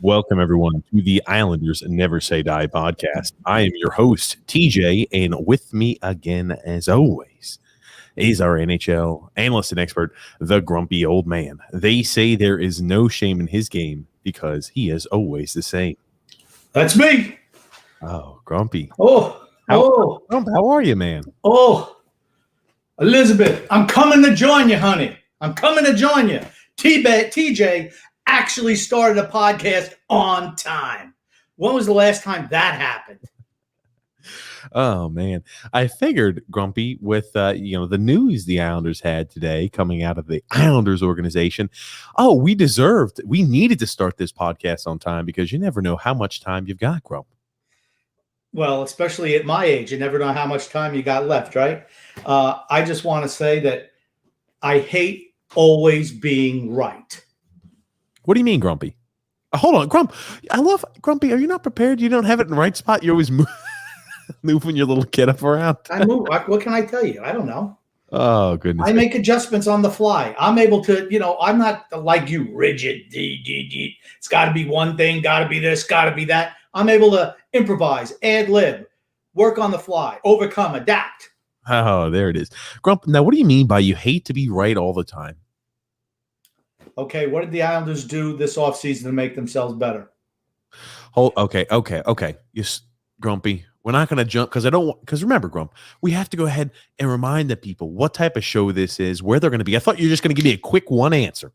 Welcome, everyone, to the Islanders Never Say Die podcast. I am your host, TJ, and with me again, as always, is our NHL analyst and expert, the grumpy old man. They say there is no shame in his game because he is always the same. That's me. Oh, Grumpy. How are you, man? Oh, Elizabeth, I'm coming to join you, honey. I'm coming to join you. TJ actually started a podcast on time. When was the last time that happened? Oh, man. I figured, Grumpy, with the news the Islanders had today coming out of the Islanders organization, we needed to start this podcast on time because you never know how much time you've got, Grump. Well, especially at my age, you never know how much time you got left, right? I just want to say that I hate always being right. What do you mean, Grumpy? Hold on, Grump. I love Grumpy. Are you not prepared? You don't have it in the right spot. You always moving your little kid up around. I move. What can I tell you? I don't know. Oh, goodness. I make adjustments on the fly. I'm able to, I'm not like you, rigid. It's got to be one thing, got to be this, got to be that. I'm able to improvise, ad lib, work on the fly, overcome, adapt. Oh, there it is. Grump, now what do you mean by you hate to be right all the time? Okay, what did the Islanders do this offseason to make themselves better? Okay. Yes, Grumpy. We're not going to jump because remember, Grump, we have to go ahead and remind the people what type of show this is, where they're going to be. I thought you were just going to give me a quick one answer.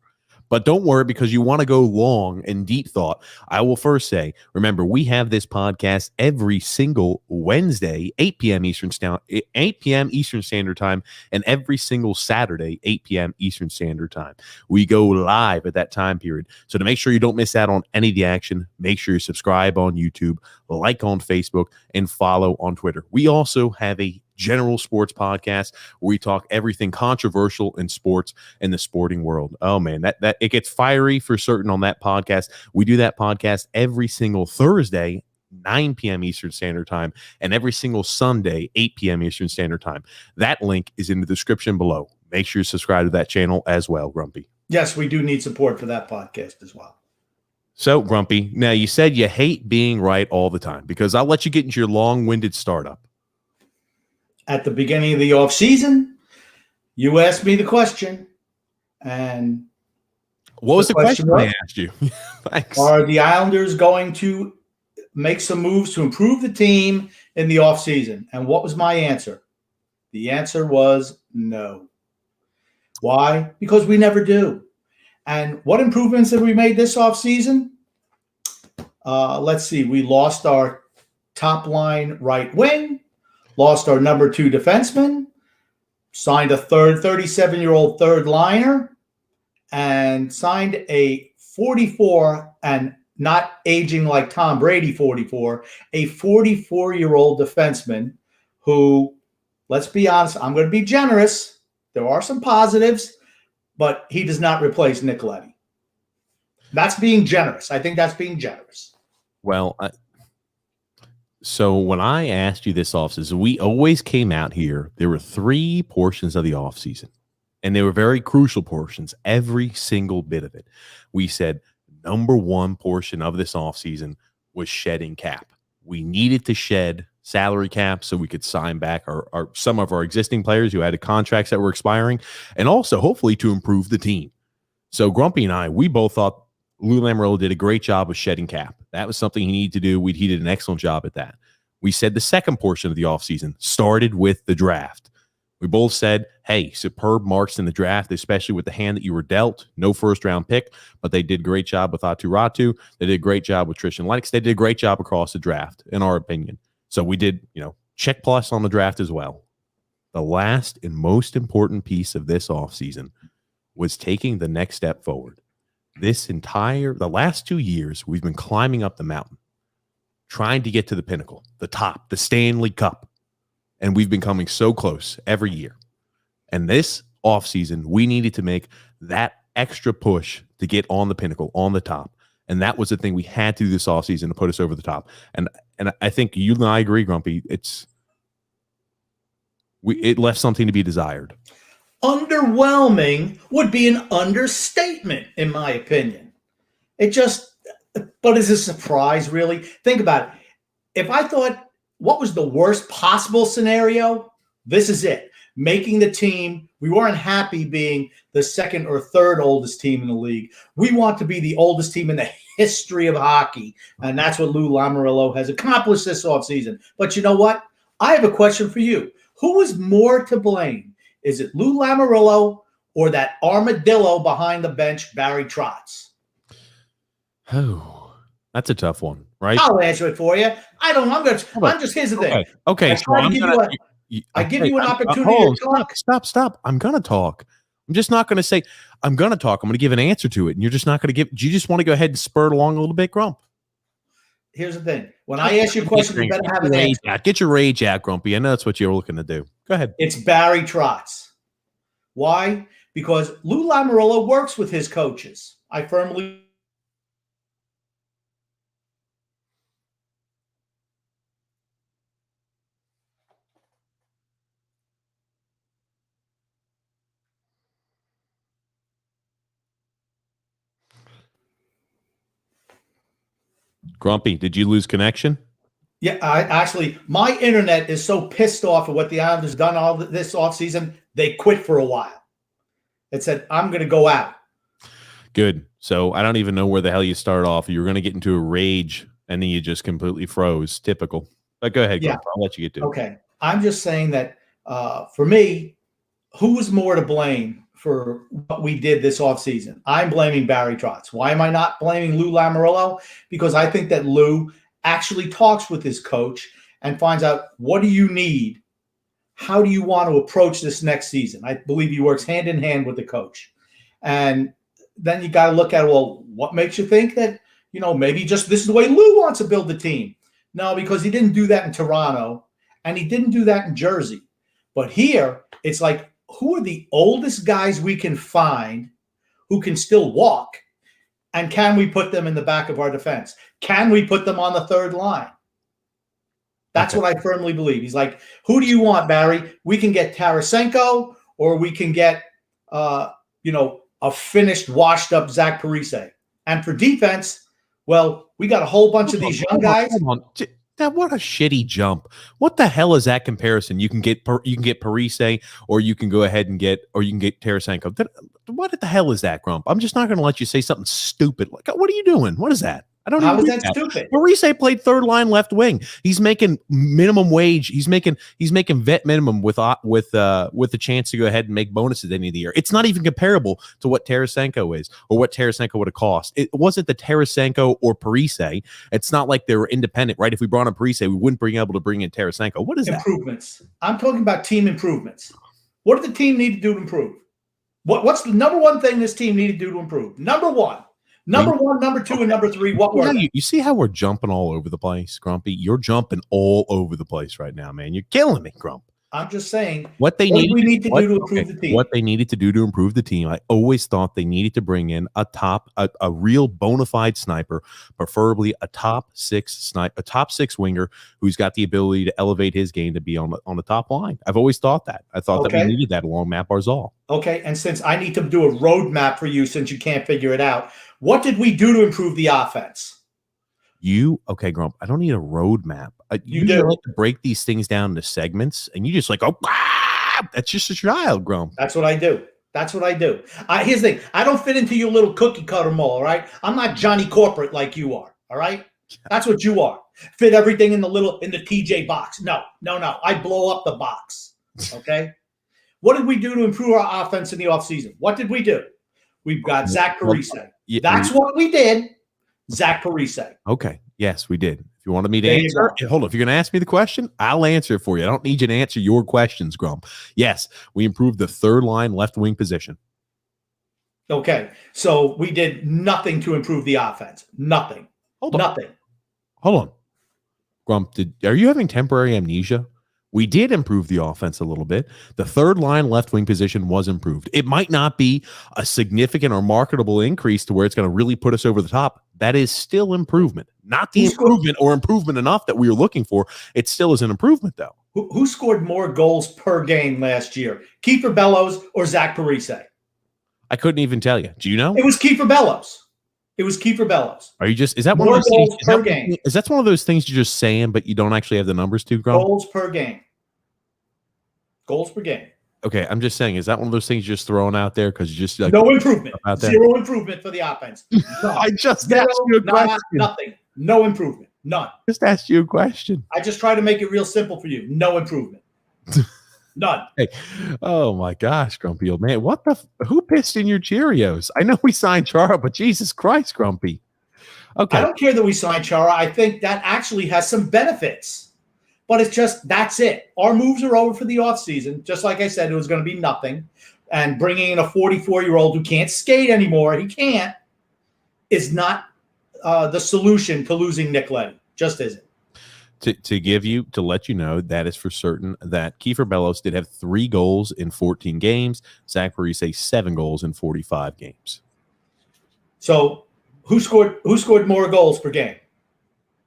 But don't worry, because you want to go long and deep thought. I will first say, remember, we have this podcast every single Wednesday, 8 p.m. Eastern Standard Time, and every single Saturday, 8 p.m. Eastern Standard Time. We go live at that time period. So to make sure you don't miss out on any of the action, make sure you subscribe on YouTube, like on Facebook, and follow on Twitter. We also have a general sports podcast where we talk everything controversial in sports and the sporting world. Oh man, that it gets fiery for certain on that podcast. We do that podcast every single Thursday, 9 p.m. Eastern Standard Time, and every single Sunday, 8 p.m. Eastern Standard Time. That link is in the description below. Make sure you subscribe to that channel as well, Grumpy. Yes, we do need support for that podcast as well. So, Grumpy, now you said you hate being right all the time because I'll let you get into your long-winded startup. At the beginning of the offseason, you asked me the question, and what was the question I asked you? Thanks. Are the Islanders going to make some moves to improve the team in the offseason? And what was my answer? The answer was no. Why? Because we never do. And what improvements have we made this offseason? Let's see. We lost our top line right wing. Lost our number 2 defenseman, signed a 37-year-old third liner, and signed a 44 and not aging like Tom Brady, 44, a 44-year-old defenseman who, let's be honest, I'm going to be generous. There are some positives, but he does not replace Nicoletti. That's being generous. I think that's being generous. Well, so when I asked you this offseason, we always came out here. There were 3 portions of the offseason, and they were very crucial portions, every single bit of it. We said number 1 portion of this offseason was shedding cap. We needed to shed salary cap so we could sign back our some of our existing players who had contracts that were expiring, and also hopefully to improve the team. So Grumpy and I, we both thought Lou Lamoriello did a great job of shedding cap. That was something he needed to do. He did an excellent job at that. We said the second portion of the offseason started with the draft. We both said, hey, superb marks in the draft, especially with the hand that you were dealt. No first-round pick, but they did a great job with Atu Ratu. They did a great job with Tristan Lennox. They did a great job across the draft, in our opinion. So we did, check plus on the draft as well. The last and most important piece of this offseason was taking the next step forward. The last 2 years, we've been climbing up the mountain, trying to get to the pinnacle, the top, the Stanley Cup. And we've been coming so close every year. And this offseason, we needed to make that extra push to get on the pinnacle, on the top. And that was the thing we had to do this offseason to put us over the top. And I think you and I agree, Grumpy, it left something to be desired. Underwhelming would be an understatement, in my opinion. But is a surprise, really? Think about it. If I thought, what was the worst possible scenario? This is it. Making the team. We weren't happy being the second or third oldest team in the league. We want to be the oldest team in the history of hockey. And that's what Lou Lamoriello has accomplished this offseason. But you know what? I have a question for you. Who is more to blame? Is it Lou Lamoriello or that armadillo behind the bench, Barry Trotz? Oh, that's a tough one, right? I'll answer it for you. I don't know. Here's the thing. Okay. I give you an opportunity to talk. Stop. I'm going to talk. I'm just not going to say I'm going to talk. I'm going to give an answer to it. And you're just not going to give. Do you just want to go ahead and spur it along a little bit, Grump? Here's the thing. When I ask you a question, you better have an answer. Get your rage out, Grumpy. I know that's what you're looking to do. Go ahead. It's Barry Trotz. Why? Because Lou Lamoriello works with his coaches. I firmly Grumpy, did you lose connection? Yeah, my internet is so pissed off at what the Islanders done all this offseason, they quit for a while. It said, I'm going to go out. Good. So I don't even know where the hell you start off. You were going to get into a rage, and then you just completely froze. Typical. But go ahead, Grump. I'll let you get to it. Okay. I'm just saying that for me, who was more to blame for what we did this offseason? I'm blaming Barry Trotz. Why am I not blaming Lou Lamoriello? Because I think that Lou actually talks with his coach and finds out, what do you need? How do you want to approach this next season? I believe he works hand in hand with the coach. And then you got to look at, well, what makes you think that, maybe just this is the way Lou wants to build the team? No, because he didn't do that in Toronto and he didn't do that in Jersey. But here, it's like, who are the oldest guys we can find who can still walk? And can we put them in the back of our defense? Can we put them on the third line? That's what I firmly believe. He's like, who do you want, Barry? We can get Tarasenko, or we can get, a finished, washed-up Zach Parise. And for defense, well, we got a whole bunch of these young guys. Now, what a shitty jump. What the hell is that comparison? You can get Parise, or you can go ahead and get Tarasenko. What the hell is that, Grump? I'm just not going to let you say something stupid. Like, what are you doing? What is that? I don't know. How is that stupid? Parise played third line left wing. He's making minimum wage. He's making vet minimum with the chance to go ahead and make bonuses at the end of the year. It's not even comparable to what Tarasenko is or what Tarasenko would have cost. It wasn't the Tarasenko or Parise. It's not like they were independent, right? If we brought in Parise, we wouldn't be able to bring in Tarasenko. What is improvements? I'm talking about team improvements. What does the team need to do to improve? What's the number one thing this team needed to do to improve? Number one, Number one, number two, and number three, what were they? You see how we're jumping all over the place, Grumpy? You're jumping all over the place right now, man. You're killing me, Grump. I'm just saying what we need to do to improve the team. What they needed to do to improve the team. I always thought they needed to bring in a real bona fide sniper, preferably a top six winger who's got the ability to elevate his game to be on the top line. I've always thought that. I thought that we needed that along Matt Barzal. Okay, and since I need to do a roadmap for you, since you can't figure it out, what did we do to improve the offense? Okay, Grump, I don't need a roadmap. You like to break these things down into segments, and you just like, that's just a child, Grump. That's what I do. That's what I do. Here's the thing. I don't fit into your little cookie cutter mold, all right? I'm not Johnny Corporate like you are, all right? That's what you are. Fit everything in the TJ box. No. I blow up the box, okay? What did we do to improve our offense in the offseason? What did we do? We've got Zach Parise. That's what we did. Zach Parise. Okay. Yes, we did. If you wanted me to answer, hold on. If you're going to ask me the question, I'll answer it for you. I don't need you to answer your questions, Grump. Yes, we improved the third line left wing position. Okay. So we did nothing to improve the offense. Nothing. Nothing. Hold on. Grump, are you having temporary amnesia? We did improve the offense a little bit. The third line left wing position was improved. It might not be a significant or marketable increase to where it's going to really put us over the top. That is still improvement. Not the improvement enough that we were looking for. It still is an improvement, though. Who scored more goals per game last year? Kiefer Bellows or Zach Parise? I couldn't even tell you. Do you know? It was Kiefer Bellows. Are you just? Is that one of those things? Is that one of those things you're just saying, but you don't actually have the numbers to? Goals per game. Goals per game. Okay, I'm just saying. Is that one of those things you're just throwing out there because you just no improvement? Zero improvement for the offense. I just asked you a question. Nothing. No improvement. None. Just asked you a question. I just try to make it real simple for you. No improvement. None. Hey, oh my gosh, Grumpy old man. Who pissed in your Cheerios? I know we signed Chara, but Jesus Christ, Grumpy. Okay. I don't care that we signed Chara. I think that actually has some benefits. But it's just, that's it. Our moves are over for the offseason. Just like I said, it was going to be nothing. And bringing in a 44-year-old who can't skate anymore, he can't, is not the solution to losing Nick Leddy. Just isn't. To let you know, that is for certain that Kiefer Bellows did have 3 goals in 14 games. Zach Parise 7 goals in 45 games. So who scored more goals per game?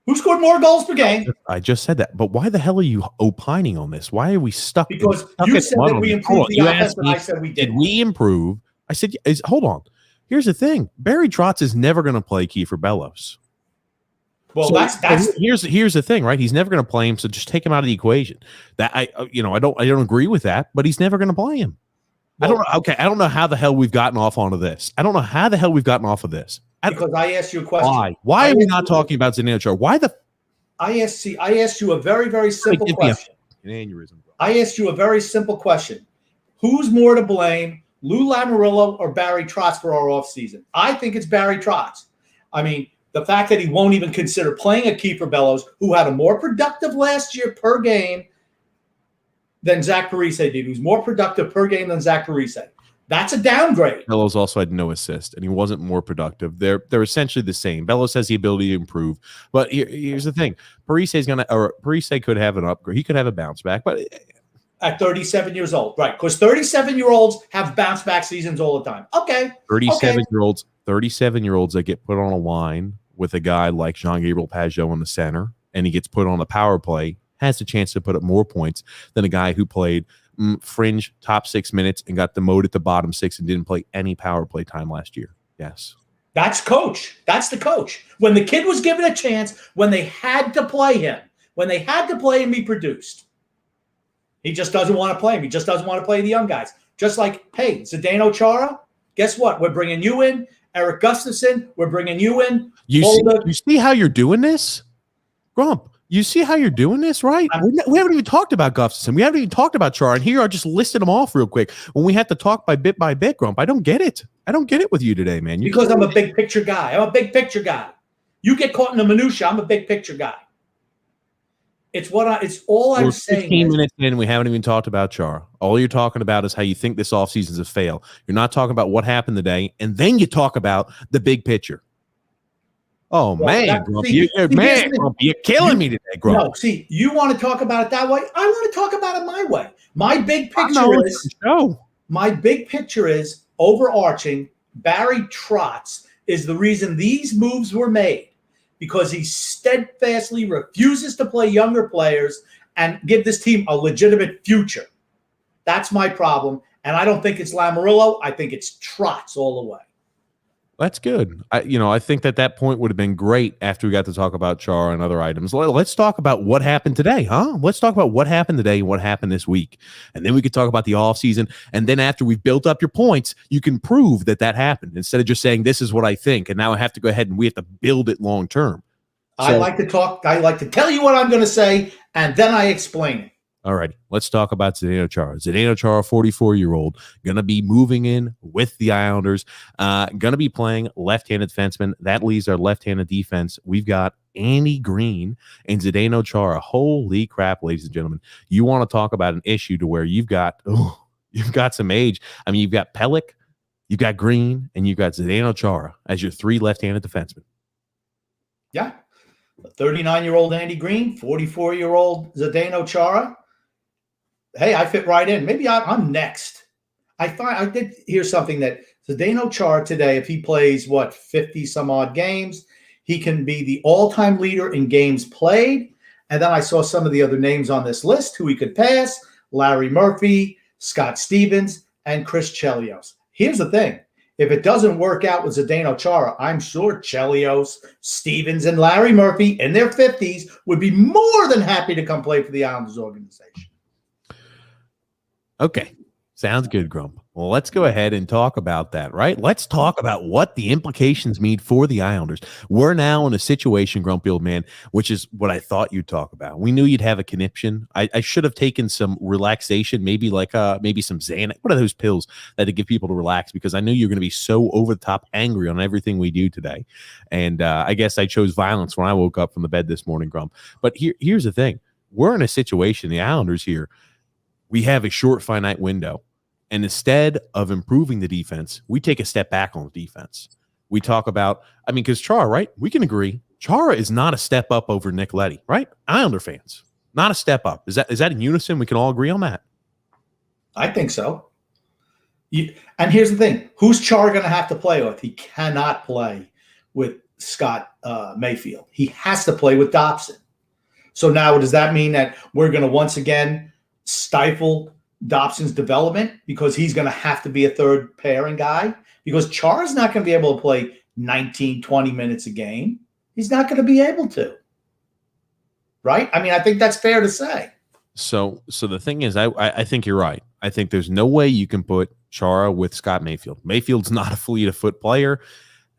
Who scored more goals per game? I just said that, but why the hell are you opining on this? Why are we stuck? Because you said that we improved the offense, and I said we didn't. Did we improve? I said, hold on. Here's the thing: Barry Trotz is never going to play Kiefer Bellows. Well, so here's the thing, right? He's never going to play him, so just take him out of the equation. That I don't agree with that, but he's never going to play him. Well, I don't know how the hell we've gotten off onto this. I don't know how the hell we've gotten off of this. Because I asked you a question. Why are we not talking about Zdeno Chara? Why the? I asked you a very, very simple question. An aneurysm. I asked you a very simple question. Who's more to blame, Lou Lamoriello or Barry Trotz for our offseason? I think it's Barry Trotz. I mean, the fact that he won't even consider playing a Kiefer Bellows, who had a more productive last year per game than Zach Parise did, who's more productive per game than Zach Parise. That's a downgrade. Bellows also had no assist, and he wasn't more productive. They're essentially the same. Bellows has the ability to improve, but here's the thing: Parise could have an upgrade. He could have a bounce back, but at 37 years old, right? Because 37-year-olds have bounce back seasons all the time. Okay, 37-year-olds that get put on a line with a guy like Jean-Gabriel Pageau in the center, and he gets put on a power play, has a chance to put up more points than a guy who played fringe top 6 minutes and got demoted to bottom 6 and didn't play any power play time last year. Yes. That's coach. That's the coach. When the kid was given a chance, when they had to play him, he produced. He just doesn't want to play him. He just doesn't want to play the young guys. Just like, hey, Zdeno Chara, guess what? We're bringing you in. Erik Gustafsson, we're bringing you in. You see how you're doing this? Grump, you see how you're doing this, right? We haven't even talked about Gustafsson. We haven't even talked about Chara. And here I just listed them off real quick. When we have to talk by bit, Grump, I don't get it. I don't get it with you today, man. Because I'm a big picture guy. You get caught in the minutia. I'm a big picture guy. It's all I'm saying. 15 minutes in, we haven't even talked about Chara. All you're talking about is how you think this offseason is a fail. You're not talking about what happened today, and then you talk about the big picture. Oh Well, man, Grumpy, Grumpy, you're killing me today, Grumpy. No, see, you want to talk about it that way. I want to talk about it my way. My big I picture know it's is the show. my big picture is overarching. Barry Trotz is the reason these moves were made because he steadfastly refuses to play younger players and give this team a legitimate future. That's my problem. And I don't think it's Lamoriello. I think it's Trotz all the way. That's good. I think that point would have been great after we got to talk about Chara and other items. Let's talk about what happened today, huh? Let's talk about what happened today and what happened this week. And then we could talk about the offseason. And then after we've built up your points, you can prove that happened instead of just saying, this is what I think. And now I have to go ahead and we have to build it long term. I like to talk. I like to tell you what I'm going to say, and then I explain it. All right, let's talk about Zdeno Chara. Zdeno Chara, 44-year-old, going to be moving in with the Islanders, going to be playing left-handed defenseman. That leaves our left-handed defense. We've got Andy Green and Zdeno Chara. Holy crap, ladies and gentlemen. You want to talk about an issue to where you've got some age. I mean, you've got Pelech, you've got Green, and you've got Zdeno Chara as your three left-handed defensemen. Yeah. 39-year-old Andy Green, 44-year-old Zdeno Chara. Hey, I fit right in. Maybe I'm next. I did hear something that Zdeno Chara today, if he plays 50 some odd games, he can be the all-time leader in games played. And then I saw some of the other names on this list who he could pass: Larry Murphy, Scott Stevens, and Chris Chelios. Here's the thing. If it doesn't work out with Zdeno Chara, I'm sure Chelios, Stevens, and Larry Murphy in their 50s would be more than happy to come play for the Islanders organization. Okay. Sounds good, Grump. Well, let's go ahead and talk about that, right? Let's talk about what the implications mean for the Islanders. We're now in a situation, Grumpy old man, which is what I thought you'd talk about. We knew you'd have a conniption. I should have taken some relaxation, maybe maybe some Xanax. What are those pills that to give people to relax? Because I knew you're going to be so over the top angry on everything we do today. And I guess I chose violence when I woke up from the bed this morning, Grump. But here's the thing. We're in a situation, the Islanders here, we have a short, finite window. And instead of improving the defense, we take a step back on the defense. We talk about, because Chara, right? We can agree. Chara is not a step up over Nick Leddy, right? Islander fans, not a step up. Is that in unison? We can all agree on that. I think so. And here's the thing. Who's Chara going to have to play with? He cannot play with Scott Mayfield. He has to play with Dobson. So now does that mean that we're going to once again stifle Dobson's development because he's going to have to be a third pairing guy? Because Chara's not going to be able to play 19, 20 minutes a game. He's not going to be able to. Right? I think that's fair to say. So the thing is, I think you're right. I think there's no way you can put Chara with Scott Mayfield. Mayfield's not a fleet-of-foot player,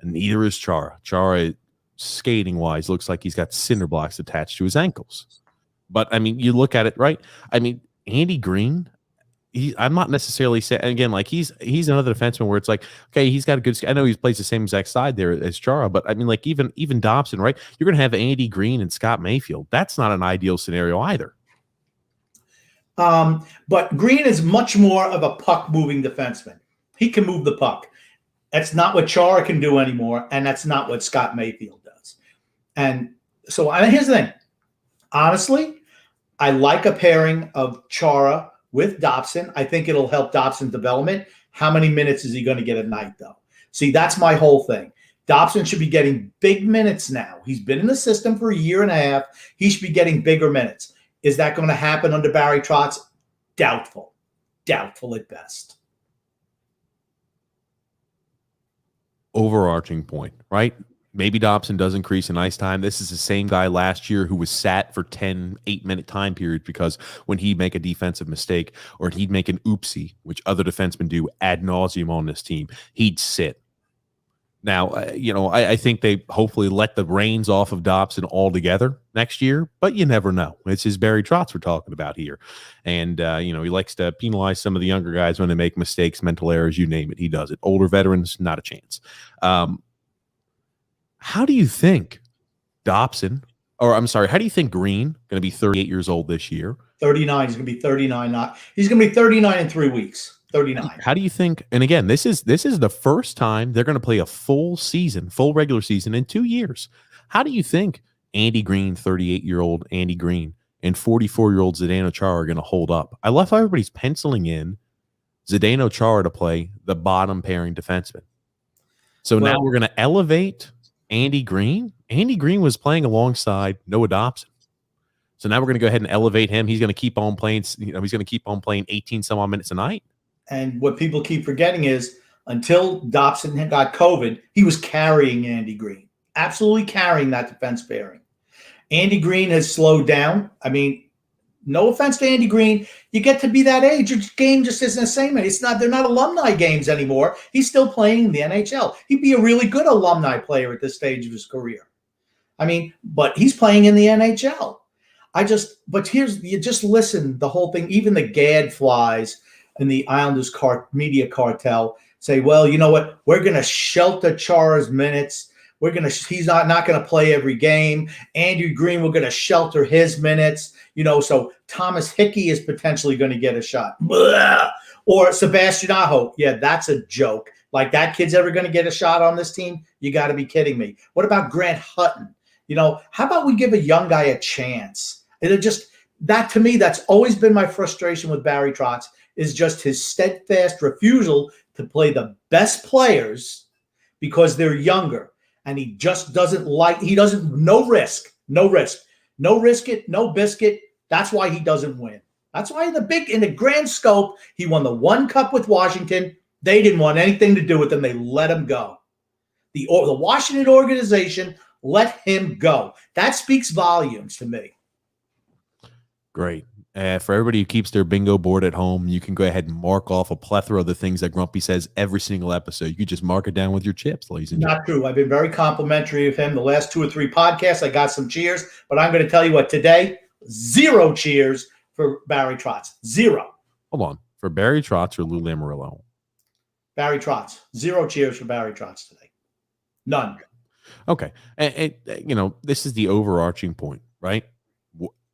and neither is Chara. Chara, skating-wise, looks like he's got cinder blocks attached to his ankles. But, you look at it, right? Andy Green, I'm not necessarily saying, again, he's another defenseman where it's like, okay, he's got a good, I know he plays the same exact side there as Chara, but even Dobson, right? You're going to have Andy Green and Scott Mayfield. That's not an ideal scenario either. But Green is much more of a puck-moving defenseman. He can move the puck. That's not what Chara can do anymore, and that's not what Scott Mayfield does. And so here's the thing. Honestly, I like a pairing of Chara with Dobson. I think it'll help Dobson's development. How many minutes is he going to get a night, though? See, that's my whole thing. Dobson should be getting big minutes now. He's been in the system for a year and a half. He should be getting bigger minutes. Is that going to happen under Barry Trotz? Doubtful. Doubtful at best. Overarching point, right? Maybe Dobson does increase in ice time. This is the same guy last year who was sat for 10 8-minute time periods because when he'd make a defensive mistake or he'd make an oopsie, which other defensemen do ad nauseum on this team, he'd sit. Now, I think they hopefully let the reins off of Dobson altogether next year, but you never know. It's his Barry Trotz we're talking about here. And, he likes to penalize some of the younger guys when they make mistakes, mental errors, you name it. He does it. Older veterans, not a chance. How do you think how do you think Green going to be 38 years old this year? 39. He's going to be 39. He's going to be 39 in 3 weeks. 39. How do you think? And again, this is the first time they're going to play a full season, full regular season in 2 years. How do you think Andy Green, 38-year-old Andy Green, and 44-year-old Zdeno Chara are going to hold up? I love how everybody's penciling in Zdeno Chara to play the bottom pairing defenseman. So now we're going to elevate Andy Green. Andy Green was playing alongside Noah Dobson. So now we're going to go ahead and elevate him. He's going to keep on playing. He's going to keep on playing 18 some odd minutes a night. And what people keep forgetting is until Dobson got COVID, he was carrying Andy Green, absolutely carrying that defense pairing. Andy Green has slowed down. I mean, no offense to Andy Green, you get to be that age, your game just isn't the same. They're not alumni games anymore. He's still playing in the NHL. He'd be a really good alumni player at this stage of his career. I mean, but he's playing in the NHL. You just listen, the whole thing, even the gadflies in the Islanders media cartel say, well, you know what? We're going to shelter Chara's minutes. He's not going to play every game. Andrew Green, we're going to shelter his minutes. So Thomas Hickey is potentially going to get a shot. Blah. Or Sebastian Aho. Yeah, that's a joke. Like that kid's ever going to get a shot on this team? You got to be kidding me. What about Grant Hutton? How about we give a young guy a chance? That to me, that's always been my frustration with Barry Trotz, is just his steadfast refusal to play the best players because they're younger. And he just no risk it, no biscuit. That's why he doesn't win. That's why in the grand scope, he won the one cup with Washington. They didn't want anything to do with him. They let him go. The Washington organization let him go. That speaks volumes to me. Great. For everybody who keeps their bingo board at home, you can go ahead and mark off a plethora of the things that Grumpy says every single episode. You can just mark it down with your chips, ladies and gentlemen. Not true. I've been very complimentary of him. The last 2 or 3 podcasts, I got some cheers. But I'm going to tell you what, today, 0 cheers for Barry Trotz. 0. Hold on. For Barry Trotz or Lou Lamoriello? Barry Trotz. 0 cheers for Barry Trotz today. None. Okay. And this is the overarching point, right?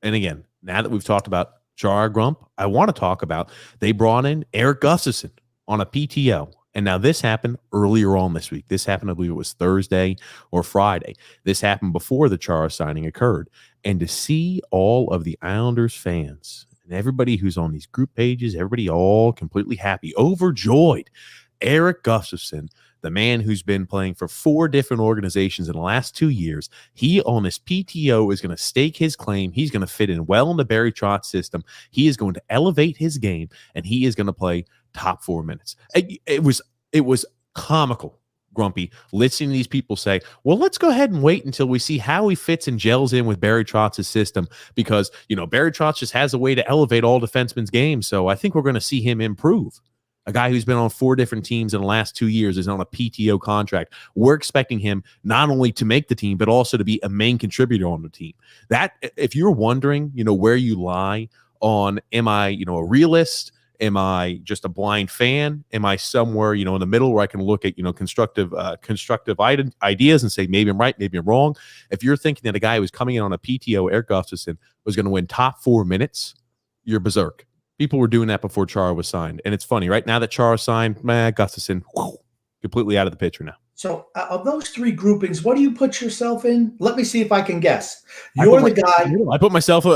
And again, now that we've talked about Chara, Grump, I want to talk about they brought in Erik Gustafsson on a PTO. And now this happened earlier on this week. This happened, I believe it was Thursday or Friday. This happened before the Chara signing occurred. And to see all of the Islanders fans and everybody who's on these group pages, everybody all completely happy, overjoyed. Erik Gustafsson, the man who's been playing for 4 different organizations in the last 2 years, he on his PTO is going to stake his claim. He's going to fit in well in the Barry Trotz system. He is going to elevate his game, and he is going to play top 4 minutes. It was comical, Grumpy, listening to these people say, well, let's go ahead and wait until we see how he fits and gels in with Barry Trotz's system because, Barry Trotz just has a way to elevate all defensemen's games, so I think we're going to see him improve. A guy who's been on 4 different teams in the last 2 years is on a PTO contract. We're expecting him not only to make the team, but also to be a main contributor on the team. That, if you're wondering, where you lie on, am I, a realist? Am I just a blind fan? Am I somewhere, in the middle where I can look at, constructive ideas and say, maybe I'm right, maybe I'm wrong. If you're thinking that a guy who was coming in on a PTO, Erik Gustafsson, was going to win top 4 minutes, you're berserk. People were doing that before Chara was signed. And it's funny, right? Now that Chara signed, Gustafsson, completely out of the picture now. So of those 3 groupings, what do you put yourself in? Let me see if I can guess. You're the guy. I put myself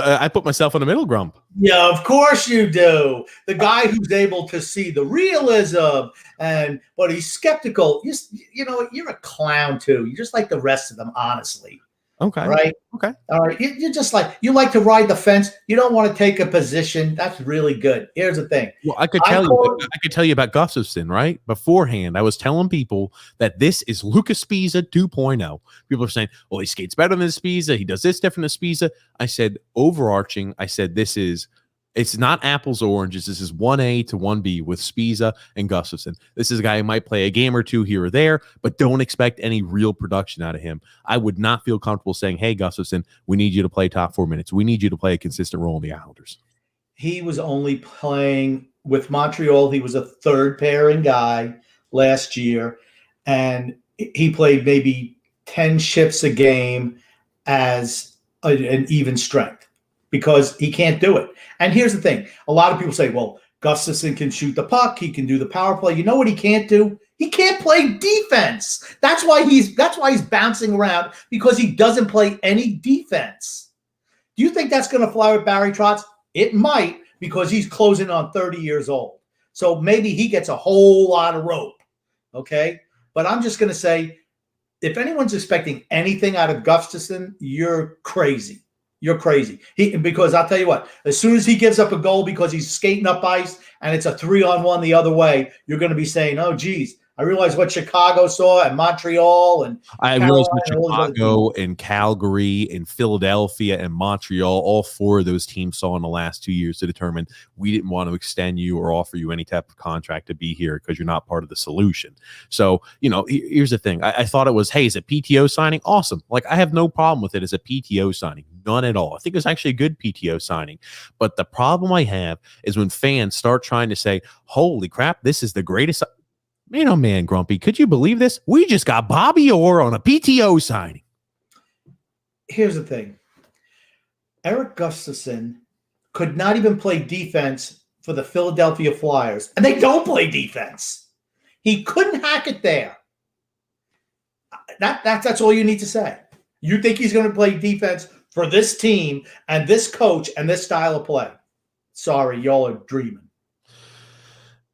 in the middle, Grump. Yeah, of course you do. The guy who's able to see the realism, but he's skeptical. You're a clown too. You're just like the rest of them, honestly. Okay. Right. Okay. All right. You're just you like to ride the fence. You don't want to take a position. That's really good. Here's the thing. Well, I could tell you about Gustafsson, right? Beforehand, I was telling people that this is Lucas Spiza 2.0. People are saying, well, he skates better than Spiza. He does this different than Spiza. I said, overarching, it's not apples or oranges. This is 1A to 1B with Spiza and Gustafsson. This is a guy who might play a game or 2 here or there, but don't expect any real production out of him. I would not feel comfortable saying, hey, Gustafsson, we need you to play top 4 minutes. We need you to play a consistent role in the Islanders. He was only playing with Montreal. He was a 3rd pairing guy last year, and he played maybe 10 shifts a game as an even strength because he can't do it. And here's the thing. A lot of people say, well, Gustafsson can shoot the puck. He can do the power play. You know what he can't do? He can't play defense. That's why he's bouncing around, because he doesn't play any defense. Do you think that's going to fly with Barry Trotz? It might, because he's closing on 30 years old. So maybe he gets a whole lot of rope. Okay? But I'm just going to say, if anyone's expecting anything out of Gustafsson, you're crazy. You're crazy. Because I'll tell you what, as soon as he gives up a goal because he's skating up ice and it's a 3-on-1 the other way, you're going to be saying, oh, geez, I realize what Chicago saw and Montreal and I realized what Chicago and Calgary and Philadelphia and Montreal, all 4 of those teams saw in the last 2 years to determine we didn't want to extend you or offer you any type of contract to be here because you're not part of the solution. So, here's the thing. I thought it was, hey, is a PTO signing? Awesome. Like, I have no problem with it as a PTO signing. None at all. I think it's actually a good PTO signing. But the problem I have is when fans start trying to say, holy crap, this is the greatest. Man, oh man, Grumpy, could you believe this? We just got Bobby Orr on a PTO signing. Here's the thing. Erik Gustafsson could not even play defense for the Philadelphia Flyers, and they don't play defense. He couldn't hack it there. That's all you need to say. You think he's going to play defense for this team and this coach and this style of play? Sorry, y'all are dreaming.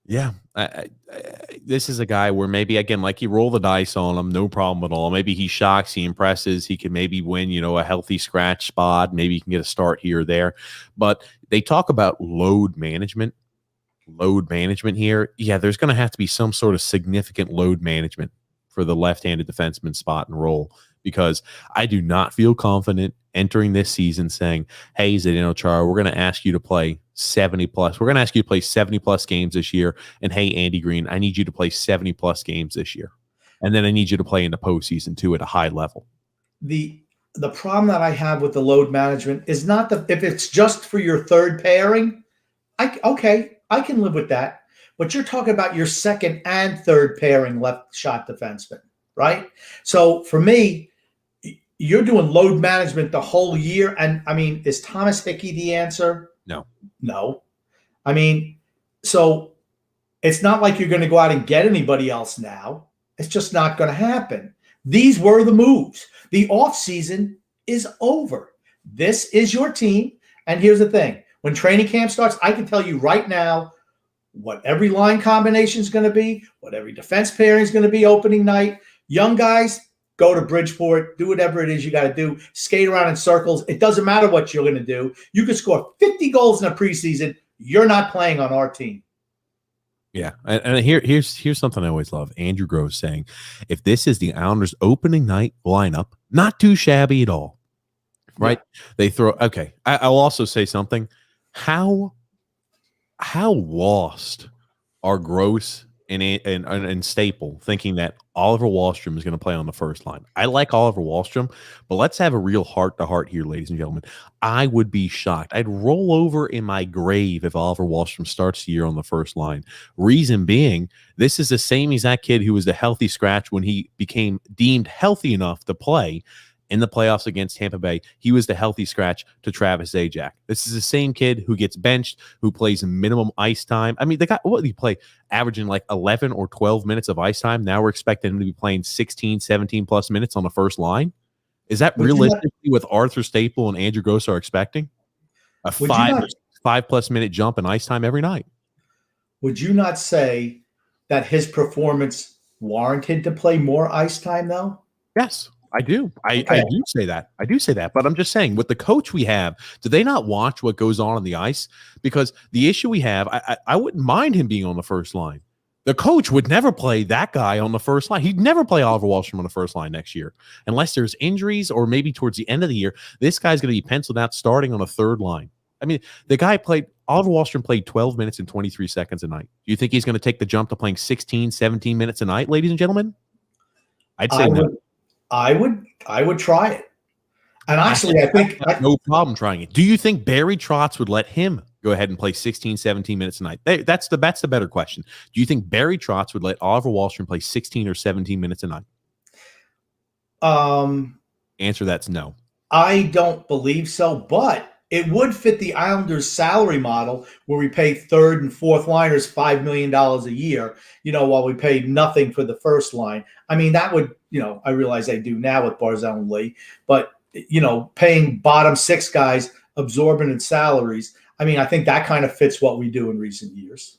Yeah, this is a guy where maybe, again, like you roll the dice on him, no problem at all. Maybe he shocks, he impresses, he can maybe win, a healthy scratch spot. Maybe he can get a start here or there. But they talk about load management here. Yeah, there's going to have to be some sort of significant load management for the left-handed defenseman spot and role, because I do not feel confident entering this season saying, hey, Zdeno Chara, we're going to ask you to play 70+. We're going to ask you to play 70+ games this year. And hey, Andy Green, I need you to play 70+ games this year. And then I need you to play in the postseason too at a high level. The problem that I have with the load management is not if it's just for your third pairing, I can live with that. But you're talking about your second and third pairing left shot defenseman, right? So for me, you're doing load management the whole year. And I mean, is Thomas Hickey the answer? No. I mean, so it's not like you're going to go out and get anybody else now. It's just not going to happen. These were the moves. The offseason is over. This is your team. And here's the thing. When training camp starts, I can tell you right now what every line combination is going to be, what every defense pairing is going to be opening night. Young guys, go to Bridgeport, do whatever it is you got to do, skate around in circles. It doesn't matter what you're going to do. You could score 50 goals in a preseason. You're not playing on our team. Yeah, and here's something I always love. Andrew Groves saying, if this is the Islanders' opening night lineup, not too shabby at all, right? Yeah. They throw. Okay, I'll also say something. How lost are Gross and Staple thinking that Oliver Wahlstrom is going to play on the first line? I like Oliver Wahlstrom, but let's have a real heart-to-heart here, ladies and gentlemen. I would be shocked. I'd roll over in my grave if Oliver Wahlstrom starts the year on the first line. Reason being, this is the same exact kid who was the healthy scratch when he became deemed healthy enough to play in the playoffs against Tampa Bay. He was the healthy scratch to Travis Zajac. This is the same kid who gets benched, who plays minimum ice time. I mean, the guy, what did he play? Averaging like 11 or 12 minutes of ice time. Now we're expecting him to be playing 16, 17+ minutes on the first line. Is that realistically what Arthur Staple and Andrew Gross are expecting? A 5+ minute jump in ice time every night. Would you not say that his performance warranted to play more ice time, though? Yes. I do. I do say that. I do say that. But I'm just saying, with the coach we have, do they not watch what goes on the ice? Because the issue we have, I wouldn't mind him being on the first line. The coach would never play that guy on the first line. He'd never play Oliver Wahlstrom on the first line next year, unless there's injuries or maybe towards the end of the year. This guy's going to be penciled out starting on a third line. I mean, Oliver Wahlstrom played 12 minutes and 23 seconds a night. Do you think he's going to take the jump to playing 16, 17 minutes a night, ladies and gentlemen? I'd say no. I would try it. And actually, I think no problem trying it. Do you think Barry Trotz would let him go ahead and play 16, 17 minutes a night? That's the better question. Do you think Barry Trotz would let Oliver Wahlstrom play 16 or 17 minutes a night? Answer that's no. I don't believe so, but it would fit the Islanders' salary model where we pay third and fourth liners $5 million a year, while we pay nothing for the first line. I mean, that would, I realize they do now with Barzal and Lee, but, paying bottom six guys absorbent salaries. I mean, I think that kind of fits what we do in recent years.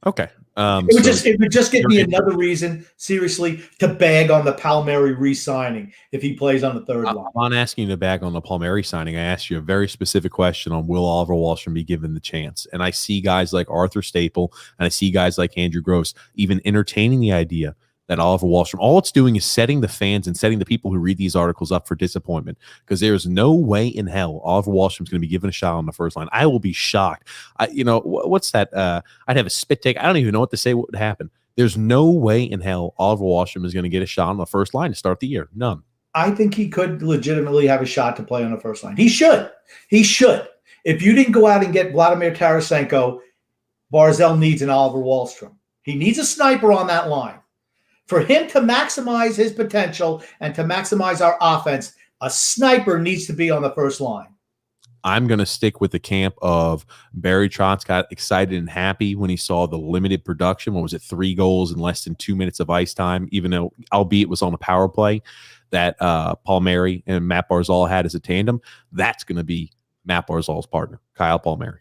Okay. It would just give me another reason, seriously, to bag on the Palmieri re-signing if he plays on the third line. I'm not asking you to bag on the Palmieri signing. I asked you a very specific question on will Oliver Wahlstrom be given the chance. And I see guys like Arthur Staple and I see guys like Andrew Gross even entertaining the idea that Oliver Wahlstrom, all it's doing is setting the fans and setting the people who read these articles up for disappointment, because there's no way in hell Oliver Wahlstrom's going to be given a shot on the first line. I will be shocked. What's that? I'd have a spit take. I don't even know what to say. What would happen? There's no way in hell Oliver Wahlstrom is going to get a shot on the first line to start the year. None. I think he could legitimately have a shot to play on the first line. He should. He should. If you didn't go out and get Vladimir Tarasenko, Barzal needs an Oliver Wahlstrom. He needs a sniper on that line. For him to maximize his potential and to maximize our offense, a sniper needs to be on the first line. I'm going to stick with the camp of Barry Trotz got excited and happy when he saw the limited production. What was it? 3 goals in less than 2 minutes of ice time, even though, albeit it was on a power play, that Palmieri and Matt Barzal had as a tandem. That's going to be Matt Barzal's partner, Kyle Palmieri.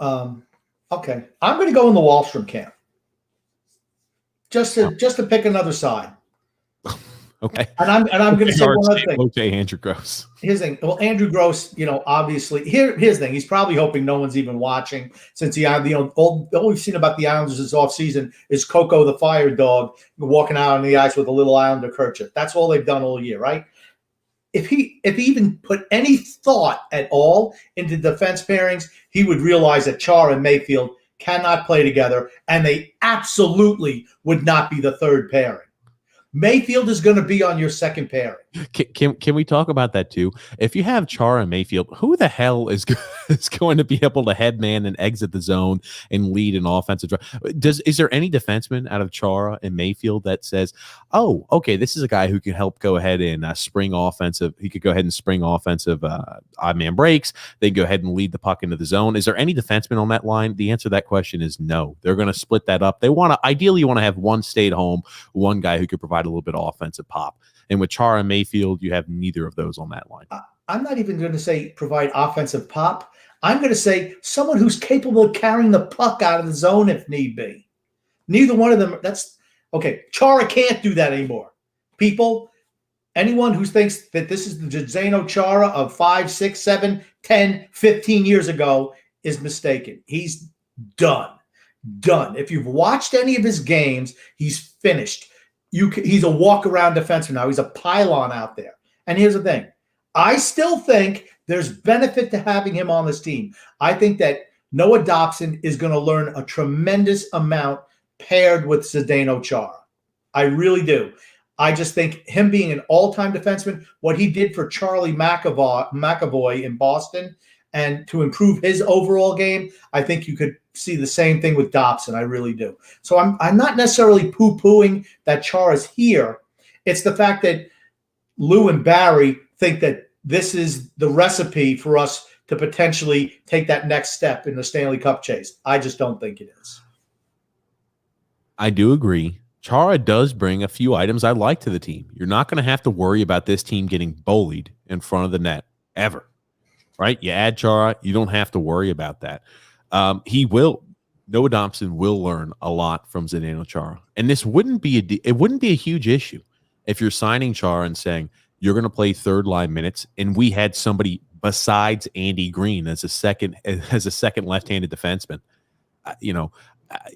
Okay. I'm going to go in the Wahlstrom camp. Just to pick another side. Okay. And I'm going to say one other thing. Okay, Andrew Gross. Here's the thing. Well, Andrew Gross, obviously, here's the thing. He's probably hoping no one's even watching, since all we've seen about the Islanders this offseason is Coco the fire dog walking out on the ice with a little Islander kerchief. That's all they've done all year, right? If he even put any thought at all into defense pairings, he would realize that Chara and Mayfield cannot play together, and they absolutely would not be the third pairing. Mayfield is going to be on your second pairing. Can we talk about that too? If you have Chara and Mayfield, who the hell is going to be able to headman and exit the zone and lead an offensive drive? Is there any defenseman out of Chara and Mayfield that says, "Oh, okay, this is a guy who can help go ahead and spring offensive. He could go ahead and spring offensive odd man breaks. They go ahead and lead the puck into the zone." Is there any defenseman on that line? The answer to that question is no. They're going to split that up. They ideally you want to have one stay at home, one guy who could provide a little bit of offensive pop. And with Chara and Mayfield, you have neither of those on that line. I'm not even going to say provide offensive pop. I'm going to say someone who's capable of carrying the puck out of the zone if need be. Neither one of them. That's okay. Chara can't do that anymore. People, anyone who thinks that this is the Zdeno Chara of 5, 6, 7, 10, 15 years ago is mistaken. He's done. If you've watched any of his games, he's finished. He's a walk-around defenseman now. He's a pylon out there. And here's the thing. I still think there's benefit to having him on this team. I think that Noah Dobson is going to learn a tremendous amount paired with Zdeno Chara. I really do. I just think him being an all-time defenseman, what he did for Charlie McAvoy in Boston, and to improve his overall game, I think you could see the same thing with Dobson. I really do. So I'm not necessarily poo-pooing that Chara's here. It's the fact that Lou and Barry think that this is the recipe for us to potentially take that next step in the Stanley Cup chase. I just don't think it is. I do agree. Chara does bring a few items I like to the team. You're not going to have to worry about this team getting bullied in front of the net ever. Right? You add Chara, you don't have to worry about that. Noah Dobson will learn a lot from Zdeno Chara. And this wouldn't be a huge issue if you're signing Chara and saying you're going to play third line minutes, and we had somebody besides Andy Green as a second left-handed defenseman.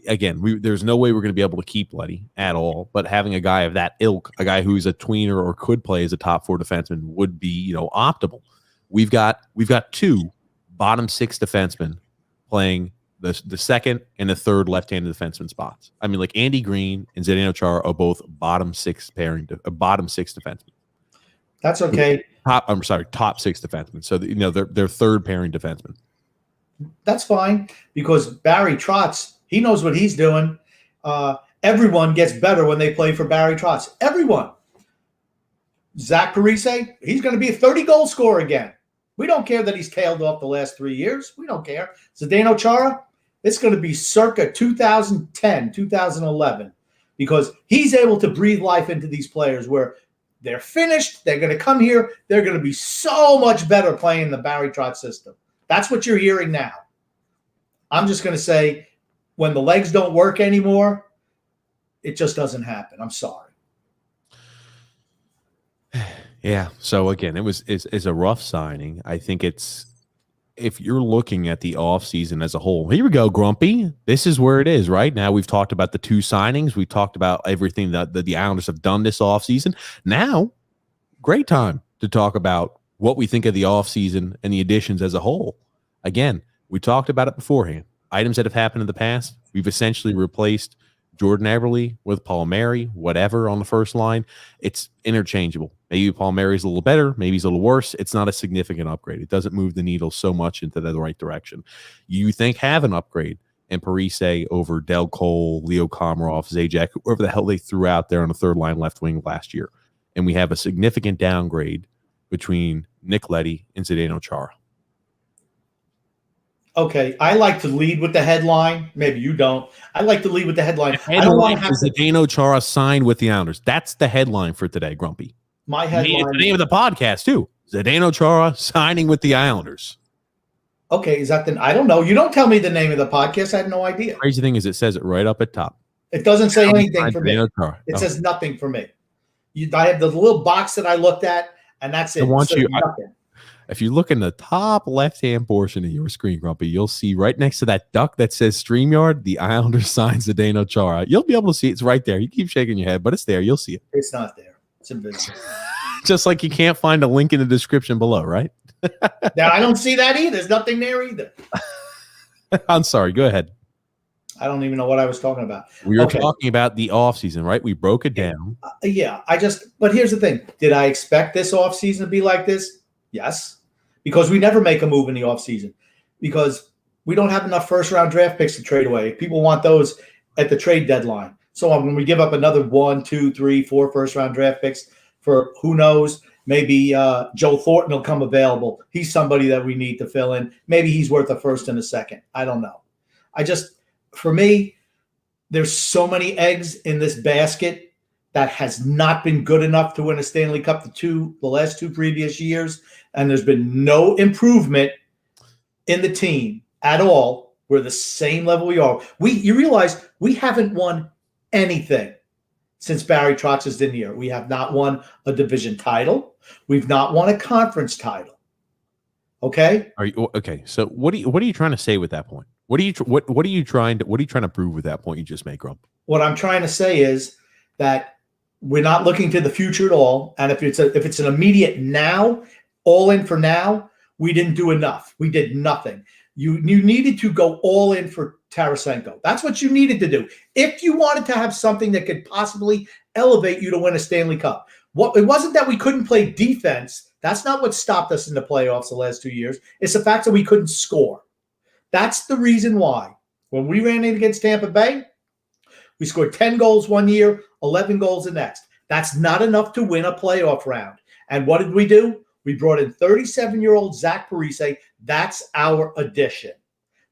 Again, there's no way we're going to be able to keep Leddy at all, but having a guy of that ilk, a guy who's a tweener or could play as a top 4 defenseman would be, optimal. We've got 2 bottom 6 defensemen playing the second and the third left-handed defenseman spots. I mean, like Andy Green and Zdeno Chara are both bottom 6 defensemen. That's okay. Top 6 defensemen. So they're third pairing defensemen. That's fine, because Barry Trotz, he knows what he's doing. Everyone gets better when they play for Barry Trotz. Everyone. Zach Parise, he's going to be a 30-goal scorer again. We don't care that he's tailed off the last 3 years. We don't care. Zdeno Chara, it's going to be circa 2010, 2011, because he's able to breathe life into these players where they're finished. They're going to come here. They're going to be so much better playing the Barry Trotz system. That's what you're hearing now. I'm just going to say when the legs don't work anymore, it just doesn't happen. I'm sorry. Yeah. So again, it's a rough signing. I think if you're looking at the offseason as a whole, here we go, Grumpy. This is where it is right now. We've talked about the 2 signings. We've talked about everything that the Islanders have done this offseason. Now, great time to talk about what we think of the offseason and the additions as a whole. Again, we talked about it beforehand. Items that have happened in the past, we've essentially replaced Jordan Eberle with Palmieri, whatever on the first line. It's interchangeable. Maybe Palmieri's a little better. Maybe he's a little worse. It's not a significant upgrade. It doesn't move the needle so much into the right direction. You think have an upgrade in Parise over Del Cole, Leo Komarov, Zajac, whoever the hell they threw out there on the third line left wing last year. And we have a significant downgrade between Nick Leddy and Zdeno Chara. Okay, I like to lead with the headline. Maybe you don't. I like to lead with the headline. I don't want to have Zdeno Chara signed with the Islanders. That's the headline for today, Grumpy. My headline. It's the name of the podcast too. Zdeno Chara signing with the Islanders. Okay, is that I don't know. You don't tell me the name of the podcast. I had no idea. Crazy thing is, it says it right up at top. It doesn't say anything for me. Chara. It says nothing for me. I have the little box that I looked at, and that's it. If you look in the top left-hand portion of your screen, Grumpy, you'll see right next to that duck that says StreamYard, the Islanders signs Zdeno Chara. You'll be able to see it. It's right there. You keep shaking your head, but it's there. You'll see it. It's not there. It's invisible. Just like you can't find a link in the description below, right? Now, I don't see that either. There's nothing there either. I'm sorry. Go ahead. I don't even know what I was talking about. We were talking about the offseason, right? We broke it down. Yeah. But here's the thing. Did I expect this offseason to be like this? Yes. Because we never make a move in the offseason because we don't have enough first-round draft picks to trade away. People want those at the trade deadline. So when we give up another 1, 2, 3, 4 first-round draft picks for who knows, maybe Joe Thornton will come available. He's somebody that we need to fill in. Maybe he's worth a first and a second. I don't know. For me, there's so many eggs in this basket that has not been good enough to win a Stanley Cup the last 2 previous years, and there's been no improvement in the team at all. We're the same level we are. You realize we haven't won anything since Barry Trotz's tenure. We have not won a division title. We've not won a conference title. Okay? Okay. So what are you trying to say with that point? What are you trying to prove with that point you just made, Grump? What I'm trying to say is that we're not looking to the future at all. And if it's an immediate now, all in for now, we didn't do enough. We did nothing. You needed to go all in for Tarasenko. That's what you needed to do. If you wanted to have something that could possibly elevate you to win a Stanley Cup. It wasn't that we couldn't play defense. That's not what stopped us in the playoffs the last 2 years. It's the fact that we couldn't score. That's the reason why. When we ran in against Tampa Bay, we scored 10 goals one year, 11 goals the next. That's not enough to win a playoff round. And what did we do? We brought in 37-year-old Zach Parise. That's our addition.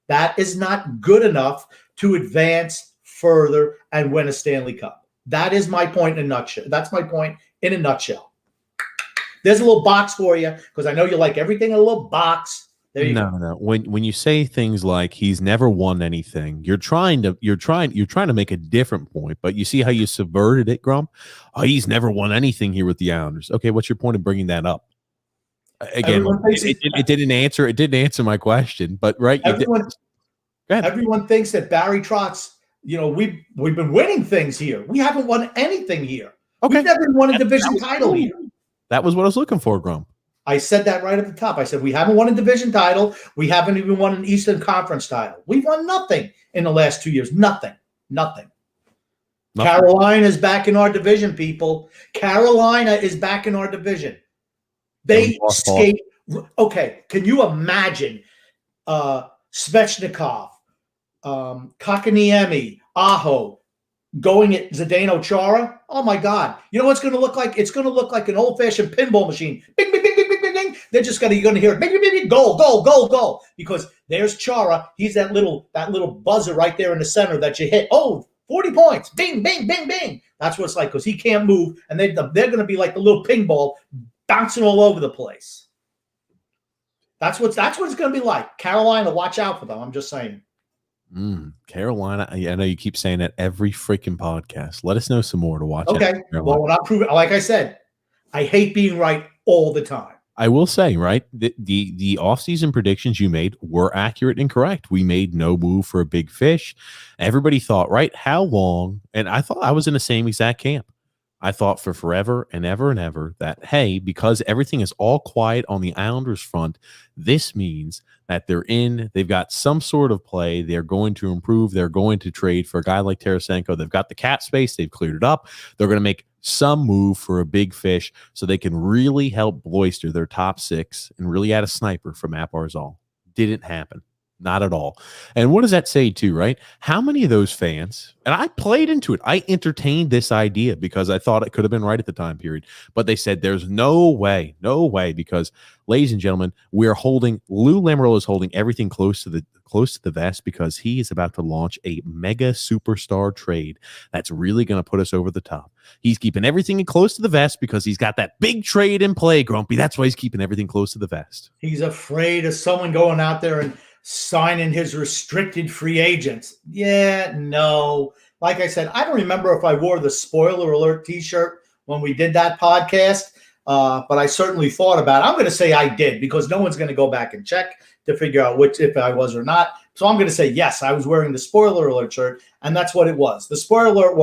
That is not good enough to advance further and win a Stanley Cup. That is my point in a nutshell. That's my point in a nutshell. There's a little box for you because I know you like everything in a little box. There you go. No. When you say things like he's never won anything, you're trying to make a different point, but you see how you subverted it, Grump? Oh, he's never won anything here with the Islanders. Okay, what's your point of bringing that up? Again, it didn't answer my question, but right. Everyone thinks that Barry Trotz, we've been winning things here. We haven't won anything here. Okay. We've never won a division title here. That was what I was looking for, Grump. I said that right at the top. I said, we haven't won a division title. We haven't even won an Eastern Conference title. We've won nothing in the last 2 years. Nothing. Carolina is back in our division, people. Carolina is back in our division. They skate. Okay, can you imagine Svechnikov, Kakaniemi, Aho going at Zdeno Chara? Oh, my God. You know what it's going to look like? It's going to look like an old-fashioned pinball machine. Bing, bing, bing, bing, bing, bing, bing. They're just going to hear maybe goal, goal, goal, goal, because there's Chara. He's that little buzzer right there in the center that you hit. Oh, 40 points. Bing, bing, bing, bing. That's what it's like, because he can't move, and they're going to be like the little ping ball bouncing all over the place. That's what it's going to be like. Carolina, watch out for them. I'm just saying. Carolina. I know you keep saying that every freaking podcast. Let us know some more to watch. Okay. Well, when I prove it, like I said, I hate being right all the time. I will say, right, the offseason predictions you made were accurate and correct. We made no move for a big fish. Everybody thought, right, how long? And I thought I was in the same exact camp. I thought for forever and ever that, hey, because everything is all quiet on the Islanders front, this means that they've got some sort of play. They're going to improve. They're going to trade for a guy like Tarasenko. They've got the cap space. They've cleared it up. They're going to make some move for a big fish so they can really help bolster their top six and really add a sniper from Matt Barzal. Didn't happen. Not at all. And what does that say too, right? How many of those fans, and I played into it, I entertained this idea because I thought it could have been right at the time period, but they said there's no way, because, ladies and gentlemen, Lou Lamoriello is holding everything close to the vest because he is about to launch a mega superstar trade that's really going to put us over the top. He's keeping everything close to the vest because he's got that big trade in play, Grumpy. That's why he's keeping everything close to the vest. He's afraid of someone going out there and signing his restricted free agents. Yeah, no. Like I said, I don't remember if I wore the spoiler alert t-shirt when we did that podcast, but I certainly thought about it. I'm going to say I did because no one's going to go back and check to figure out if I was or not. So I'm going to say, yes, I was wearing the spoiler alert shirt, and that's what it was. The spoiler alert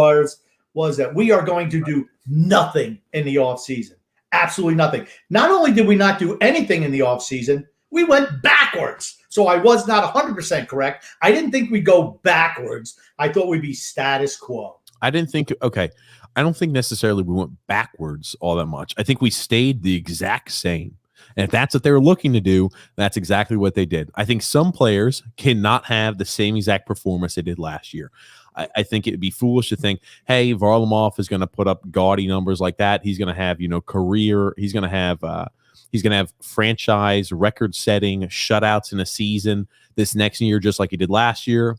was that we are going to do nothing in the offseason. Absolutely nothing. Not only did we not do anything in the offseason, we went backwards. So I was not 100% correct. I didn't think we'd go backwards. I thought we'd be status quo. I don't think necessarily we went backwards all that much. I think we stayed the exact same. And if that's what they were looking to do, that's exactly what they did. I think some players cannot have the same exact performance they did last year. I think it would be foolish to think, hey, Varlamov is going to put up gaudy numbers like that. He's going to have, career. He's going to have franchise record-setting shutouts in a season this next year, just like he did last year.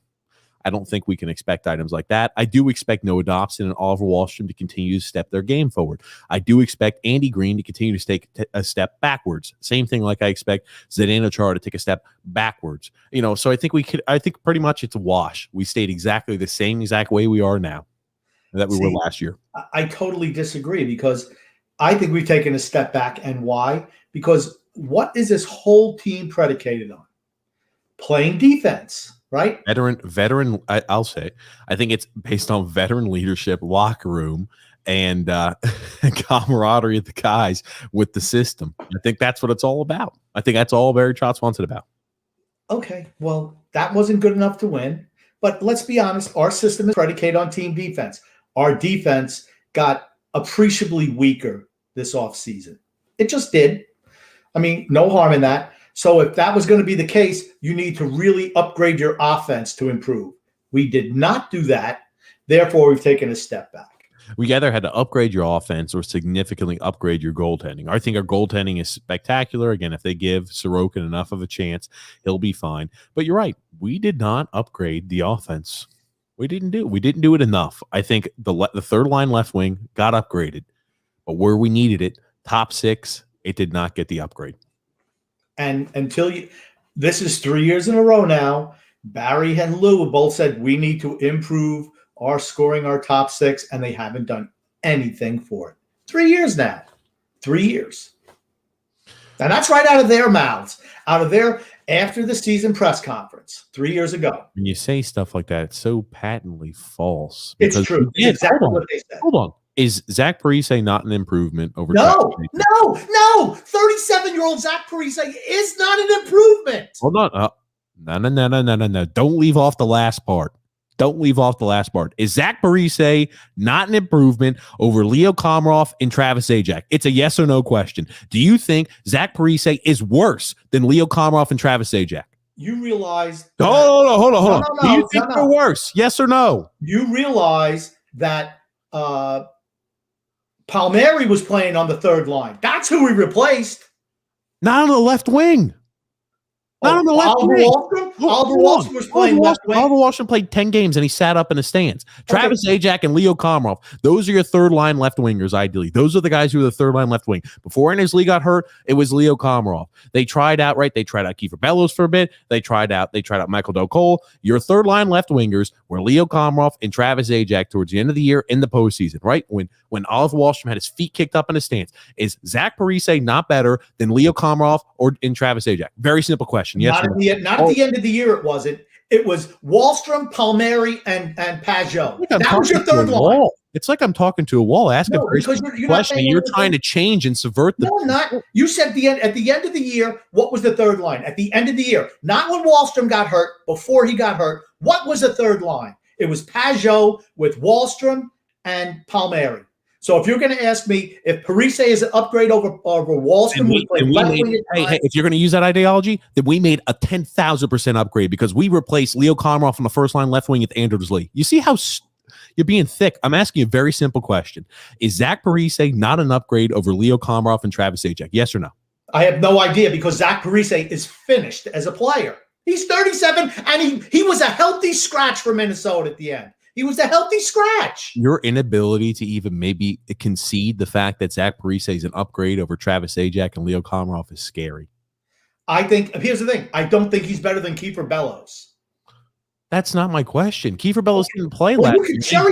I don't think we can expect items like that. I do expect Noah Dobson and Oliver Wahlstrom to continue to step their game forward. I do expect Andy Green to continue to take a step backwards. Same thing like I expect Zdeno Chara to take a step backwards. So I think pretty much it's a wash. We stayed exactly the same exact way we are now that we were last year. I totally disagree because I think we've taken a step back. And why? Because what is this whole team predicated on? Playing defense. Right? Veteran. I'll say, I think it's based on veteran leadership, locker room, and camaraderie of the guys with the system. I think that's what it's all about. I think that's all Barry Trotz wants it about. Okay, well, that wasn't good enough to win. But let's be honest, our system is predicated on team defense. Our defense got appreciably weaker this offseason. It just did. I mean, no harm in that. So if that was going to be the case, you need to really upgrade your offense to improve. We did not do that. Therefore, we've taken a step back. We either had to upgrade your offense or significantly upgrade your goaltending. I think our goaltending is spectacular. Again, if they give Sorokin enough of a chance, he'll be fine. But you're right. We did not upgrade the offense. We didn't do it enough. I think the third line left wing got upgraded. But where we needed it, top six, it did not get the upgrade. And this is 3 years in a row now, Barry and Lou both said we need to improve our scoring, our top six, and they haven't done anything for it. 3 years now. 3 years. And that's right out of their mouths, out of their after the season press conference 3 years ago. When you say stuff like that, it's so patently false. It's true. It's exactly what they said. Hold on. Is Zach Parise not an improvement over? No. 37-year-old Zach Parise is not an improvement. Hold on. No. Don't leave off the last part. Is Zach Parise not an improvement over Leo Komarov and Travis Zajac? It's a yes or no question. Do you think Zach Parise is worse than Leo Komarov and Travis Zajac? You realize... Hold on. Do you think they're worse? Yes or no? You realize that... Palmieri was playing on the third line. That's who we replaced. Not on the left wing. Not on the left wing. Oliver Wahlstrom was playing left wing. Oliver Wahlstrom played 10 games and he sat up in the stands. Travis Zajac and Leo Komarov, those are your third line left wingers, ideally. Those are the guys who are the third line left wing. Before Anders Lee got hurt, it was Leo Komarov. They tried out Kiefer Bellows for a bit. They tried out Michael Del Cole. Your third line left wingers were Leo Komarov and Travis Zajac towards the end of the year in the postseason, right? When Oliver Wahlstrom had his feet kicked up in the stands. Is Zach Parise not better than Leo Komarov or in Travis Zajac? Very simple question. Yes. Not at the end of the year, it wasn't. It was Wahlstrom, Palmieri, and Pajot. That was your third line. It's like I'm talking to a wall. Asking a question. You're trying to change and subvert the. No, I'm not. You said at the end of the year, what was the third line? At the end of the year, not when Wahlstrom got hurt, before he got hurt. What was the third line? It was Pajot with Wahlstrom and Palmieri. So if you're going to ask me if Parise is an upgrade over Wahlstrom, if you're going to use that ideology, then we made a 10,000% upgrade because we replaced Leo Komarov on the first line left wing with Anders Lee. You see how you're being thick? I'm asking you a very simple question. Is Zach Parise not an upgrade over Leo Komarov and Travis Zajac? Yes or no? I have no idea because Zach Parise is finished as a player. He's 37, and he was a healthy scratch for Minnesota at the end. He was a healthy scratch. Your inability to even maybe concede the fact that Zach Parise is an upgrade over Travis Zajac and Leo Komarov is scary. Here's the thing. I don't think he's better than Kiefer Bellows. That's not my question. Kiefer Bellows didn't play last year.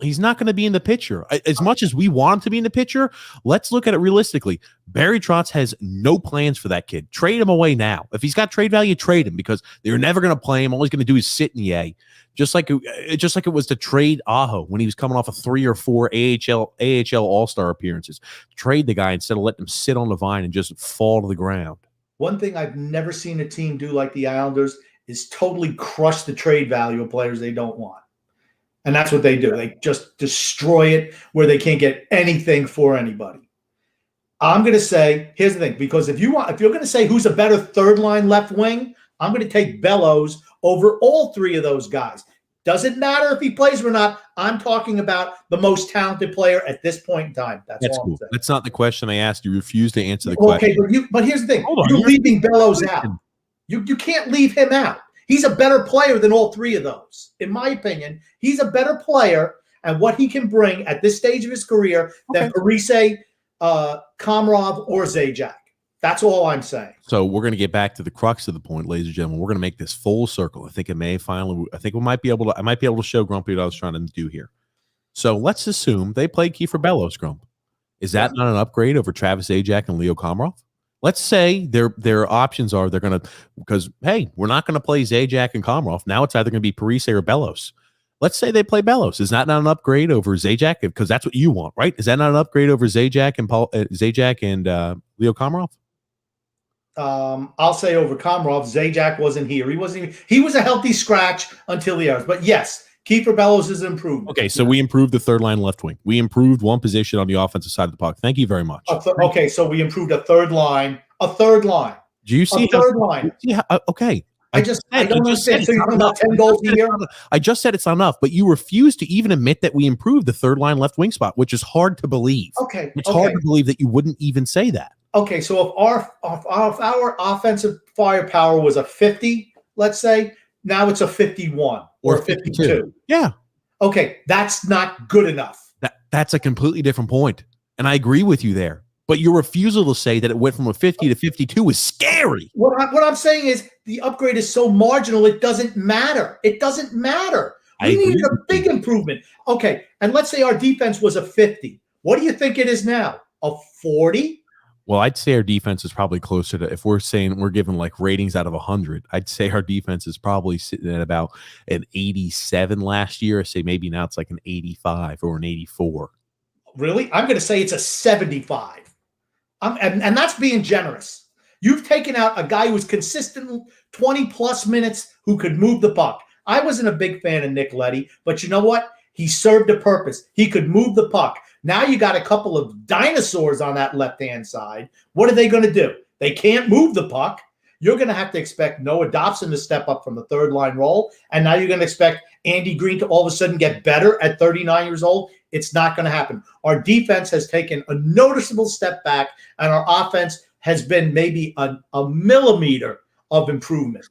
He's not going to be in the picture. As much as we want him to be in the picture, let's look at it realistically. Barry Trotz has no plans for that kid. Trade him away now. If he's got trade value, trade him because they're never going to play him. All he's going to do is sit in the A. Just like it was to trade Aho when he was coming off of 3 or 4 AHL All-Star appearances. Trade the guy instead of letting him sit on the vine and just fall to the ground. One thing I've never seen a team do like the Islanders is totally crush the trade value of players they don't want. And that's what they do. They just destroy it where they can't get anything for anybody. I'm going to say, here's the thing, because if you're going to say who's a better third line left wing, I'm going to take Bellows over all three of those guys. Doesn't matter if he plays or not. I'm talking about the most talented player at this point in time. That's all cool. I'm saying. That's not the question I asked. You refused to answer the question. Okay, but here's the thing. You're leaving Bellows out. You can't leave him out. He's a better player than all three of those. In my opinion, he's a better player and what he can bring at this stage of his career than Parise, Komarov, or Zajac. That's all I'm saying. So we're going to get back to the crux of the point, ladies and gentlemen. We're going to make this full circle. I think we might be able to show Grumpy what I was trying to do here. So let's assume they played Kiefer Bellows, Grump. Is that not an upgrade over Travis Zajac and Leo Komarov? Let's say their options are because hey, we're not going to play Zajac and Komarov. Now it's either going to be Parise or Bellows. Let's say they play Bellows. Is that not an upgrade over Zajac? Because that's what you want, right? Is that not an upgrade over Zajac and Leo Komarov? I'll say over Komarov. Zajac wasn't here. He was a healthy scratch until the hours. But yes, Kiefer Bellows is an improvement. Okay, so we improved the third line left wing. We improved one position on the offensive side of the puck. Thank you very much. Okay, so we improved a third line. A third line. Do you see a third line? Okay. I don't understand. So you're talking about 10 goals a year? I just said it's not enough, but you refuse to even admit that we improved the third line left wing spot, which is hard to believe. Okay. It's hard to believe that you wouldn't even say that. Okay, so if our offensive firepower was a 50, let's say, now it's a 51 or 52. Yeah. Okay, that's not good enough. That's a completely different point, and I agree with you there. But your refusal to say that it went from a 50 to 52 is scary. What I'm saying is the upgrade is so marginal, it doesn't matter. It doesn't matter. We needed a big improvement. Okay, and let's say our defense was a 50. What do you think it is now? A 40? Well, I'd say our defense is probably closer to, if we're saying we're giving like ratings out of 100, I'd say our defense is probably sitting at about an 87 last year. I say maybe now it's like an 85 or an 84. Really? I'm going to say it's a 75. And that's being generous. You've taken out a guy who was consistent 20-plus minutes who could move the puck. I wasn't a big fan of Nick Leddy, but you know what? He served a purpose. He could move the puck. Now you got a couple of dinosaurs on that left-hand side. What are they going to do? They can't move the puck. You're going to have to expect Noah Dobson to step up from the third-line role, and now you're going to expect Andy Green to all of a sudden get better at 39 years old. It's not going to happen. Our defense has taken a noticeable step back, and our offense has been maybe a millimeter of improvement.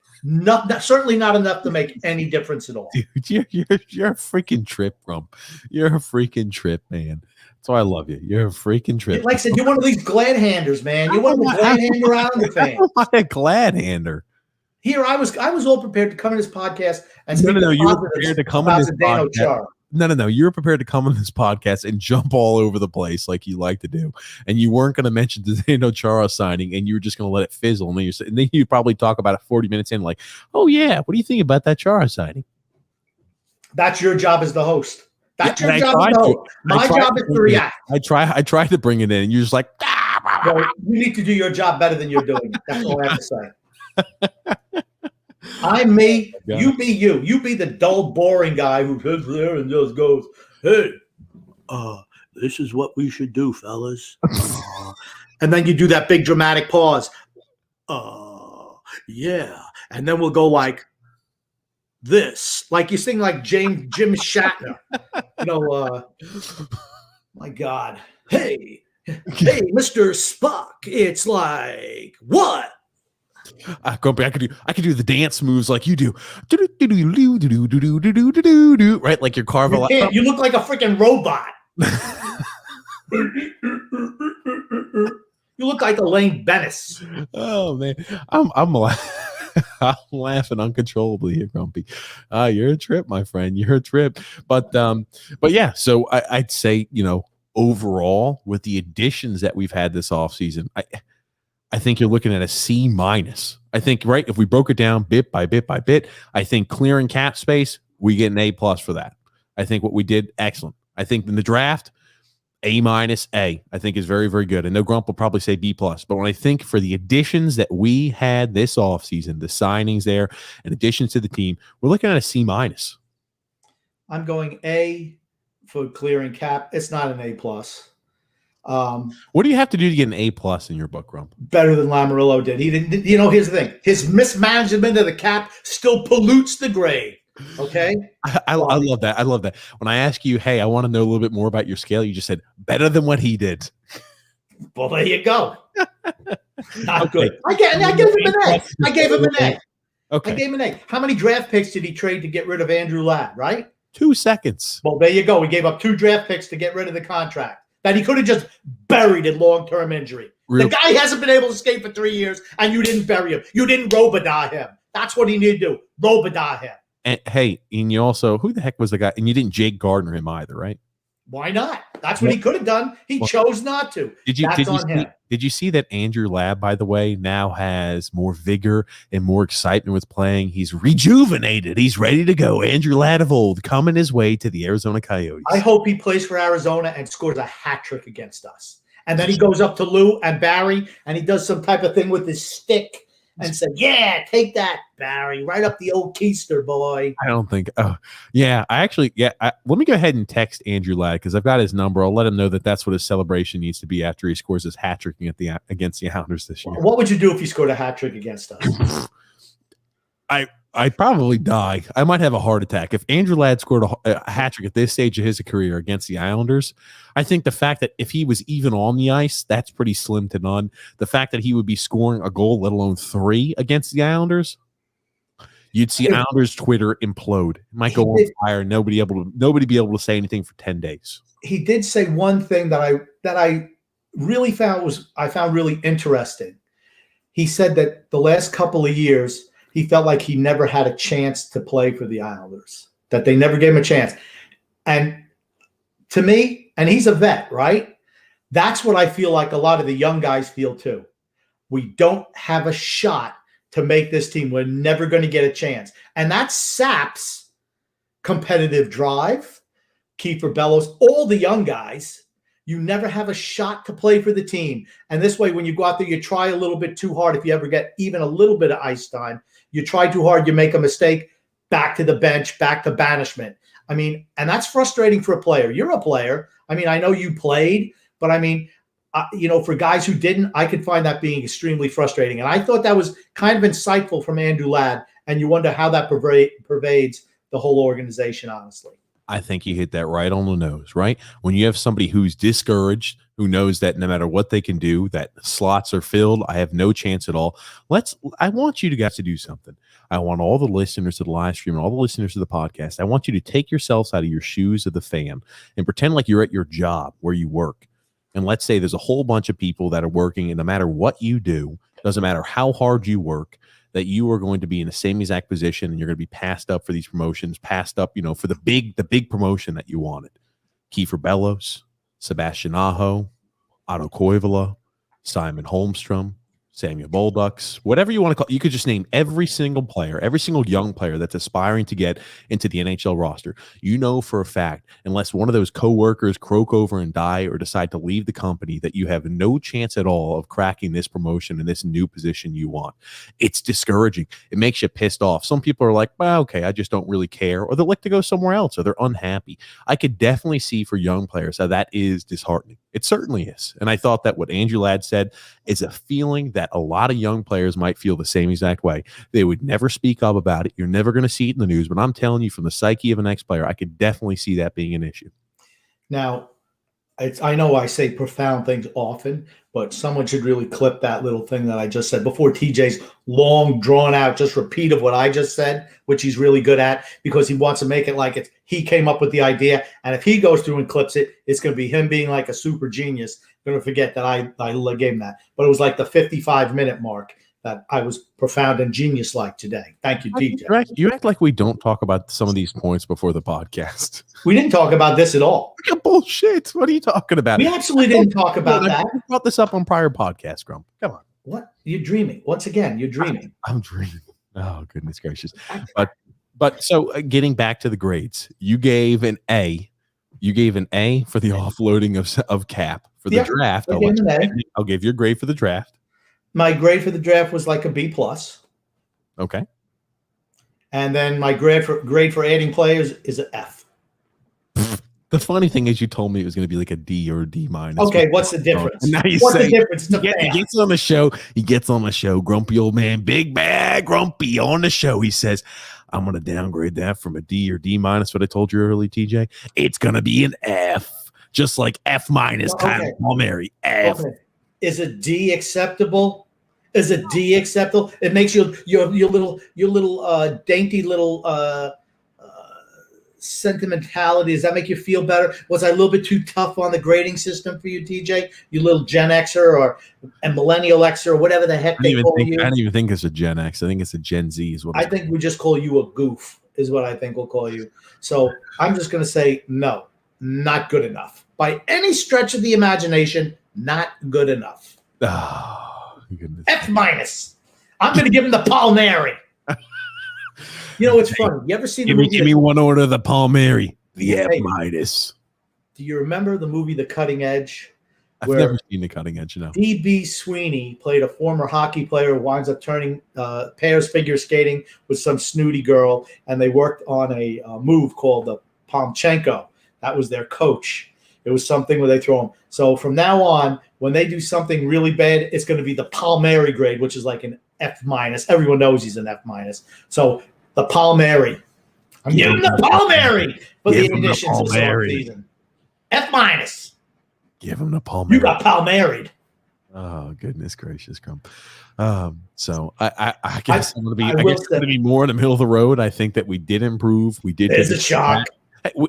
Certainly not enough to make any difference at all. Dude, you're a freaking trip, Grump. You're a freaking trip, man. That's why I love you. You're a freaking trip. Like I said, you're one of these glad handers, man. You're one of the glad hander Islander fans. I'm a glad hander. Here, I was all prepared to come to this podcast and speak you were prepared to come about in this Zdeno podcast. Chara. No. You were prepared to come on this podcast and jump all over the place like you like to do. And you weren't going to mention the Zdeno Chara signing, and you were just going to let it fizzle. And then you'd probably talk about it 40 minutes in, like, oh, yeah, what do you think about that Chara signing? That's your job as the host. That's Yeah, your job as the host. My job is to react. I tried to bring it in, and you're just like, well, you need to do your job better than you're doing. That's all I have to say. I'm me. You be you. You be the dull, boring guy who sits there and just goes, "Hey, this is what we should do, fellas." And then you do that big dramatic pause. Yeah. And then we'll go like this, like you sing like Jim Shatner. My God. Hey, Mr. Spock. It's like what? Grumpy, I could do the dance moves like you do. Right? Like your Carvel. You look like a freaking robot. You look like Elaine Bennis. Oh man. I'm laughing uncontrollably here, Grumpy. You're a trip, my friend. You're a trip. But yeah, so I'd say, overall, with the additions that we've had this offseason, I think you're looking at a C minus. I think, right, if we broke it down bit by bit by bit, I think clearing cap space, we get an A plus for that. I think what we did, excellent. I think in the draft, A minus A, I think is very, very good. I know Grump will probably say B plus, but when I think for the additions that we had this offseason, the signings there and additions to the team, we're looking at a C minus. I'm going A for clearing cap. It's not an A plus. What do you have to do to get an A plus in your book, Grump? Better than Lamarillo did. He didn't. Here's the thing: his mismanagement of the cap still pollutes the grade. Okay, I love that. I love that. When I ask you, hey, I want to know a little bit more about your scale, you just said better than what he did. Well, there you go. Not good. I gave him an A. I gave him an A. Okay. I gave him an A. How many draft picks did he trade to get rid of Andrew Ladd? Right. 2 seconds. Well, there you go. We gave up 2 draft picks to get rid of the contract that he could have just buried in long-term injury. The guy hasn't been able to skate for 3 years, and you didn't bury him. You didn't Robidas him. That's what he needed to do. Robidas him. And hey, and you also, who the heck was the guy? And you didn't Jake Gardner him either, right? Why not? That's what he could have done. He chose not to. Did you see that Andrew Ladd, by the way, now has more vigor and more excitement with playing? He's rejuvenated. He's ready to go. Andrew Ladd of old coming his way to the Arizona Coyotes. I hope he plays for Arizona and scores a hat trick against us. And then he goes up to Lou and Barry and he does some type of thing with his stick and said, yeah, take that, Barry, right up the old keister, boy. I don't think. Oh, yeah. Let me go ahead and text Andrew Ladd because I've got his number. I'll let him know that that's what his celebration needs to be after he scores his hat trick against the Islanders this year. What would you do if he scored a hat trick against us? I'd probably die. I might have a heart attack. If Andrew Ladd scored a hat trick at this stage of his career against the Islanders, I think the fact that if he was even on the ice, that's pretty slim to none. The fact that he would be scoring a goal, let alone 3 against the Islanders, you'd see Islanders Twitter implode. It might go on fire. Nobody be able to say anything for 10 days. He did say one thing that I really found really interesting. He said that the last couple of years, he felt like he never had a chance to play for the Islanders, that they never gave him a chance. And to me, and he's a vet, right? That's what I feel like a lot of the young guys feel too. We don't have a shot to make this team. We're never going to get a chance. And that saps competitive drive, Kiefer Bellows, all the young guys. You never have a shot to play for the team. And this way, when you go out there, you try a little bit too hard. If you ever get even a little bit of ice time, you try too hard, you make a mistake, back to the bench, back to banishment. I mean, and that's frustrating for a player. You're a player. I mean, I know you played, but I mean, for guys who didn't, I could find that being extremely frustrating. And I thought that was kind of insightful from Andrew Ladd. And you wonder how that pervades the whole organization, honestly. I think you hit that right on the nose, right? When you have somebody who's discouraged, who knows that no matter what they can do, that slots are filled, I have no chance at all. I want you to guys to do something. I want all the listeners to the live stream and all the listeners to the podcast. I want you to take yourselves out of your shoes of the fan and pretend like you're at your job where you work. And let's say there's a whole bunch of people that are working, and no matter what you do, doesn't matter how hard you work, that you are going to be in the same exact position and you're going to be passed up for these promotions, passed up, for the big promotion that you wanted. Kiefer Bellows, Sebastian Aho, Otto Koivula, Simon Holmstrom, Samuel Bolducks, whatever you want to call it. You could just name every single player, every single young player that's aspiring to get into the NHL roster. You know for a fact, unless one of those coworkers croak over and die or decide to leave the company, that you have no chance at all of cracking this promotion in this new position you want. It's discouraging. It makes you pissed off. Some people are like, well, okay, I just don't really care, or they'll like to go somewhere else, or they're unhappy. I could definitely see for young players how that is disheartening. It certainly is. And I thought that what Andrew Ladd said is a feeling that a lot of young players might feel the same exact way. They would never speak up about it. You're never going to see it in the news, but I'm telling you, from the psyche of an ex-player, I could definitely see that being an issue. Now, I know I say profound things often, but someone should really clip that little thing that I just said before TJ's long, drawn out, just repeat of what I just said, which he's really good at, because he wants to make it like he came up with the idea. And if he goes through and clips it, it's going to be him being like a super genius. Going to forget that I gave him that. But it was like the 55-minute mark that I was profound and genius-like today. Thank you, TJ. You act like we don't talk about some of these points before the podcast. We didn't talk about this at all. Bullshit. What are you talking about? We actually didn't talk about that. I brought this up on prior podcasts, Grump. Come on. What? You're dreaming. Once again, you're dreaming. I'm dreaming. Oh, goodness gracious. But so getting back to the grades, you gave an A. You gave an A for the offloading of Cap. For the draft, I'll give you a grade for the draft. My grade for the draft was like a B+. Okay. And then my grade for adding players is an F. The funny thing is, you told me it was going to be like a D or a D-. Okay, what's the difference? Now what's the difference? He gets on the show. He gets on the show. Grumpy old man, big bad grumpy on the show. He says, I'm going to downgrade that from a D or D-. What I told you earlier, TJ. It's going to be an F, just like F-, kind of Palmieri. F. Okay. Is a D acceptable? Is a D acceptable? It makes your little dainty little sentimentality. Does that make you feel better? Was I a little bit too tough on the grading system for you, TJ? You little Gen Xer or a Millennial Xer or whatever the heck they call you. I don't even think it's a Gen X. I think it's a Gen Z. Is what I think we just call you a goof. Is what I think we'll call you. So I'm just going to say no, not good enough by any stretch of the imagination. Not good enough. Oh, goodness. F-. I'm going to give him the Palmieri. You know, it's funny. You ever seen the movie? Give me one order of the Palmieri. The F-. Do you remember the movie The Cutting Edge? I've never seen The Cutting Edge, no. D.B. Sweeney played a former hockey player who winds up turning pairs figure skating with some snooty girl, and they worked on a move called the Pomchenko. That was their coach. It was something where they throw them. So from now on, when they do something really bad, it's going to be the Palmieri grade, which is like an F-. Everyone knows he's an F-. So the Palmieri. I'm giving the Palmieri for the additions this offseason. F-. Give him the Palmieri. You got Palmieri'd. Oh, goodness gracious, Crump. So I guess I'm going to be more in the middle of the road. I think that we did improve. We did. It's a shock.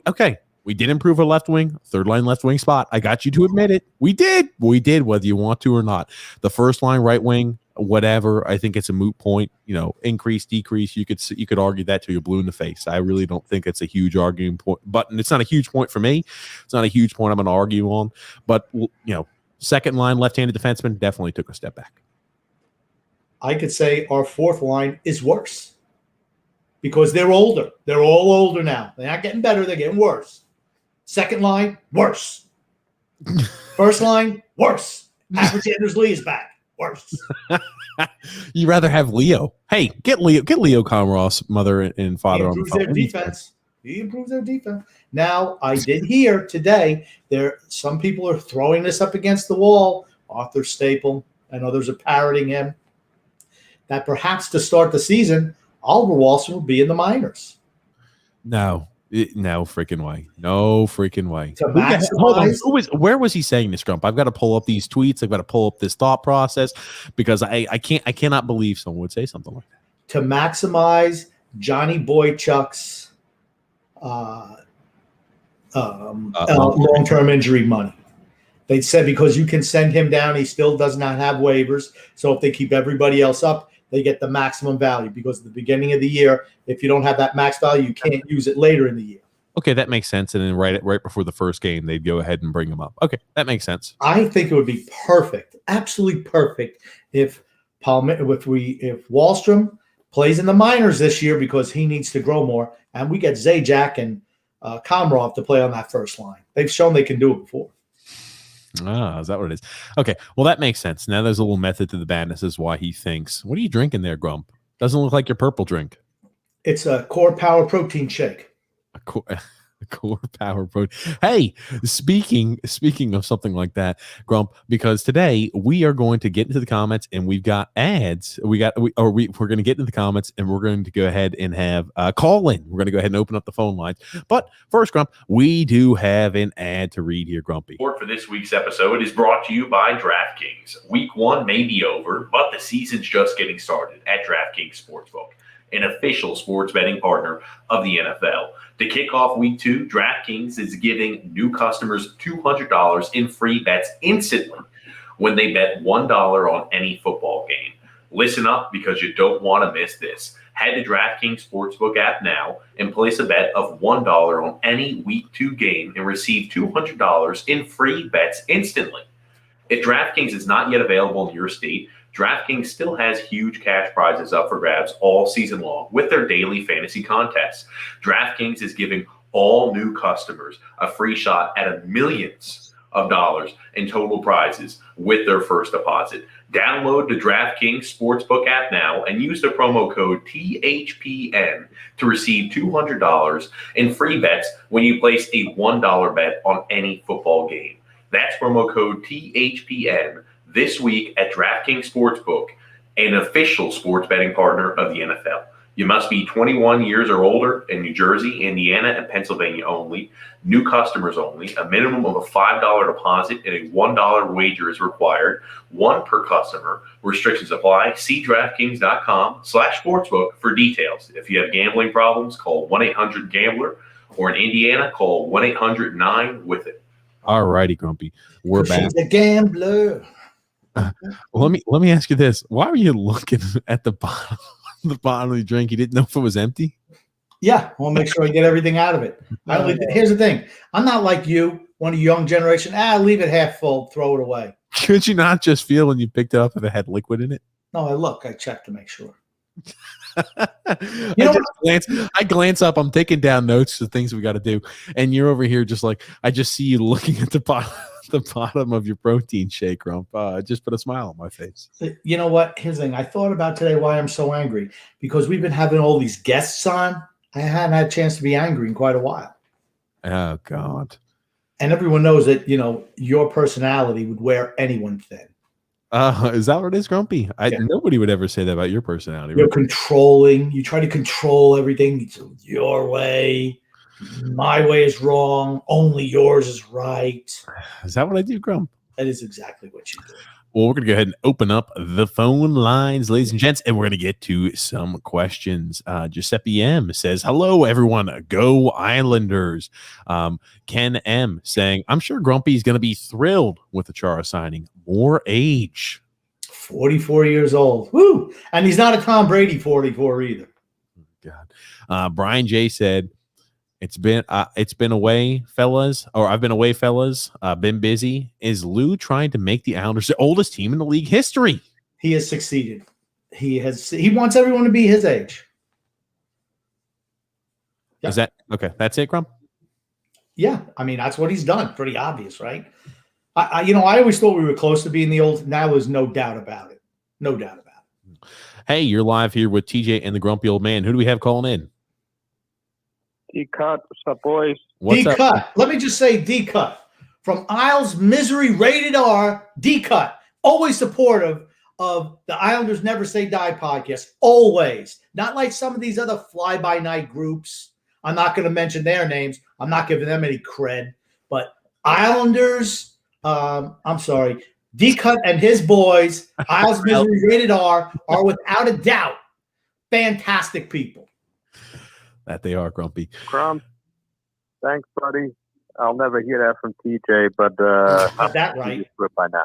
Okay. We did improve our left wing, third line left wing spot. I got you to admit it. We did, whether you want to or not. The first line right wing, whatever. I think it's a moot point. Increase, decrease. You could argue that till you're blue in the face. I really don't think it's a huge arguing point. But it's not a huge point for me. It's not a huge point I'm going to argue on. But second line left-handed defenseman definitely took a step back. I could say our fourth line is worse because they're older. They're all older now. They're not getting better. They're getting worse. Second line, worse. First line, worse. Average Anders Lee is back. Worse. You'd rather have Leo. Hey, get Leo Komarov's mother and father on the phone. He improves their defense. Now, I did hear today some people are throwing this up against the wall. Arthur Staple and others are parroting him. That perhaps to start the season, Oliver Wahlstrom will be in the minors. No. No freaking way. No freaking way. To Hold on. maximize. Where was he saying this, Grump? I've got to pull up these tweets. I've got to pull up this thought process because I cannot believe someone would say something like that. To maximize Johnny Boychuk's long-term injury money. They said because you can send him down, he still does not have waivers. So if they keep everybody else up, they get the maximum value because at the beginning of the year, if you don't have that max value, you can't use it later in the year. Okay, that makes sense. And then right before the first game, they'd go ahead and bring him up. Okay, that makes sense. I think it would be perfect, absolutely perfect, if Wahlstrom plays in the minors this year because he needs to grow more, and we get Zajac and Komarov to play on that first line. They've shown they can do it before. Ah, is that what it is? Okay, well, that makes sense. Now there's a little method to the madness is why he thinks. What are you drinking there, Grump? Doesn't look like your purple drink. It's a Core Power protein shake. A core power protein. Hey, speaking of something like that, Grump, because today we are going to get into the comments and we've got ads. We're going to get into the comments and we're going to go ahead and have call in. We're going to go ahead and open up the phone lines. But first, Grump, we do have an ad to read here, Grumpy. Support for this week's episode is brought to you by DraftKings. Week 1 may be over, but the season's just getting started at DraftKings Sportsbook, an official sports betting partner of the NFL. To kick off Week 2, DraftKings is giving new customers $200 in free bets instantly when they bet $1 on any football game. Listen up because you don't want to miss this. Head to DraftKings Sportsbook app now and place a bet of $1 on any Week 2 game and receive $200 in free bets instantly. If DraftKings is not yet available in your state, DraftKings still has huge cash prizes up for grabs all season long with their daily fantasy contests. DraftKings is giving all new customers a free shot at millions of dollars in total prizes with their first deposit. Download the DraftKings Sportsbook app now and use the promo code THPN to receive $200 in free bets when you place a $1 bet on any football game. That's promo code THPN this week at DraftKings Sportsbook, an official sports betting partner of the NFL. You must be 21 years or older in New Jersey, Indiana, and Pennsylvania only. New customers only. A minimum of a $5 deposit and a $1 wager is required. One per customer. Restrictions apply. See DraftKings.com/sportsbook for details. If you have gambling problems, call 1-800-GAMBLER, or in Indiana, call 1-800-9-WITH-IT. All righty, Grumpy. We're back. She's a gambler. Well, let me ask you this: why were you looking at the bottom of the drink? You didn't know if it was empty? Yeah, I want to make sure I get everything out of it. Here's the thing: I'm not like you, one of the young generation. Leave it half full, throw it away. Could you not just feel when you picked it up if it had liquid in it? No, I check to make sure. I glance up. I'm taking down notes to things we got to do, and you're over here just like I just see you looking at the bottom of your protein shake, Grump. Just put a smile on my face. You know what? Here's the thing. I thought about today why I'm so angry because we've been having all these guests on. I hadn't had a chance to be angry in quite a while. Oh God! And everyone knows that your personality would wear anyone thin. Is that what it is, Grumpy? Yeah. Nobody would ever say that about your personality. You're controlling. You try to control everything your way. My way is wrong. Only yours is right. Is that what I do, Grump? That is exactly what you do. Well, we're going to go ahead and open up the phone lines, ladies and gents, and we're going to get to some questions. Giuseppe M says, hello, everyone. Go Islanders. Ken M saying, I'm sure Grumpy's going to be thrilled with the Chara signing. More age. 44 years old. Woo! And he's not a Tom Brady 44 either. God. Brian J said, It's been away, fellas, or I've been away, fellas. Been busy. Is Lou trying to make the Islanders the oldest team in the league history? He has succeeded. He wants everyone to be his age. Yeah. Is that okay? That's it, Grump? Yeah, I mean that's what he's done. Pretty obvious, right? I always thought we were close to being the old. Now there's no doubt about it. No doubt about it. Hey, you're live here with TJ and the Grumpy Old Man. Who do we have calling in? D-Cut. What's up, boys? D-Cut. Let me just say D-Cut. From Isles Misery Rated R, D-Cut. Always supportive of the Islanders Never Say Die podcast. Always. Not like some of these other fly-by-night groups. I'm not going to mention their names. I'm not giving them any cred. But Islanders, I'm sorry, D-Cut and his boys, Isles Misery Rated R, are without a doubt fantastic people. That they are, Grumpy. Crump, thanks, buddy. I'll never hear that from TJ, but Got that right. By now.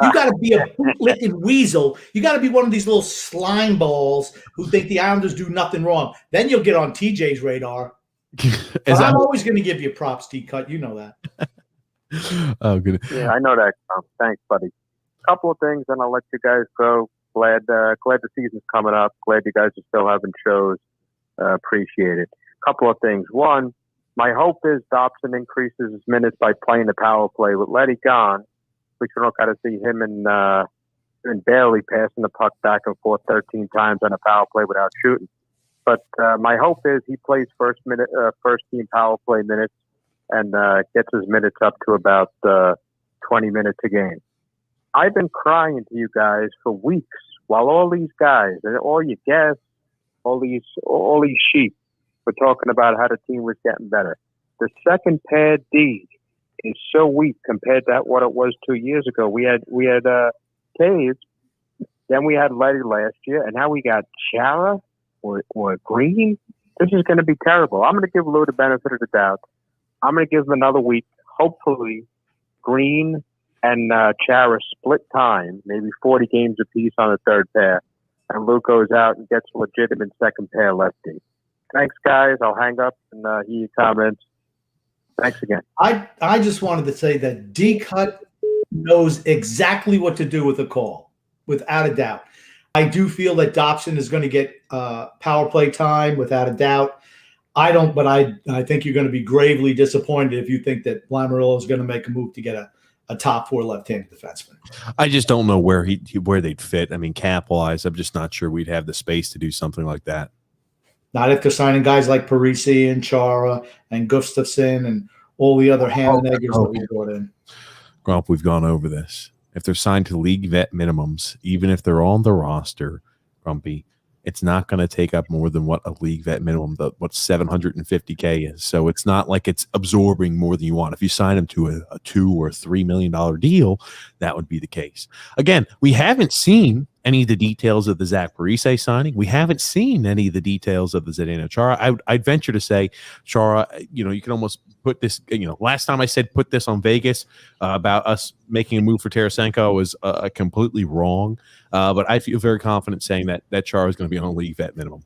You got to be a bootlicking weasel. You got to be one of these little slime balls who think the Islanders do nothing wrong. Then you'll get on TJ's radar. I'm always going to give you props, D-Cut. You know that. Oh, good. Yeah, I know that, Crump. Thanks, buddy. Couple of things, and I'll let you guys go. Glad the season's coming up. Glad you guys are still having shows. Appreciate it. Couple of things. One, my hope is Dobson increases his minutes by playing the power play. With Letty gone, we don't got to see him and Bailey passing the puck back and forth 13 times on a power play without shooting. But my hope is he plays first team power play minutes and gets his minutes up to about 20 minutes a game. I've been crying to you guys for weeks while all these guys and all your guests, all these sheep were talking about how the team was getting better. The second pair D is so weak compared to what it was 2 years ago. We had Taves, then we had Letty last year, and now we got Chara or Green. This is going to be terrible. I'm going to give Lou the benefit of the doubt. I'm going to give him another week. Hopefully, Green and Chara split time, maybe 40 games apiece on the third pair, and Lou goes out and gets a legitimate second pair lefty. Thanks, guys. I'll hang up and hear your comments. Thanks again. I just wanted to say that D-Cut knows exactly what to do with a call, without a doubt. I do feel that Dobson is going to get power play time, without a doubt. I don't, but I think you're going to be gravely disappointed if you think that Lamoriello is going to make a move to get a top four left-handed defenseman. I just don't know where they'd fit. I mean, cap-wise, I'm just not sure we'd have the space to do something like that. Not if they're signing guys like Parisi and Chara and Gustafsson and all the other ham and eggers that we brought in. Grump, we've gone over this. If they're signed to league vet minimums, even if they're on the roster, Grumpy, it's not going to take up more than what a league vet minimum, what $750K is. So it's not like it's absorbing more than you want. If you sign them to a $2 or $3 million deal, that would be the case. Again, we haven't seen any of the details of the Zach Parise signing. We haven't seen any of the details of the Zdeno Chara. I'd venture to say, Chara, you can almost put this, last time I said put this on Vegas about us making a move for Tarasenko was completely wrong. But I feel very confident saying that Chara is going to be on a league vet minimum.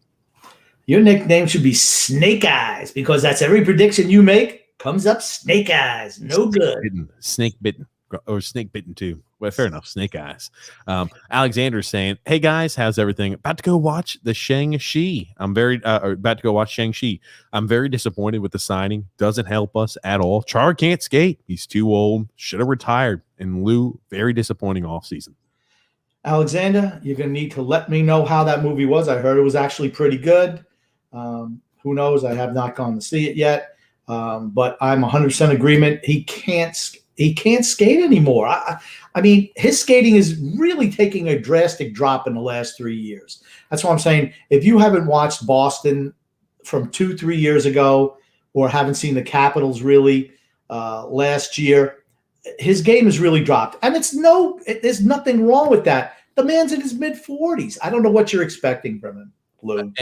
Your nickname should be Snake Eyes, because that's every prediction you make comes up Snake Eyes. No good. Snake bitten. Or snake bitten too. Well, fair enough. Snake eyes. Alexander's saying, "Hey guys, how's everything? About to go watch the Shang-Chi. About to go watch Shang-Chi. I'm very disappointed with the signing. Doesn't help us at all. Char can't skate. He's too old. Should have retired. And Lou, very disappointing offseason." Alexander, you're going to need to let me know how that movie was. I heard it was actually pretty good. Who knows? I have not gone to see it yet. But I'm 100% agreement. He can't skate anymore. I mean, his skating is really taking a drastic drop in the last 3 years. That's what I'm saying. If you haven't watched Boston from 2-3 years ago, or haven't seen the Capitals really last year, his game has really dropped. And there's nothing wrong with that. The man's in his mid-40s. I don't know what you're expecting from him, Lou.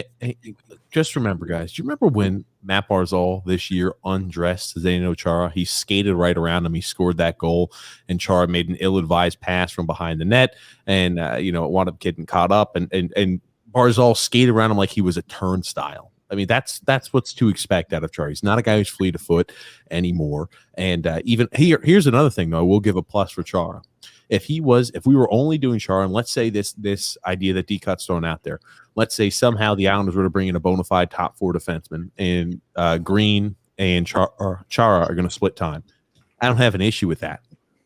Just remember, guys, do you remember when Matt Barzal this year undressed Zdeno Chara? He skated right around him. He scored that goal, and Chara made an ill-advised pass from behind the net, and it wound up getting caught up, and Barzal skated around him like he was a turnstile. I mean, that's what's to expect out of Chara. He's not a guy who's fleet of foot anymore. And even here's another thing, though. We'll give a plus for Chara. If we were only doing Chara, and let's say this idea that D-Cut's thrown out there, let's say somehow the Islanders were to bring in a bona fide top four defenseman, and Green and Chara are going to split time. I don't have an issue with that.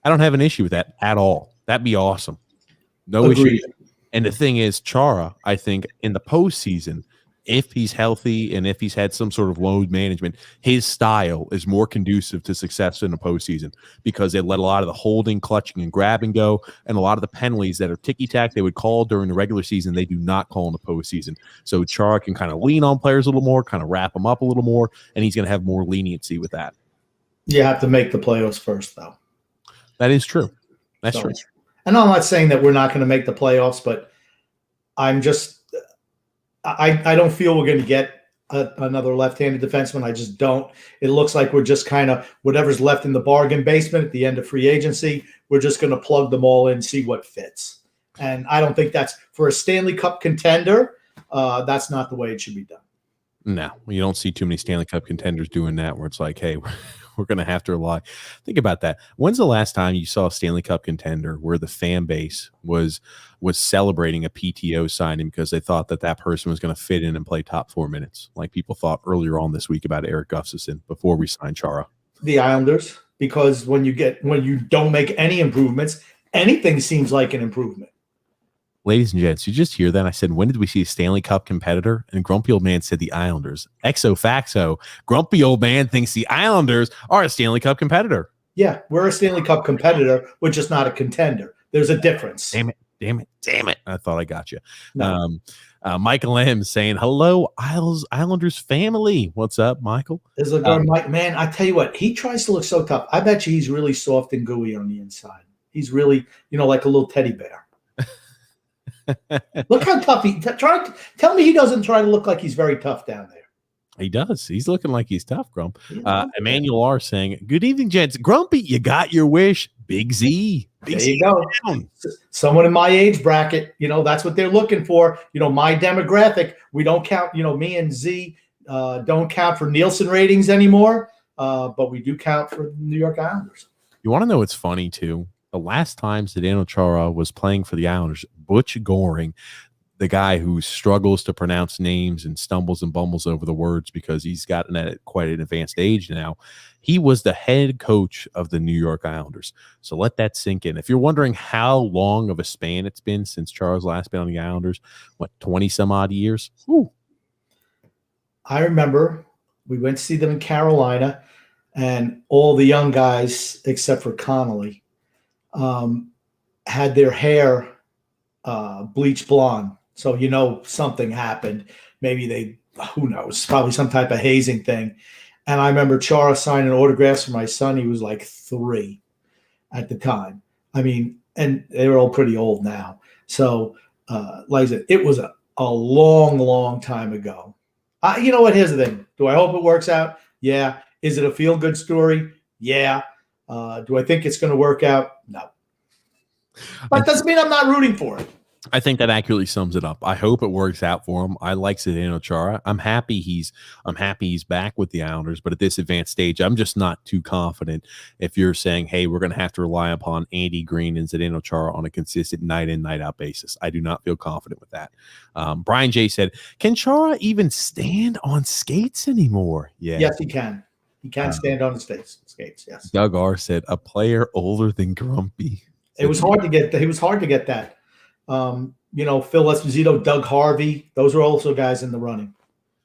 I don't have an issue with that at all. That'd be awesome. No issue. And the thing is, Chara, I think, in the postseason, if he's healthy and if he's had some sort of load management, his style is more conducive to success in the postseason because they let a lot of the holding, clutching, and grabbing go, and a lot of the penalties that are ticky-tack they would call during the regular season, they do not call in the postseason. So Chara can kind of lean on players a little more, kind of wrap them up a little more, and he's going to have more leniency with that. You have to make the playoffs first, though. That is true. That's true. And I'm not saying that we're not going to make the playoffs, but I'm just I don't feel we're going to get another left-handed defenseman. I just don't. It looks like we're just kind of whatever's left in the bargain basement at the end of free agency, we're just going to plug them all in, see what fits. And I don't think that's for a Stanley Cup contender. That's not the way it should be done. No, you don't see too many Stanley Cup contenders doing that where it's like, hey, we're going to have to rely. Think about that. When's the last time you saw a Stanley Cup contender where the fan base was celebrating a PTO signing because they thought that person was going to fit in and play top 4 minutes, like people thought earlier on this week about Erik Gustafsson before we signed Chara? The Islanders, because when you don't make any improvements, anything seems like an improvement. Ladies and gents, you just hear that? I said, when did we see a Stanley Cup competitor? And Grumpy Old Man said the Islanders. Exo faxo, Grumpy Old Man thinks the Islanders are a Stanley Cup competitor. Yeah, we're a Stanley Cup competitor. We're just not a contender. There's a difference. Damn it. I thought I got you. No. Michael M saying, hello, Islanders family. What's up, Michael? There's a guy, Mike, man, I tell you what, he tries to look so tough. I bet you he's really soft and gooey on the inside. He's really, like a little teddy bear. Look how tough tell me he doesn't try to look like he's very tough down there. He does. He's looking like he's tough, Grump. Emmanuel R saying, good evening, gents. Grumpy, you got your wish. Big Z. There you go. Someone in my age bracket, that's what they're looking for. My demographic, we don't count, me and Z don't count for Nielsen ratings anymore, but we do count for the New York Islanders. You want to know what's funny, too? The last time Zdeno Chara was playing for the Islanders, Butch Goring, the guy who struggles to pronounce names and stumbles and bumbles over the words because he's gotten at quite an advanced age now, he was the head coach of the New York Islanders. So let that sink in. If you're wondering how long of a span it's been since Chara's last been on the Islanders, 20 some odd years? Whew. I remember we went to see them in Carolina, and all the young guys, except for Connolly, had their hair bleached blonde. So, something happened. Maybe who knows, probably some type of hazing thing. And I remember Chara signing autographs for my son. He was like 3 at the time. I mean, and they were all pretty old now. So, like I said, it was a long, long time ago. You know what? Here's the thing. Do I hope it works out? Yeah. Is it a feel-good story? Yeah. Do I think it's going to work out? No. But it doesn't mean I'm not rooting for it. I think that accurately sums it up. I hope it works out for him. I like Zdeno Chara. I'm happy he's back with the Islanders, but at this advanced stage, I'm just not too confident if you're saying, hey, we're going to have to rely upon Andy Green and Zdeno Chara on a consistent night in, night out basis. I do not feel confident with that. Brian J said, can Chara even stand on skates anymore? Yeah. Yes, he can. He can stand on the skates, yes. Doug R said, a player older than Grumpy. It was hard to get that. It was hard to get that. Phil Esposito, Doug Harvey, those are also guys in the running.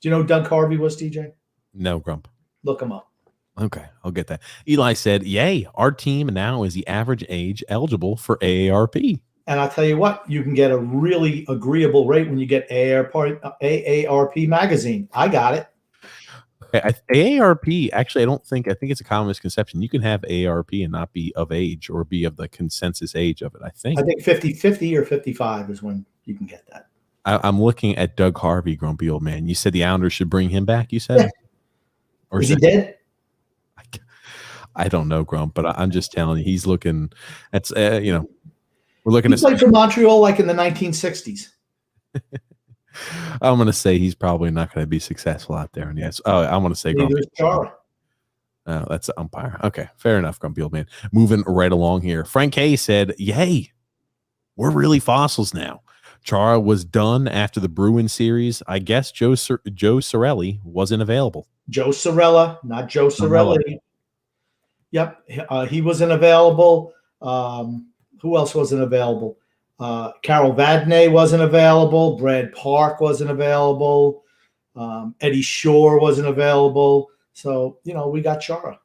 Do you know who Doug Harvey was, DJ? No, Grump. Look him up. Okay, I'll get that. Eli said, yay, our team now is the average age eligible for AARP. And I'll tell you what, you can get a really agreeable rate when you get AARP magazine. I got it. AARP, actually, I think it's a common misconception. You can have AARP and not be of age or be of the consensus age of it, I think. 50 or 55 is when you can get that. I'm looking at Doug Harvey, Grumpy Old Man. You said the Islanders should bring him back, you said? Or is he dead? I don't know, Grump, but I'm just telling you, he's looking – that's we're looking at – He played for Montreal like in the 1960s. I'm going to say he's probably not going to be successful out there. And yes, I'm going to say Chara. That's the umpire. Okay, fair enough, Grumpy Old Man. Moving right along here. Frank K said, yay, we're really fossils now. Chara was done after the Bruins series. I guess Joe Cirelli wasn't available. Joe Cirella, not Joe Cirelli. Yep, he wasn't available. Who else wasn't available? Carol Vadnais wasn't available. Brad Park wasn't available. Eddie Shore wasn't available. So, we got Chara.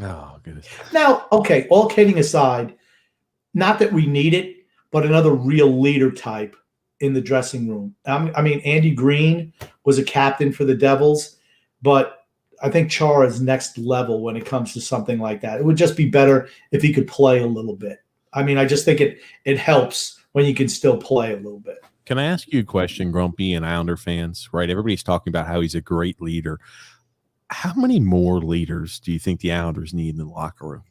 Oh, goodness. Now, okay, all kidding aside, not that we need it, but another real leader type in the dressing room. I mean, Andy Green was a captain for the Devils, but I think Chara is next level when it comes to something like that. It would just be better if he could play a little bit. I mean, I just think it helps when you can still play a little bit. Can I ask you a question, Grumpy and Islander fans? Right, everybody's talking about how he's a great leader. How many more leaders do you think the Islanders need in the locker room?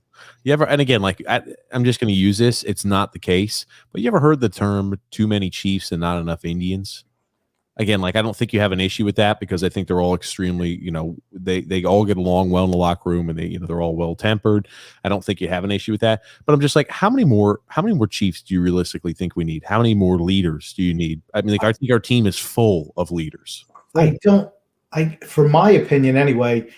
You ever, and again, like I'm just going to use this. It's not the case, but you ever heard the term "too many Chiefs and not enough Indians"? Again, like I don't think you have an issue with that because I think they're all extremely, they all get along well in the locker room and they're all well tempered. I don't think you have an issue with that. But I'm just like, how many more Chiefs do you realistically think we need? How many more leaders do you need? I mean, like I think our team is full of leaders. For my opinion anyway,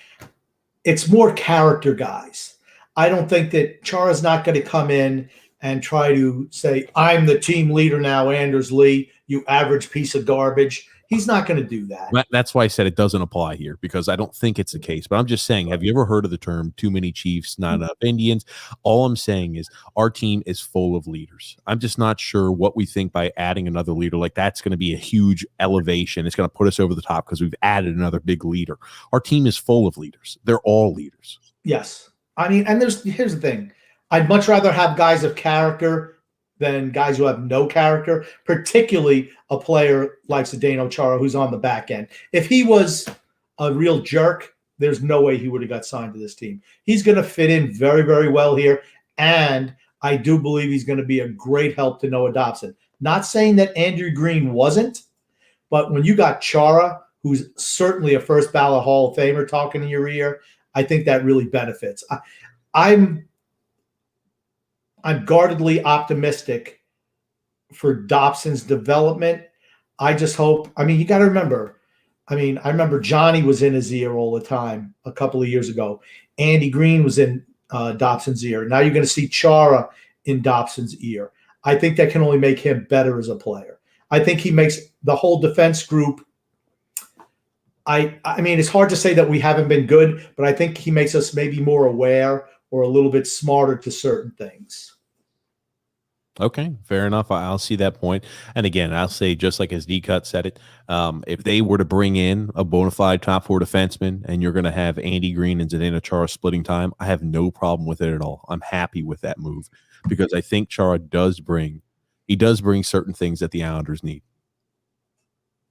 it's more character guys. I don't think that Chara's not going to come in and try to say, I'm the team leader now, Anders Lee, you average piece of garbage. He's not going to do that. That's why I said it doesn't apply here because I don't think it's the case. But I'm just saying, have you ever heard of the term too many Chiefs, not enough Indians? All I'm saying is our team is full of leaders. I'm just not sure what we think by adding another leader. Like that's going to be a huge elevation. It's going to put us over the top because we've added another big leader. Our team is full of leaders. They're all leaders. Yes. I mean, and here's the thing. I'd much rather have guys of character than guys who have no character, particularly a player like Zdeno Chara who's on the back end. If he was a real jerk, there's no way he would have got signed to this team. He's going to fit in very, very well here, and I do believe he's going to be a great help to Noah Dobson. Not saying that Andrew Green wasn't, but when you got Chara, who's certainly a first ballot Hall of Famer talking in your ear, I think that really benefits. I'm guardedly optimistic for Dobson's development. I just hope, you got to remember, I remember Johnny was in his ear all the time a couple of years ago. Andy Green was in Dobson's ear. Now you're going to see Chara in Dobson's ear. I think that can only make him better as a player. I think he makes the whole defense group. I mean, it's hard to say that we haven't been good, but I think he makes us maybe more aware or a little bit smarter to certain things. Okay, fair enough. I'll see that point. And again, I'll say just like as D-Cut said it, if they were to bring in a bona fide top four defenseman and you're going to have Andy Green and Zdeno Chara splitting time, I have no problem with it at all. I'm happy with that move because I think Chara does bring certain things that the Islanders need.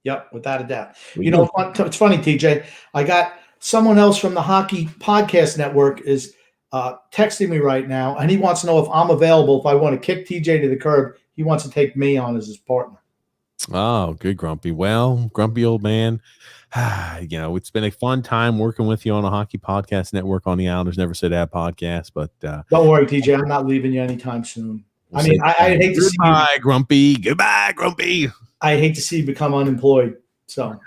Yep, without a doubt. It's funny, TJ. I got someone else from the Hockey Podcast Network is texting me right now, and he wants to know if I'm available if I want to kick TJ to the curb. He wants to take me on as his partner. Oh, good, Grumpy. Well, Grumpy old man, it's been a fun time working with you on a Hockey Podcast Network on the Islanders Never Said That podcast. But don't worry, TJ. I'm not leaving you anytime soon. I hate to see you. Goodbye, Grumpy. Goodbye, Grumpy. I hate to see you become unemployed. So,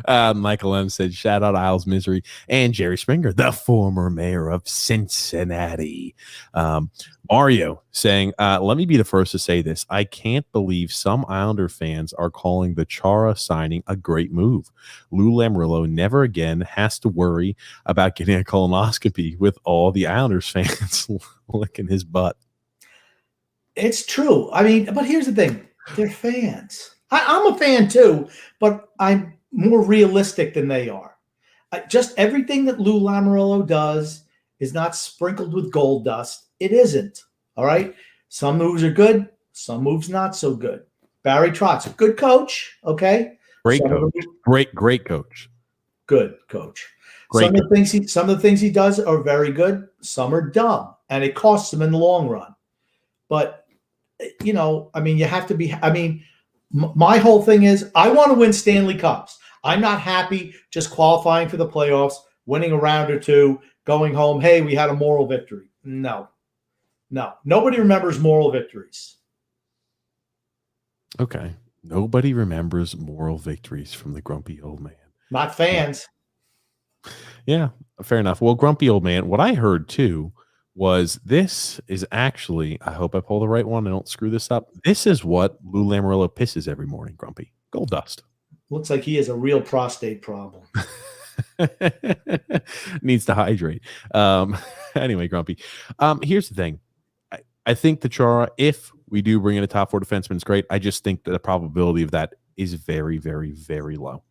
Michael M said, shout out Isles Misery and Jerry Springer, the former mayor of Cincinnati. Mario saying, let me be the first to say this. I can't believe some Islander fans are calling the Chara signing a great move. Lou Lamoriello never again has to worry about getting a colonoscopy with all the Islanders fans licking his butt. It's true. But here's the thing. They're fans. I'm a fan too, but I'm more realistic than they are. Just everything that Lou Lamoriello does is not sprinkled with gold dust. It isn't. All right. Some moves are good. Some moves not so good. Barry Trotz, good coach. Okay. Great coach. Great coach. Good coach. Some of the things he does are very good. Some are dumb, and it costs him in the long run. But you have to be. My whole thing is I want to win Stanley Cups. I'm not happy just qualifying for the playoffs, winning a round or two, going home. Hey, we had a moral victory. No. Nobody remembers moral victories. Okay. Nobody remembers moral victories from the grumpy old man. Not fans. Yeah, fair enough. Well, grumpy old man, what I heard too was this is actually, I hope I pull the right one. I don't screw this up. This is what Lou Lamoriello pisses every morning, Grumpy. Gold dust. Looks like he has a real prostate problem. Needs to hydrate. Anyway, Grumpy. Here's the thing. I think the Chara, if we do bring in a top 4 defenseman, is great. I just think that the probability of that is very, very, very low.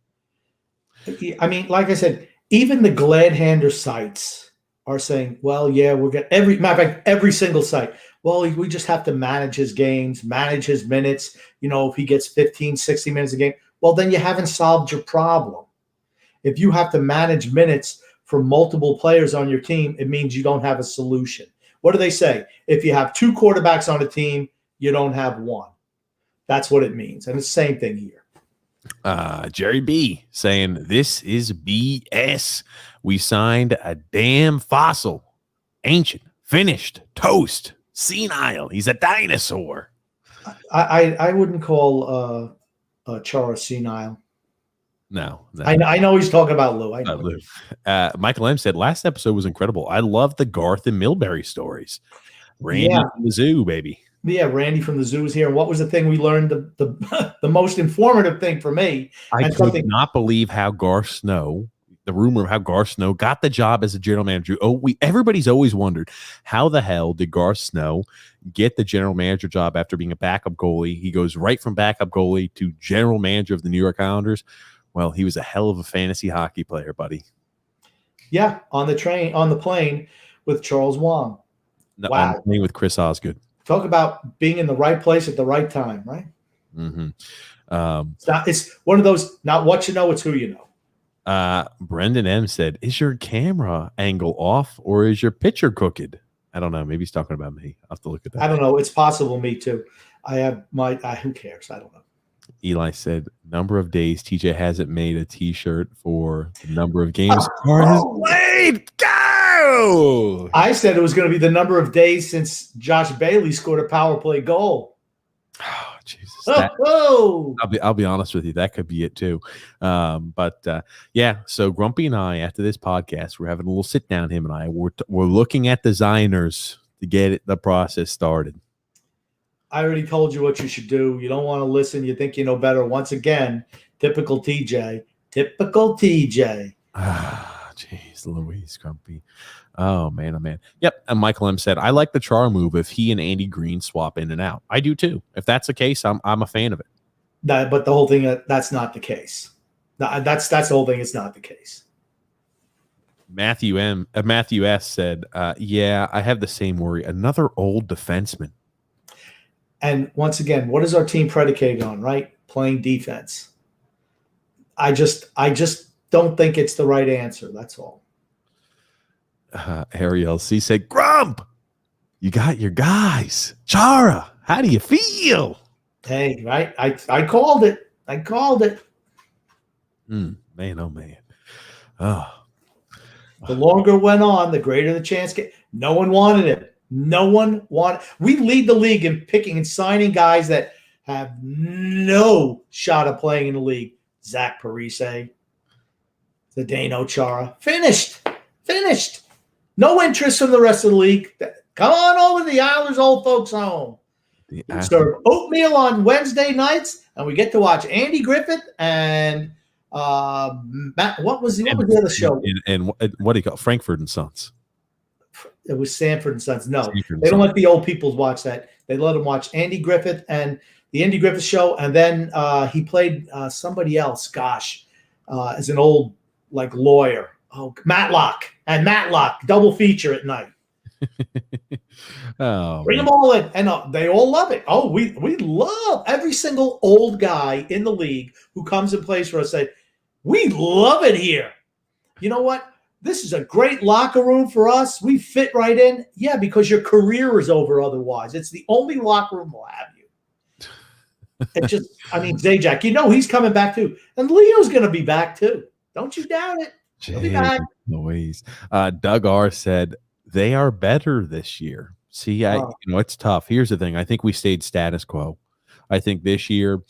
I mean, like I said, even the Gladhander sites are saying, well, yeah, we're going to every single site. Well, we just have to manage his games, manage his minutes. If he gets 15, 60 minutes a game, well, then you haven't solved your problem. If you have to manage minutes for multiple players on your team, it means you don't have a solution. What do they say? If you have 2 quarterbacks on a team, you don't have one. That's what it means. And it's the same thing here. Jerry B saying, this is BS. We signed a damn fossil, ancient, finished, toast, senile. He's a dinosaur. I wouldn't call Chara senile. No. I know he's talking about Lou. I know. Lou. Michael M said, last episode was incredible. I love the Garth and Milbury stories. Randy from the zoo, baby. Yeah, Randy from the zoo is here. And what was the thing we learned? The most informative thing for me. I could not believe how Garth Snow, the rumor of how Garth Snow got the job as a general manager. Everybody's always wondered, how the hell did Garth Snow get the general manager job after being a backup goalie? He goes right from backup goalie to general manager of the New York Islanders. Well, he was a hell of a fantasy hockey player, buddy. Yeah, on the plane with Charles Wang. No, wow. On the plane with Chris Osgood. Talk about being in the right place at the right time, right? Mm-hmm. It's one of those, not what you know, it's who you know. Brendan M said, is your camera angle off or is your picture crooked? I don't know. Maybe he's talking about me. I'll have to look at that. I don't know. It's possible me too. I have who cares? I don't know. Eli said, number of days TJ hasn't made a t-shirt for the number of games played. Go! I said it was going to be the number of days since Josh Bailey scored a power play goal. Oh, Jesus. I'll be honest with you. That could be it too. Yeah. So Grumpy and I, after this podcast, we're having a little sit down, him and I, we're looking at designers to get the process started. I already told you what you should do. You don't want to listen. You think you know better. Once again, typical TJ. Typical TJ. Jeez, Louise, Grumpy. Oh, man, oh, man. Yep. And Michael M said, I like the Chara move if he and Andy Green swap in and out. I do too. If that's the case, I'm a fan of it. But the whole thing, that's not the case. That's the whole thing. It's not the case. Matthew S said, yeah, I have the same worry. Another old defenseman. And once again, what is our team predicated on, right? Playing defense. I just don't think it's the right answer. That's all. Harry LC said, Grump, you got your guys. Chara, how do you feel? Hey, right? I called it. Man, oh, man. Oh. The longer it went on, the greater the chance. No one wanted it. We lead the league in picking and signing guys that have no shot of playing in the league. Zach Parise, Zdeno Chara, finished. No interest from the rest of the league. Come on over to the Islanders old folks home. Serve oatmeal on Wednesday nights, and we get to watch Andy Griffith and Matt. What was the other show? And what do you call it? Frankfurt and Sons. It was Sanford and Sons. No, they don't let the old people watch that. They let them watch Andy Griffith and the Andy Griffith Show, and then he played somebody else. Gosh, as an old lawyer. Oh, Matlock, double feature at night. Bring them all in, and they all love it. Oh, we love every single old guy in the league who comes and plays for us. Say, we love it here. You know what? This is a great locker room for us. We fit right in. Yeah, because your career is over otherwise. It's the only locker room we'll have you. It just, Zajac, he's coming back too. And Leo's going to be back too. Don't you doubt it. He'll be back. Louise. Doug R said, they are better this year. See, it's tough. Here's the thing. I think we stayed status quo. I think this year,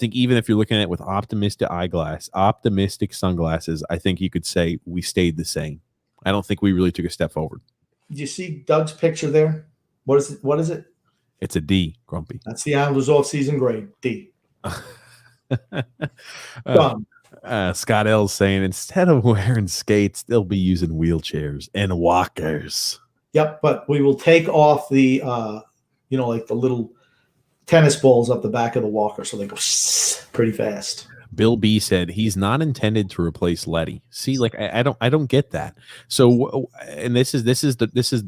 even if you're looking at it with optimistic sunglasses, I think you could say we stayed the same. I don't think we really took a step forward. Did you see Doug's picture there? What is it? It's a D, Grumpy. That's the Islanders off-season grade, D. Done. Scott L's saying instead of wearing skates, they'll be using wheelchairs and walkers. Yep, but we will take off the, like the little tennis balls up the back of the walker, so they go pretty fast. Bill B said he's not intended to replace Letty. See, like I don't get that. So, and this is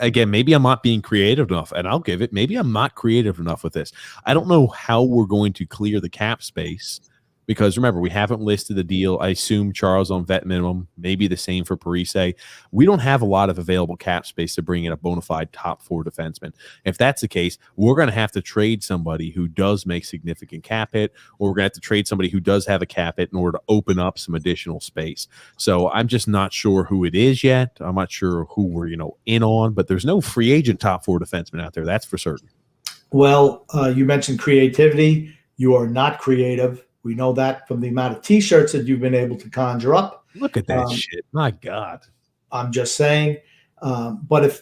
again, maybe I'm not being creative enough, and I'll give it. Maybe I'm not creative enough with this. I don't know how we're going to clear the cap space. Because remember, we haven't listed the deal. I assume Charles on vet minimum, maybe the same for Parise. We don't have a lot of available cap space to bring in a bona fide top 4 defenseman. If that's the case, we're going to have to trade somebody who does make significant cap hit, or we're going to have to trade somebody who does have a cap hit in order to open up some additional space. So I'm just not sure who it is yet. I'm not sure who we're in on, but there's no free agent top 4 defenseman out there. That's for certain. Well, you mentioned creativity. You are not creative. We know that from the amount of T-shirts that you've been able to conjure up. Look at that shit. My God. I'm just saying. But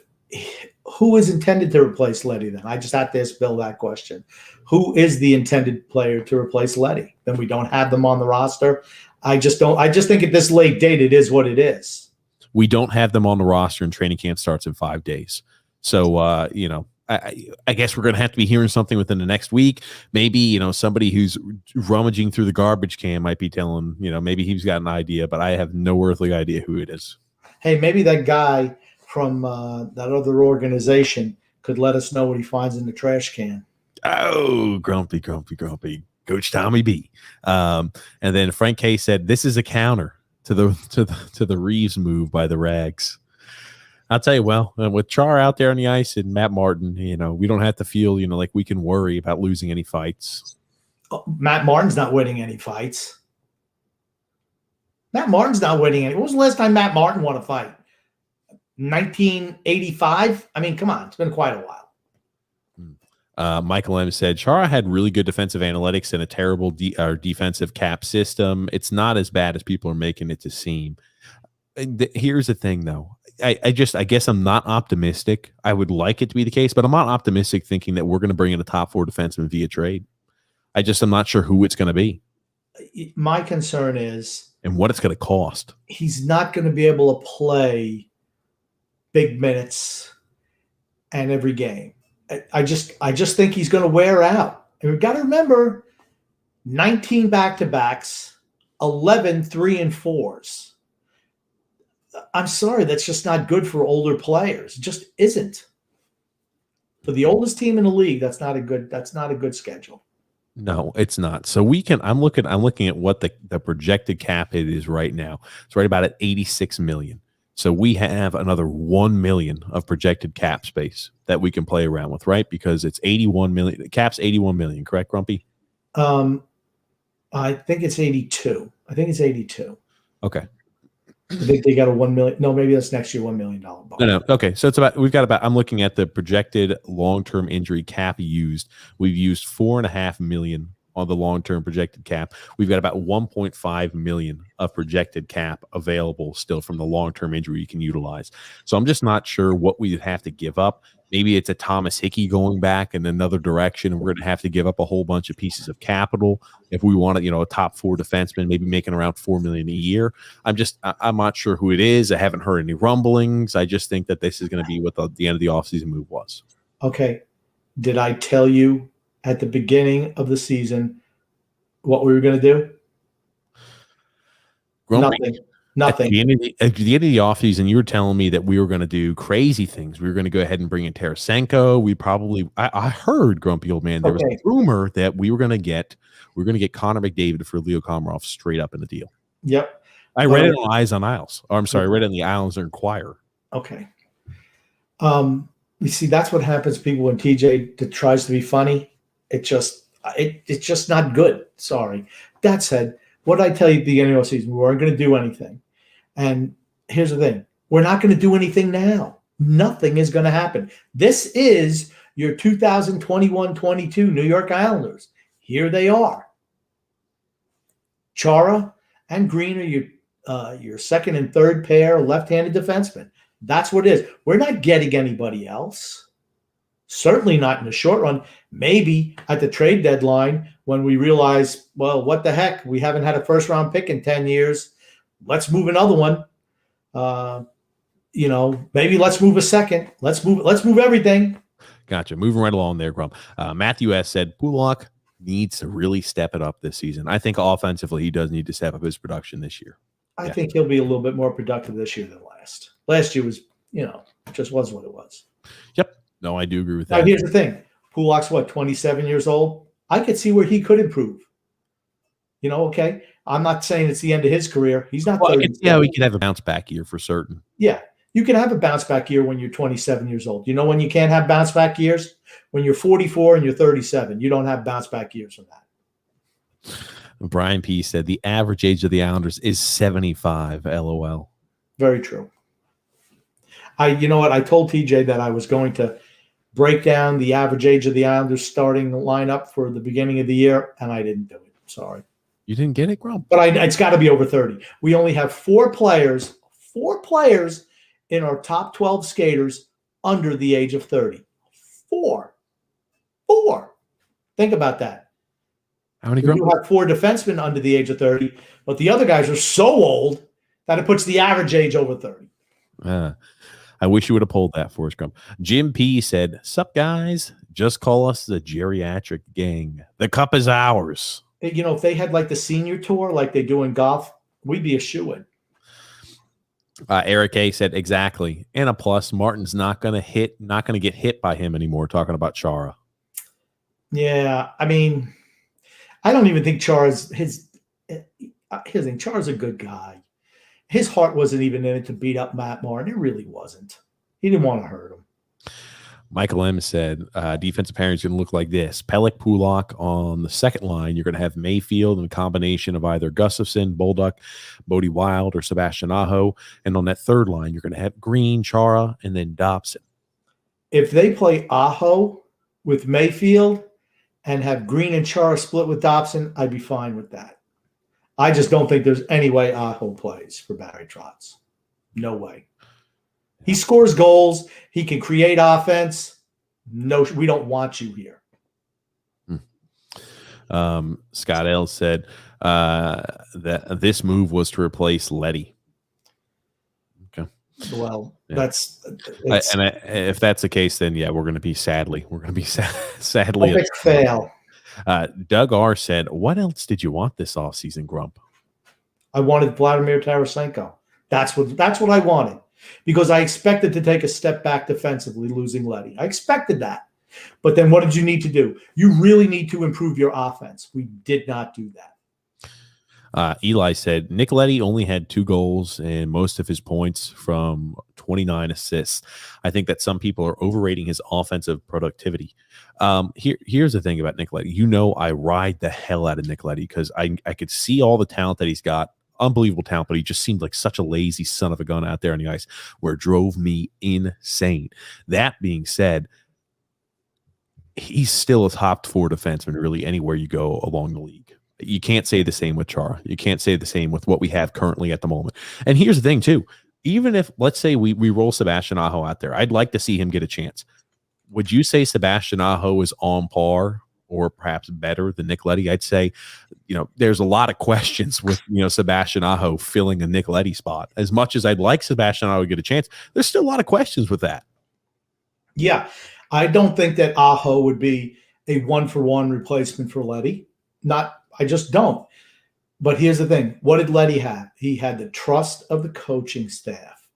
who is intended to replace Letty then? I just have to ask Bill that question. Who is the intended player to replace Letty? Then we don't have them on the roster. I just think at this late date, it is what it is. We don't have them on the roster, and training camp starts in 5 days. So, I guess we're going to have to be hearing something within the next week. Maybe, somebody who's rummaging through the garbage can might be telling, maybe he's got an idea, but I have no earthly idea who it is. Hey, maybe that guy from that other organization could let us know what he finds in the trash can. Oh, grumpy. Coach Tommy B. And then Frank K said, this is a counter to the Reeves move by the Rags. I'll tell you, with Char out there on the ice and Matt Martin, we don't have to feel, like we can worry about losing any fights. Oh, Matt Martin's not winning any fights. When was the last time Matt Martin won a fight? 1985? I mean, come on. It's been quite a while. Michael M. said, Chara had really good defensive analytics and a terrible defensive cap system. It's not as bad as people are making it to seem. Here's the thing, though. I guess I'm not optimistic. I would like it to be the case, but I'm not optimistic thinking that we're going to bring in a top 4 defenseman via trade. I'm not sure who it's going to be. My concern is, and what it's going to cost. He's not going to be able to play big minutes and every game. I just think he's going to wear out. And we've got to remember, 19 back-to-backs, 11 3-and-4s. I'm sorry, that's just not good for older players. It just isn't. For the oldest team in the league, that's not a good schedule. No, it's not. So I'm looking at what the projected cap hit is right now. It's right about at $86 million. So we have another $1 million of projected cap space that we can play around with, right? Because it's $81 million. The cap's $81 million, correct, Grumpy? I think it's 82. Okay. I think they got a $1 million. No, maybe that's next year, $1 million bond. No. Okay. So I'm looking at the projected long-term injury cap used. We've used $4.5 million on the long-term projected cap. We've got about $1.5 million of projected cap available still from the long-term injury you can utilize. So I'm just not sure what we'd have to give up. Maybe it's a Thomas Hickey going back in another direction, and we're going to have to give up a whole bunch of pieces of capital if we want a top 4 defenseman, maybe making around $4 million a year. I'm not sure who it is. I haven't heard any rumblings. I just think that this is going to be what the end of the offseason move was. Okay. Did I tell you at the beginning of the season what we were going to do? Nothing. At the end of the offseason, you were telling me that we were going to do crazy things. We were going to go ahead and bring in Tarasenko. I heard, Grumpy Old Man, there was a rumor that we were going to get Connor McDavid for Leo Komarov straight up in the deal. Yep. I read it on Eyes on Isles. Or I'm sorry, I read it in the Isles Inquirer. Okay. You see, that's what happens to people when TJ tries to be funny. It's just not good. Sorry. That said, what did I tell you at the beginning of the season? We weren't going to do anything. And here's the thing. We're not going to do anything now. Nothing is going to happen. This is your 2021-22 New York Islanders. Here they are. Chara and Green are your second and third pair left-handed defensemen. That's what it is. We're not getting anybody else. Certainly not in the short run. Maybe at the trade deadline when we realize, well, what the heck? We haven't had a first-round pick in 10 years. Let's move another one. Maybe let's move a second. Let's move everything. Gotcha. Moving right along there, Grump. Matthew S. said, Pulak needs to really step it up this season. I think offensively he does need to step up his production this year. I think he'll be a little bit more productive this year than last. Last year was, just was what it was. Yep. No, I do agree with that. Now, here's the thing. Pulak's 27 years old? I could see where he could improve. Okay. I'm not saying it's the end of his career. He's not 30. Yeah, we can have a bounce back year for certain. Yeah. You can have a bounce back year when you're 27 years old. You know when you can't have bounce back years? When you're 44 and you're 37. You don't have bounce back years from that. Brian P. said the average age of the Islanders is 75. LOL. Very true. You know what? I told TJ that I was going to break down the average age of the Islanders starting lineup for the beginning of the year, and I didn't do it. Sorry. You didn't get it, Grump? But it's got to be over 30. We only have four players in our top 12 skaters under the age of 30. Four. Think about that. How many? You have four defensemen under the age of 30, but the other guys are so old that it puts the average age over 30. I wish you would have pulled that for us, Grump. Jim P. said, sup, guys? Just call us the geriatric gang. The cup is ours. If they had like the senior tour like they do in golf, we'd be a shoo-in. Eric A. said, exactly. And a plus, Martin's not going to get hit by him anymore, talking about Chara. Yeah, I mean, I don't even think Chara's Chara's a good guy. His heart wasn't even in it to beat up Matt Martin. It really wasn't. He didn't want to hurt him. Michael M. said, defensive pairing is going to look like this. Pelech, Pulak on the second line. You're going to have Mayfield in a combination of either Gustafsson, Bolduc, Bodie Wild, or Sebastian Aho. And on that third line, you're going to have Green, Chara, and then Dobson. If they play Aho with Mayfield and have Green and Chara split with Dobson, I'd be fine with that. I just don't think there's any way Aho plays for Barry Trotz. No way. He scores goals. He can create offense. No, we don't want you here. Scott L. said that this move was to replace Letty. Okay. Well, yeah. If that's the case, then yeah, we're going to be sadly epic fail. Doug R. said, what else did you want this offseason, Grump? I wanted Vladimir Tarasenko. That's what I wanted. Because I expected to take a step back defensively, losing Letty. I expected that. But then what did you need to do? You really need to improve your offense. We did not do that. Eli said, Nick Letty only had 2 goals and most of his points from 29 assists. I think that some people are overrating his offensive productivity. Here's the thing about Nick Letty. I ride the hell out of Nick Letty because I could see all the talent that he's got. Unbelievable talent, but he just seemed like such a lazy son of a gun out there on the ice where it drove me insane. That being said, he's still a top 4 defenseman really anywhere you go along the league. You can't say the same with Chara. You can't say the same with what we have currently at the moment. And here's the thing too, even if let's say we roll Sebastian Aho out there, I'd like to see him get a chance. Would you say Sebastian Aho is on par or perhaps better than Nick Letty? I'd say, there's a lot of questions with, Sebastian Aho filling a Nick Letty spot. As much as I'd like Sebastian Aho to get a chance, there's still a lot of questions with that. Yeah. I don't think that Aho would be a 1-for-1 replacement for Letty. I just don't. But here's the thing. What did Letty have? He had the trust of the coaching staff.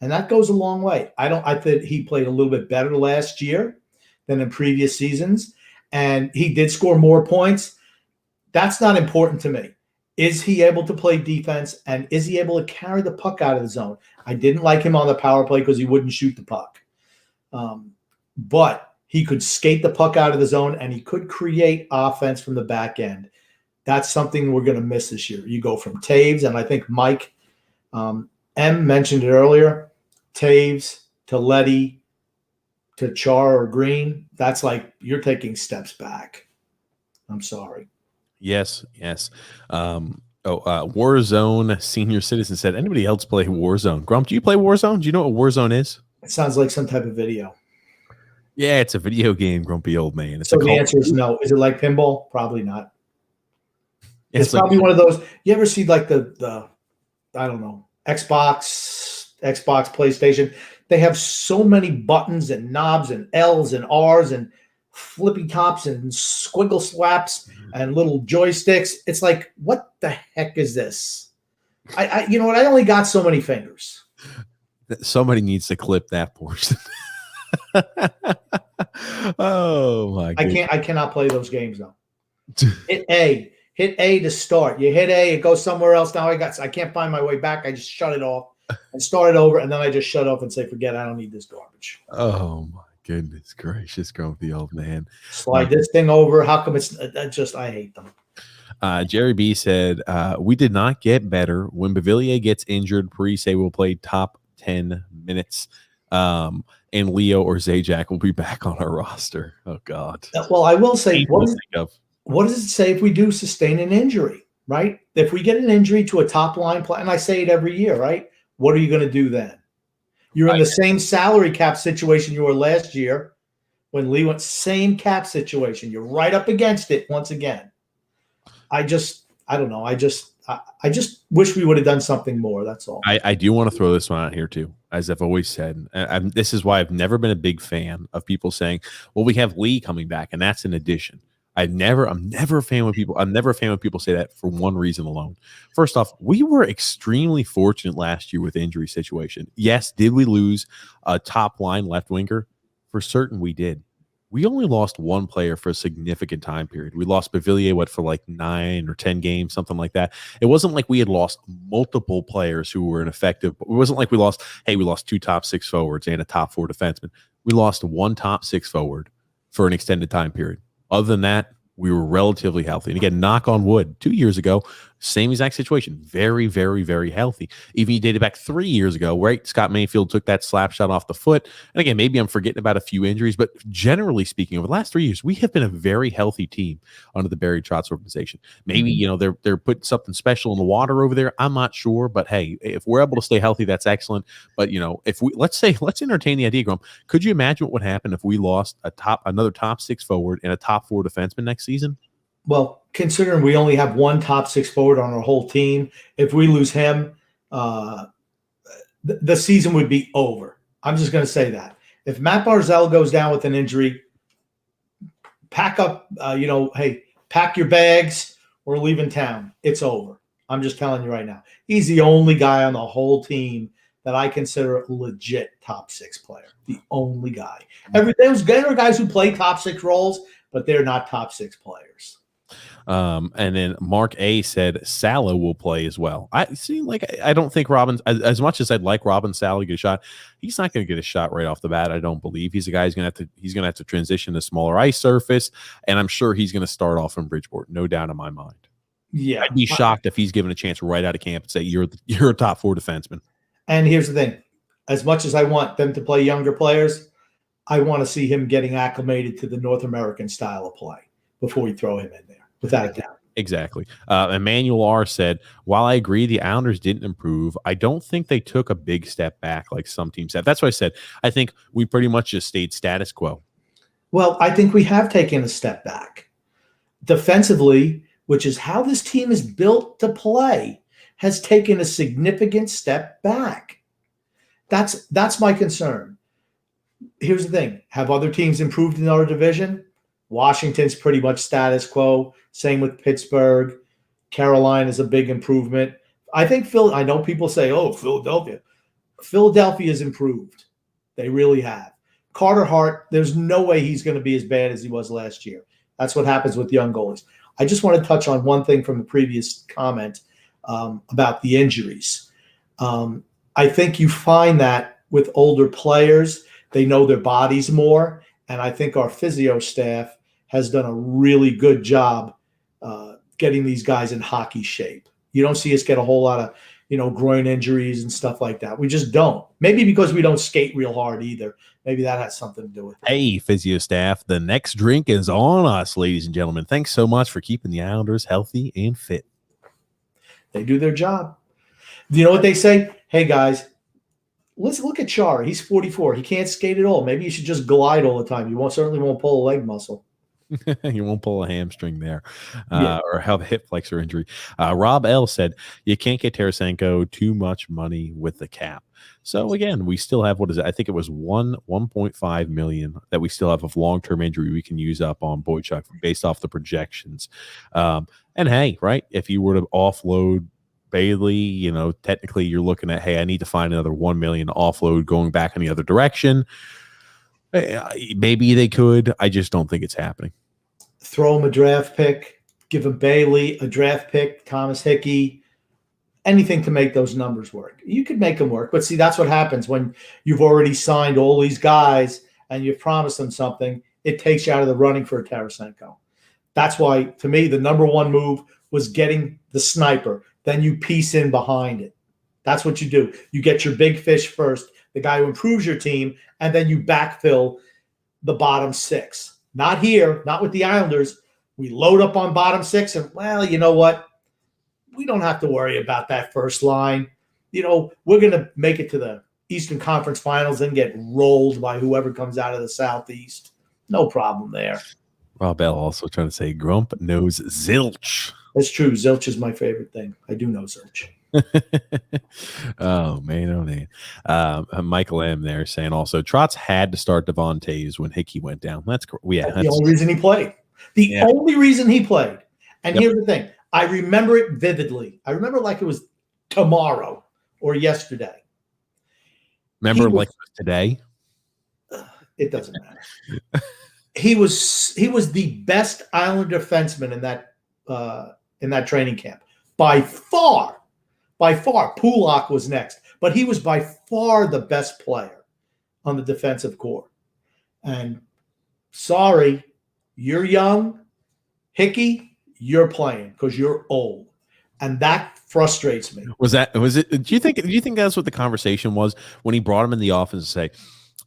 And that goes a long way. I think he played a little bit better last year than in previous seasons. And he did score more points. That's not important to me. Is he able to play defense, and is he able to carry the puck out of the zone? I didn't like him on the power play because he wouldn't shoot the puck. But he could skate the puck out of the zone, and he could create offense from the back end. That's something we're going to miss this year. You go from Taves, and I think Mike M mentioned it earlier, Taves to Letty to Char or Green. That's like you're taking steps back. I'm sorry. Yes. Warzone Senior Citizen said, anybody else play Warzone? Grump, do you play Warzone? Do you know what Warzone is? It sounds like some type of video. Yeah, it's a video game, grumpy old man. It's So a the Call of answer is Duty. no. Is it like pinball? Probably not. It's It's like probably one of those. You ever see like the I don't know, Xbox, PlayStation? They have so many buttons and knobs and L's and R's and flippy tops and squiggle slaps and little joysticks. It's like, what the heck is this? You know what? I only got so many fingers. somebody needs to clip that portion. Oh my god. I cannot play those games though. Hit A to start. You hit A, it goes somewhere else. Now I can't find my way back. I just shut it off and start it over, and then I just shut off and say, forget it, I don't need this garbage. Oh my goodness gracious, grumpy old man. Slide this thing over. How come it's just, I hate them. Jerry B said, we did not get better. When Bavillier gets injured, Parise will play top 10 minutes. And Leo or Zajac will be back on our roster. Oh God. Well, I will say, What does it say if we do sustain an injury, right? If we get an injury to a top line player, and I say it every year, right? What are you going to do then? You're in the same salary cap situation you were last year when Lee went, same cap situation. You're right up against it once again. I don't know. I just wish we would have done something more. That's all. I do want to throw this one out here too, as I've always said. This is why I've never been a big fan of people saying, well, we have Lee coming back, and that's an addition. I'm never a fan when people say that for one reason alone. First off, we were extremely fortunate last year with the injury situation. Yes, did we lose a top line left winger? For certain we did. We only lost one player for a significant time period. We lost Bavillier, for like 9 or 10 games, something like that. It wasn't like we had lost multiple players who were ineffective. It wasn't like we lost 2 top 6 forwards and a top 4 defenseman. We lost 1 top 6 forward for an extended time period. Other than that, we were relatively healthy. And again, knock on wood, 2 years ago, same exact situation. Very, very, very healthy. Even you dated back 3 years ago, right? Scott Mayfield took that slap shot off the foot. And again, maybe I'm forgetting about a few injuries, but generally speaking, over the last 3 years, we have been a very healthy team under the Barry Trotz organization. Maybe, they're putting something special in the water over there. I'm not sure, but hey, if we're able to stay healthy, that's excellent. But if we let's entertain the idea, Grum. Could you imagine what would happen if we lost another top 6 forward and a top 4 defenseman next season? Well, considering we only have 1 top 6 forward on our whole team, if we lose him, the season would be over. I'm just going to say that. If Matt Barzal goes down with an injury, pack up, hey, pack your bags. We're leaving town. It's over. I'm just telling you right now. He's the only guy on the whole team that I consider a legit top 6 player. The only guy. Those guys who play top 6 roles, but they're not top 6 players. And then Mark A said Salah will play as well. I don't think Robin, as much as I'd like Robin Salah to get a shot, he's not going to get a shot right off the bat. I don't believe he's a guy he's going to have to transition to smaller ice surface, and I'm sure he's going to start off in Bridgeport, no doubt in my mind. Yeah, I'd be shocked if he's given a chance right out of camp and say you're a top 4 defenseman. And here's the thing: as much as I want them to play younger players, I want to see him getting acclimated to the North American style of play before we throw him in there. Without a doubt. Exactly. Emmanuel R. said, while I agree the Islanders didn't improve, I don't think they took a big step back like some teams have. That's what I said. I think we pretty much just stayed status quo. Well, I think we have taken a step back. Defensively, which is how this team is built to play, has taken a significant step back. That's my concern. Here's the thing. Have other teams improved in our division? Washington's pretty much status quo. Same with Pittsburgh. Carolina is a big improvement. I think I know people say, oh, Philadelphia. Philadelphia's improved. They really have. Carter Hart, there's no way he's going to be as bad as he was last year. That's what happens with young goalies. I just want to touch on one thing from the previous comment about the injuries. I think you find that with older players, they know their bodies more. And I think our physio staff has done a really good job getting these guys in hockey shape. You don't see us get a whole lot of, groin injuries and stuff like that. We just don't. Maybe because we don't skate real hard either. Maybe that has something to do with it. Hey, physio staff, the next drink is on us, ladies and gentlemen. Thanks so much for keeping the Islanders healthy and fit. They do their job. Do you know what they say? Hey, guys, let's look at Chara. He's 44. He can't skate at all. Maybe you should just glide all the time. You certainly won't pull a leg muscle. You won't pull a hamstring there, Yeah. or have a hip flexor injury. Rob L said you can't get Tarasenko too much money with the cap. So again, we still have, what is it? I think it was 1.5 million that we still have of long-term injury we can use up on Boychuk based off the projections. And hey, right, if you were to offload Bailey, you know, technically you're looking at, hey, I need to find another 1 million offload going back in the other direction. Maybe they could. I just don't think it's happening. Throw him a draft pick, give him Bailey a draft pick, Thomas Hickey, anything to make those numbers work. You could make them work, but see, that's what happens when you've already signed all these guys and you've promised them something. It takes you out of the running for a Tarasenko. That's why, to me, the number one move was getting the sniper. Then you piece in behind it. That's what you do. You get your big fish first, the guy who improves your team, and then you backfill the bottom six. Not here, not with the Islanders. We load up on bottom six, and, well, you know what? We don't have to worry about that first line. You know, we're going to make it to the Eastern Conference Finals and get rolled by whoever comes out of the Southeast. No problem there. Rob Bell also trying to say Grump knows zilch. That's true. Zilch is my favorite thing. I do know zilch. Oh man. Michael M there saying also Trotz had to start Devon Toews when Hickey went down. That's the only reason he played. Only reason he played. And here's the thing. I remember it vividly. I remember like it was tomorrow or yesterday. Remember like it was today? It doesn't matter. He was the best Islander defenseman in that training camp. By far. Pulak was next. But he was by far the best player on the defensive core. And sorry, you're young. Hickey, you're playing because you're old. And that frustrates me. Was it? Do you think that's what the conversation was when he brought him in the office and say,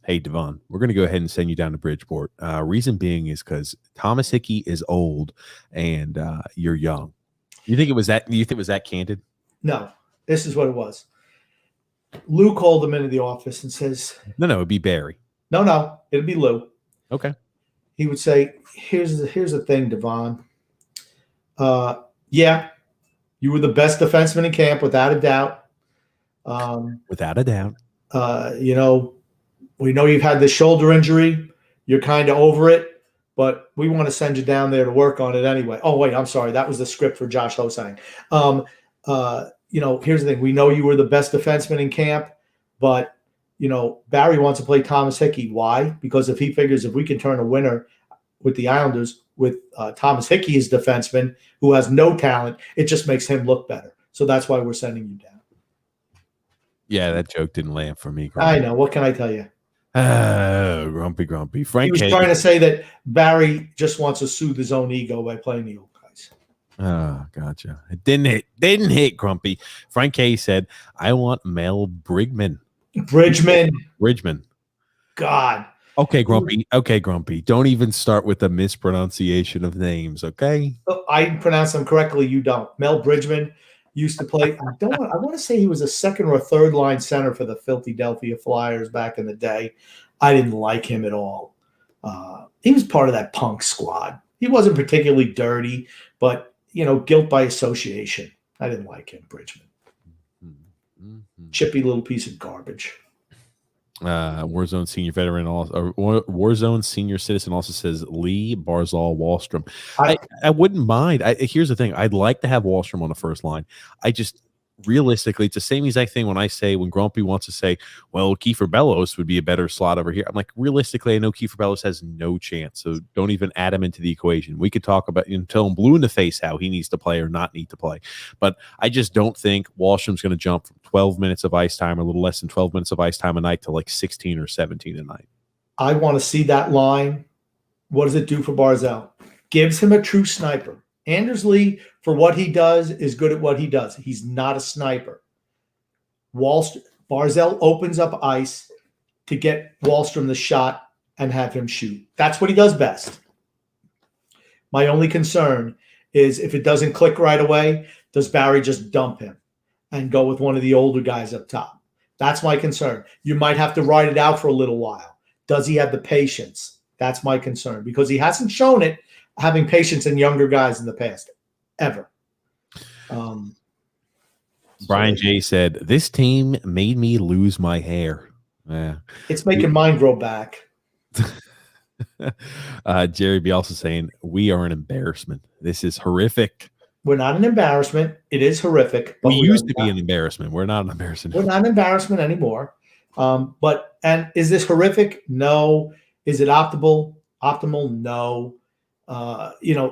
hey, Devon, we're going to go ahead and send you down to Bridgeport. Reason being is because Thomas Hickey is old and you're young. You think it was that? You think it was that candid? No, this is what it was. Lou called him into the office and says, No, it'd be Barry. No, it'd be Lou. Okay. He would say, here's the thing, Devon. Yeah, you were the best defenseman in camp, without a doubt. Without a doubt. You know, we know you've had this shoulder injury. You're kind of over it, but we want to send you down there to work on it anyway. Oh, wait, I'm sorry. That was the script for Josh Hosang. You know, here's the thing. We know you were the best defenseman in camp, but, you know, Barry wants to play Thomas Hickey. Why? Because if he figures if we can turn a winner with the Islanders with Thomas Hickey as defenseman who has no talent, it just makes him look better. So that's why we're sending you down. Yeah, that joke didn't land for me. Grumpy. I know. What can I tell you? Grumpy. Frank he was trying to say that Barry just wants to soothe his own ego by playing the old guys. Oh, gotcha. It didn't hit, Grumpy. Frank K said, I want Mel Bridgman. Bridgman. God. Okay, Grumpy. Don't even start with the mispronunciation of names, okay? I pronounce them correctly. You don't. Mel Bridgman used to play. I want to say he was a second or a third line center for the Philadelphia Flyers back in the day. I didn't like him at all. He was part of that punk squad. He wasn't particularly dirty, but, you know, guilt by association. I didn't like him, Bridgman. Mm-hmm. Chippy little piece of garbage. Warzone senior veteran also, Warzone senior citizen also says Lee Barzal Wallstrom. I wouldn't mind. Here's the thing. I'd like to have Wallstrom on the first line. I just realistically, it's the same exact thing when Grumpy wants to say, well, Kiefer Bellows would be a better slot over here. I'm like, realistically, I know Kiefer Bellows has no chance. So don't even add him into the equation. We could talk about tell him blue in the face how he needs to play or not need to play. But I just don't think Wallstrom's going to jump from 12 minutes of ice time or a little less than 12 minutes of ice time a night to like 16 or 17 a night. I want to see that line. What does it do for Barzal? Gives him a true sniper. Anders Lee, for what he does, is good at what he does. He's not a sniper. Barzal opens up ice to get Wallstrom the shot and have him shoot. That's what he does best. My only concern is if it doesn't click right away, does Barry just dump him and go with one of the older guys up top? That's my concern. You might have to ride it out for a little while. Does he have the patience? That's my concern, because he hasn't shown it having patience in younger guys in the past, ever. Brian J said, "This team made me lose my hair." Yeah. It's making mine grow back. Jerry B also saying, "We are an embarrassment. This is horrific." We're not an embarrassment. It is horrific. But we used to be an embarrassment. We're not an embarrassment. We're not an embarrassment anymore. And is this horrific? No. Is it optimal? No.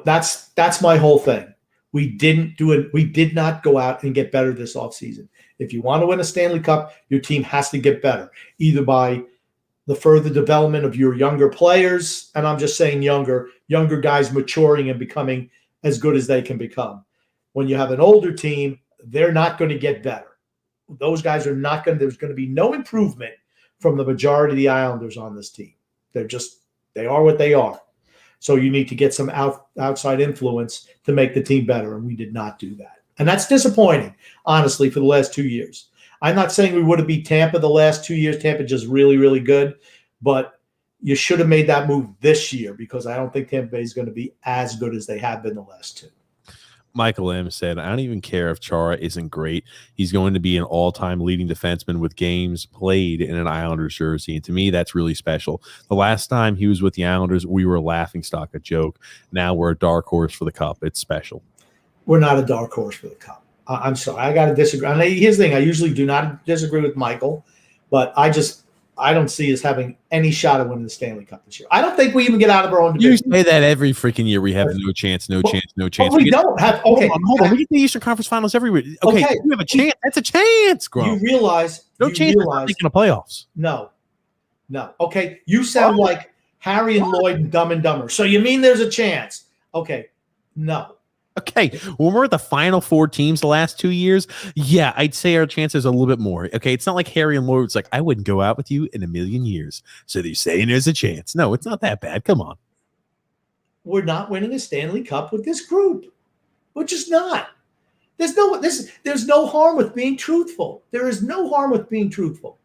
That's my whole thing. We didn't do it. We did not go out and get better this offseason. If you want to win a Stanley Cup, your team has to get better, either by the further development of your younger players, and I'm just saying younger guys maturing and becoming as good as they can become. When you have an older team, they're not going to get better. Those guys are not going to, there's going to be no improvement from the majority of the Islanders on this team. They are what they are. So you need to get some outside influence to make the team better, and we did not do that. And that's disappointing, honestly, for the last 2 years. I'm not saying we would have beat Tampa the last 2 years. Tampa just really, really good. But you should have made that move this year, because I don't think Tampa Bay is going to be as good as they have been the last two. Michael M. said, "I don't even care if Chara isn't great. He's going to be an all-time leading defenseman with games played in an Islanders jersey. And to me, that's really special. The last time he was with the Islanders, we were a laughingstock, a joke. Now we're a dark horse for the Cup. It's special." We're not a dark horse for the Cup. I'm sorry. I got to disagree. And here's the thing. I usually do not disagree with Michael, but I don't see us having any shot at winning the Stanley Cup this year. I don't think we even get out of our own division. You say that every freaking year. We have no chance. We don't have. Okay, hold on. We get the Eastern Conference Finals every week. Okay, we have a chance. That's a chance, Grum. You realize no chance of making the playoffs. No. Okay, you sound like Harry and Lloyd and Dumb and Dumber. So you mean there's a chance? Okay, no. Okay, when we're at the final four teams the last 2 years, yeah, I'd say our chances are a little bit more. Okay, it's not like Harry and Lloyd's like, I wouldn't go out with you in a million years. So they're saying there's a chance. No, it's not that bad. Come on. We're not winning a Stanley Cup with this group. We're just not. There's no harm with being truthful. There is no harm with being truthful.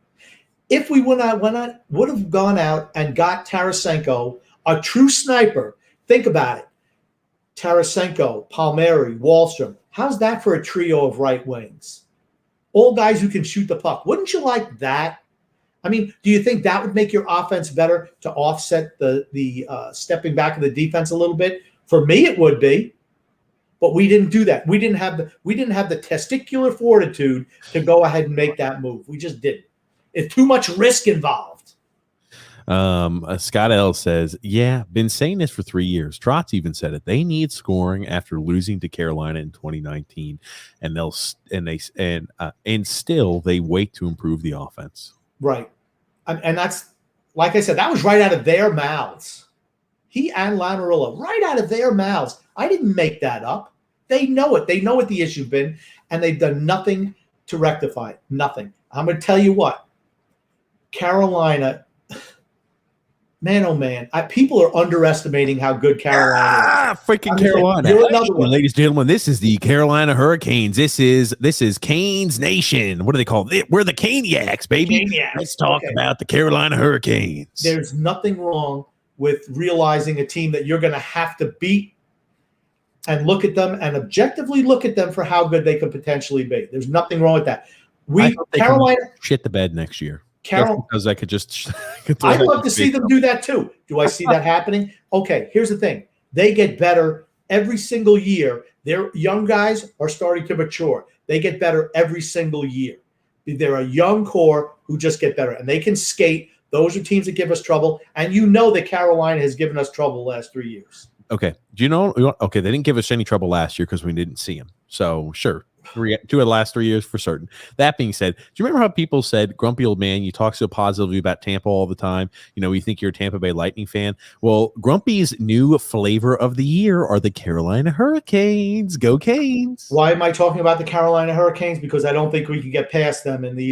If we would have gone out and got Tarasenko, a true sniper, think about it. Tarasenko, Palmieri, Wahlstrom. How's that for a trio of right wings? All guys who can shoot the puck. Wouldn't you like that? I mean, do you think that would make your offense better to offset the stepping back of the defense a little bit? For me, it would be. But we didn't do that. We didn't have the testicular fortitude to go ahead and make that move. We just didn't. It's too much risk involved. Scott L says, "Yeah, been saying this for 3 years. Trotz even said it. They need scoring after losing to Carolina in 2019, and still they wait to improve the offense." Right, and that's, like I said, that was right out of their mouths. He and Lamoriello, right out of their mouths. I didn't make that up. They know it. They know what the issue's been, and they've done nothing to rectify it. Nothing. I'm going to tell you what, Carolina. Man, oh man! People are underestimating how good Carolina is. Freaking Carolina! Ladies and gentlemen, this is the Carolina Hurricanes. This is Canes Nation. What do they call it? We're the Caniacs, baby. Caniacs. Let's talk about the Carolina Hurricanes. There's nothing wrong with realizing a team that you're going to have to beat, and look at them and objectively look at them for how good they could potentially be. There's nothing wrong with that. Carolina shit the bed next year. Because I could just I'd love to see them do that too. Do I see that happening? Okay, here's the thing. They get better every single year. Their young guys are starting to mature. They get better every single year. They're a young core who just get better, and they can skate. Those are teams that give us trouble, and you know that Carolina has given us trouble the last 3 years. Okay. Do you know? Okay, they didn't give us any trouble last year because we didn't see them. So sure. 2 of the last 3 years for certain. That being said, do you remember how people said, "Grumpy old man, you talk so positively about Tampa all the time. You know, you think you're a Tampa Bay Lightning fan." Well, Grumpy's new flavor of the year are the Carolina Hurricanes. Go Canes! Why am I talking about the Carolina Hurricanes? Because I don't think we can get past them in the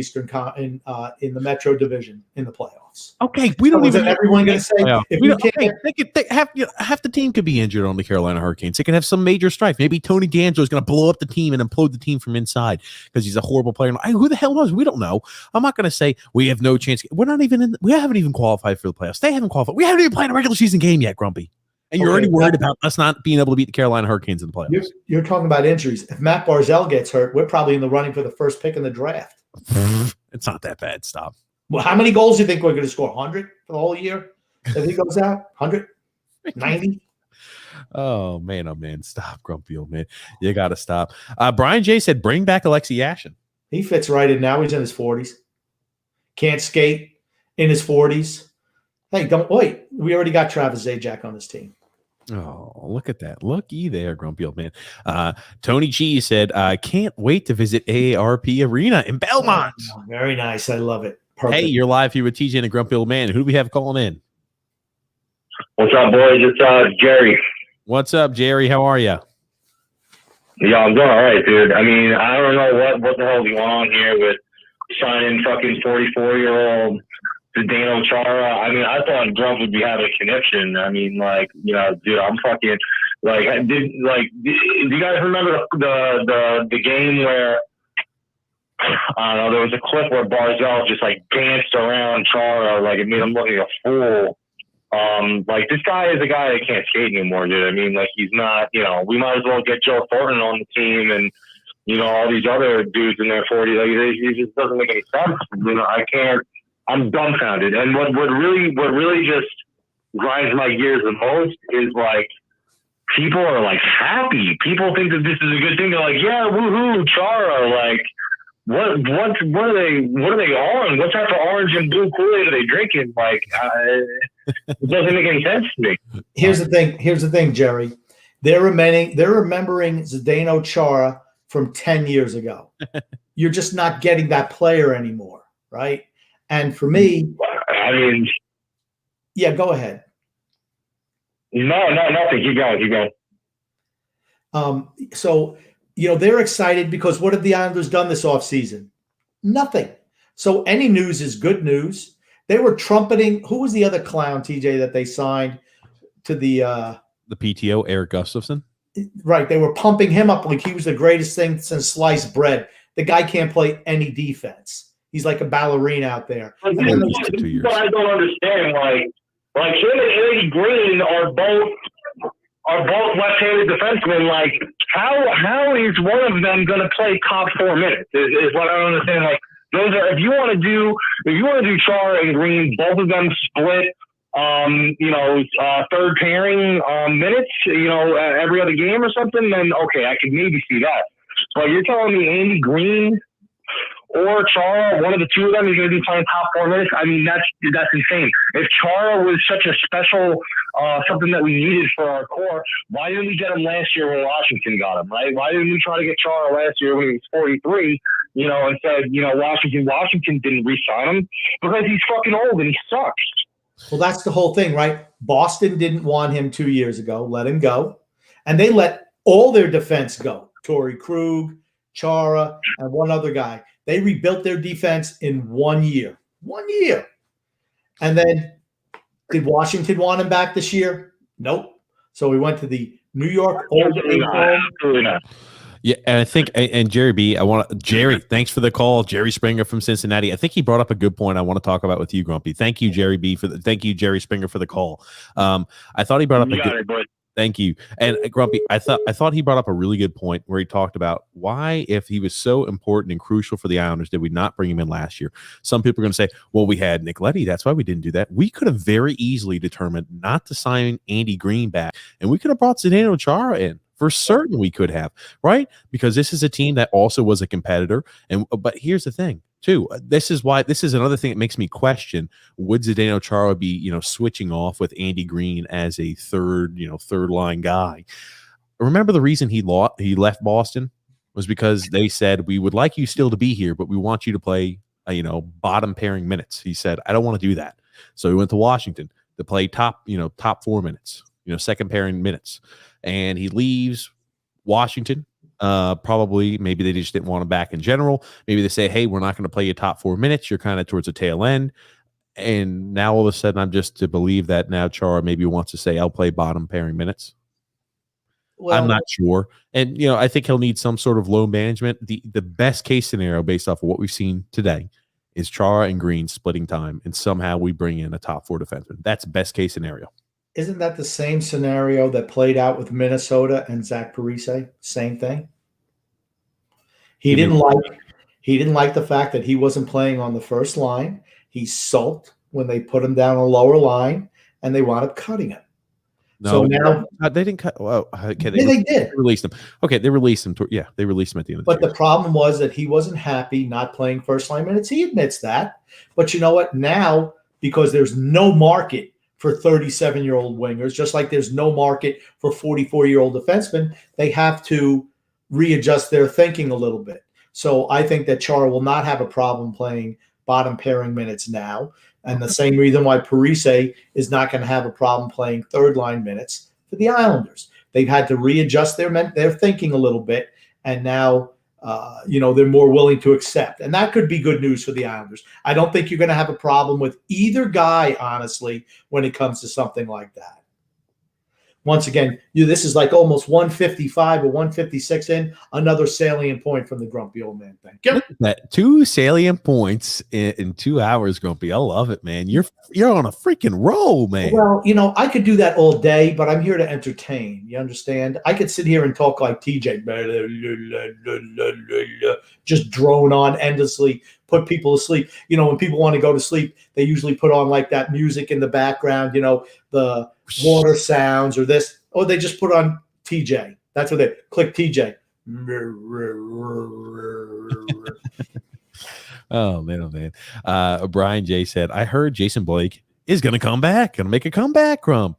in the Metro Division in the playoffs. playoffs. Okay, we don't So is even. everyone going to say if we can't? Half the team could be injured on the Carolina Hurricanes. They can have some major strife. Maybe Tony D'Angelo is going to blow up the team and implode the team from inside because he's a horrible player. Who the hell knows? We don't know. I'm not going to say we have no chance. We're not even in. We haven't even qualified for the playoffs. They haven't qualified. We haven't even played a regular season game yet, Grumpy. And you're already worried about us not being able to beat the Carolina Hurricanes in the playoffs. You're talking about injuries. If Matt Barzal gets hurt, we're probably in the running for the first pick in the draft. It's not that bad. Stop. Well, how many goals do you think we're going to score? 100 for the whole year? If he goes out? 100? 90? Oh, man. Stop, Grumpy old man. You got to stop. Brian J. said, bring back Alexei Yashin. He fits right in now. He's in his 40s. Can't skate in his 40s. Hey, don't wait. We already got Travis Zajac on this team. Oh, look at that. Looky there, Grumpy old man. Tony G said, can't wait to visit AARP Arena in Belmont. Oh, very nice. I love it. Perfect. Hey, you're live here with TJ and a Grumpy old man. Who do we have calling in? What's up, boys? It's Jerry. What's up, Jerry? How are you? Yeah, I'm doing all right, dude. I mean, I don't know what the hell's going on here with signing fucking 44-year-old Zdeno Chara. I mean, I thought Grump would be having a connection. I mean, like, you know, dude, I'm fucking like, do you guys remember the game where I don't know, there was a clip where Barzal just like danced around Chara, like it made him look like a fool. Like this guy is a guy that can't skate anymore, dude. I mean, like he's not, you know, we might as well get Joe Thornton on the team and, you know, all these other dudes in their 40s. Like it just doesn't make any sense. You know, I'm dumbfounded. And what really just grinds my gears the most is like people are like happy. People think that this is a good thing. They're like, yeah, woohoo, Chara. Like, what are they on? What type of orange and blue Kool-Aid are they drinking? Like, it doesn't make any sense to me. Here's the thing, Jerry. They're remembering Zdeno Chara from 10 years ago. You're just not getting that player anymore, right? And for me, I mean, yeah, go ahead. No, nothing. Keep going. So, you know, they're excited because what have the Islanders done this offseason? Nothing. So any news is good news. They were trumpeting. Who was the other clown, TJ, that they signed to the PTO, Erik Gustafsson? Right. They were pumping him up like he was the greatest thing since sliced bread. The guy can't play any defense. He's like a ballerina out there. But I don't understand. Like him and Eddie Green are both left-handed defensemen. Like how is one of them going to play top 4 minutes? Is what I don't understand. Like those are if you want to do Chara and Green, both of them split. Third pairing minutes. Every other game or something. Then okay, I could maybe see that. But you're telling me Andy Green or Chara, one of the two of them is going to be playing top 4 minutes. I mean, that's insane. If Chara was such a special something that we needed for our core, why didn't we get him last year when Washington got him, right? Why didn't we try to get Chara last year when he was 43, and said, Washington didn't re-sign him because he's fucking old and he sucks. Well, that's the whole thing, right? Boston didn't want him 2 years ago, let him go. And they let all their defense go. Torrey Krug, Chara, and one other guy. They rebuilt their defense in 1 year. 1 year. And then did Washington want him back this year? Nope. So we went to the New York Old Age Home. Yeah, and I think, and Jerry B, Jerry, thanks for the call. Jerry Springer from Cincinnati. I think he brought up a good point I want to talk about with you, Grumpy. Thank you, Jerry B, thank you, Jerry Springer, for the call. I thought he brought up Thank you. And Grumpy, I thought he brought up a really good point where he talked about why, if he was so important and crucial for the Islanders, did we not bring him in last year? Some people are going to say, well, we had Nick Leddy. That's why we didn't do that. We could have very easily determined not to sign Andy Green back, and we could have brought Zdeno Chara in. For certain we could have, right? Because this is a team that also was a competitor. But here's the thing, too. This is another thing that makes me question, would Zdeno Chara be, switching off with Andy Green as a third line guy? Remember the reason he left Boston was because they said, we would like you still to be here, but we want you to play, bottom pairing minutes. He said, I don't want to do that. So he went to Washington to play top 4 minutes, second pairing minutes. And he leaves Washington. Probably, maybe they just didn't want him back in general. Maybe they say, hey, we're not going to play you top 4 minutes. You're kind of towards the tail end. And now all of a sudden, I'm just to believe that now Chara maybe wants to say, I'll play bottom pairing minutes. Well, I'm not sure. And, I think he'll need some sort of load management. The best case scenario based off of what we've seen today is Chara and Green splitting time, and somehow we bring in a top 4 defenseman. That's best case scenario. isn't that the same scenario that played out with Minnesota and Zach Parise? Same thing. He didn't like the fact that he wasn't playing on the first line. He sulked when they put him down a lower line, and they wound up cutting him. No, so now they didn't cut. Well, okay, they did. Release him. Okay, they released him. They released him at the end of the But the problem was that he wasn't happy not playing first line minutes. He admits that. But you know what? Now, because there's no market for 37-year-old wingers, just like there's no market for 44-year-old defensemen, they have to readjust their thinking a little bit. So I think that Chara will not have a problem playing bottom pairing minutes now. And the same reason why Parise is not going to have a problem playing third line minutes for the Islanders. They've had to readjust their thinking a little bit, and now they're more willing to accept. And that could be good news for the Islanders. I don't think you're going to have a problem with either guy, honestly, when it comes to something like that. Once again, this is like almost 155 or 156 in. Another salient point from the grumpy old man. Thank you. Look at that. 2 salient points in 2 hours, Grumpy. I love it, man. You're on a freaking roll, man. Well, I could do that all day, but I'm here to entertain. You understand? I could sit here and talk like TJ, just drone on endlessly, put people to sleep. When people want to go to sleep, they usually put on like that music in the background, the water sounds or this, or they just put on TJ. That's what they click TJ. Oh man. Brian J said, I heard Jason Blake is going to come back and make a comeback, Grump.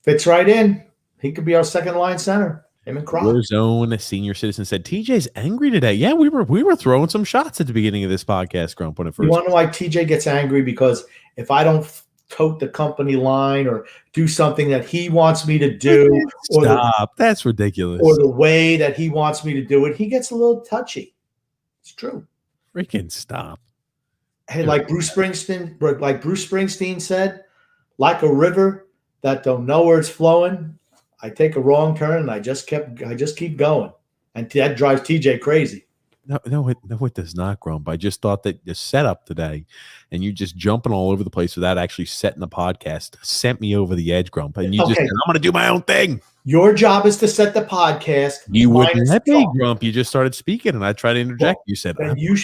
Fits right in. He could be our second line center. Him and Croc. Warzone senior citizen said, TJ's angry today. Yeah, we were throwing some shots at the beginning of this podcast, Grump. When it first, you want to know why TJ gets angry? Because if I don't tote the company line or do something that he wants me to do, that's ridiculous. Or the way that he wants me to do it, he gets a little touchy. It's true. Freaking stop. Hey, like Bruce Springsteen said, like a river that don't know where it's flowing, I take a wrong turn and I just keep going. And that drives TJ crazy. No, it does not, Grump. I just thought that the setup today and you just jumping all over the place without actually setting the podcast sent me over the edge, Grump. And you just said, I'm going to do my own thing. Your job is to set the podcast. You wouldn't let me, Grump. You just started speaking and I tried to interject. You said, then you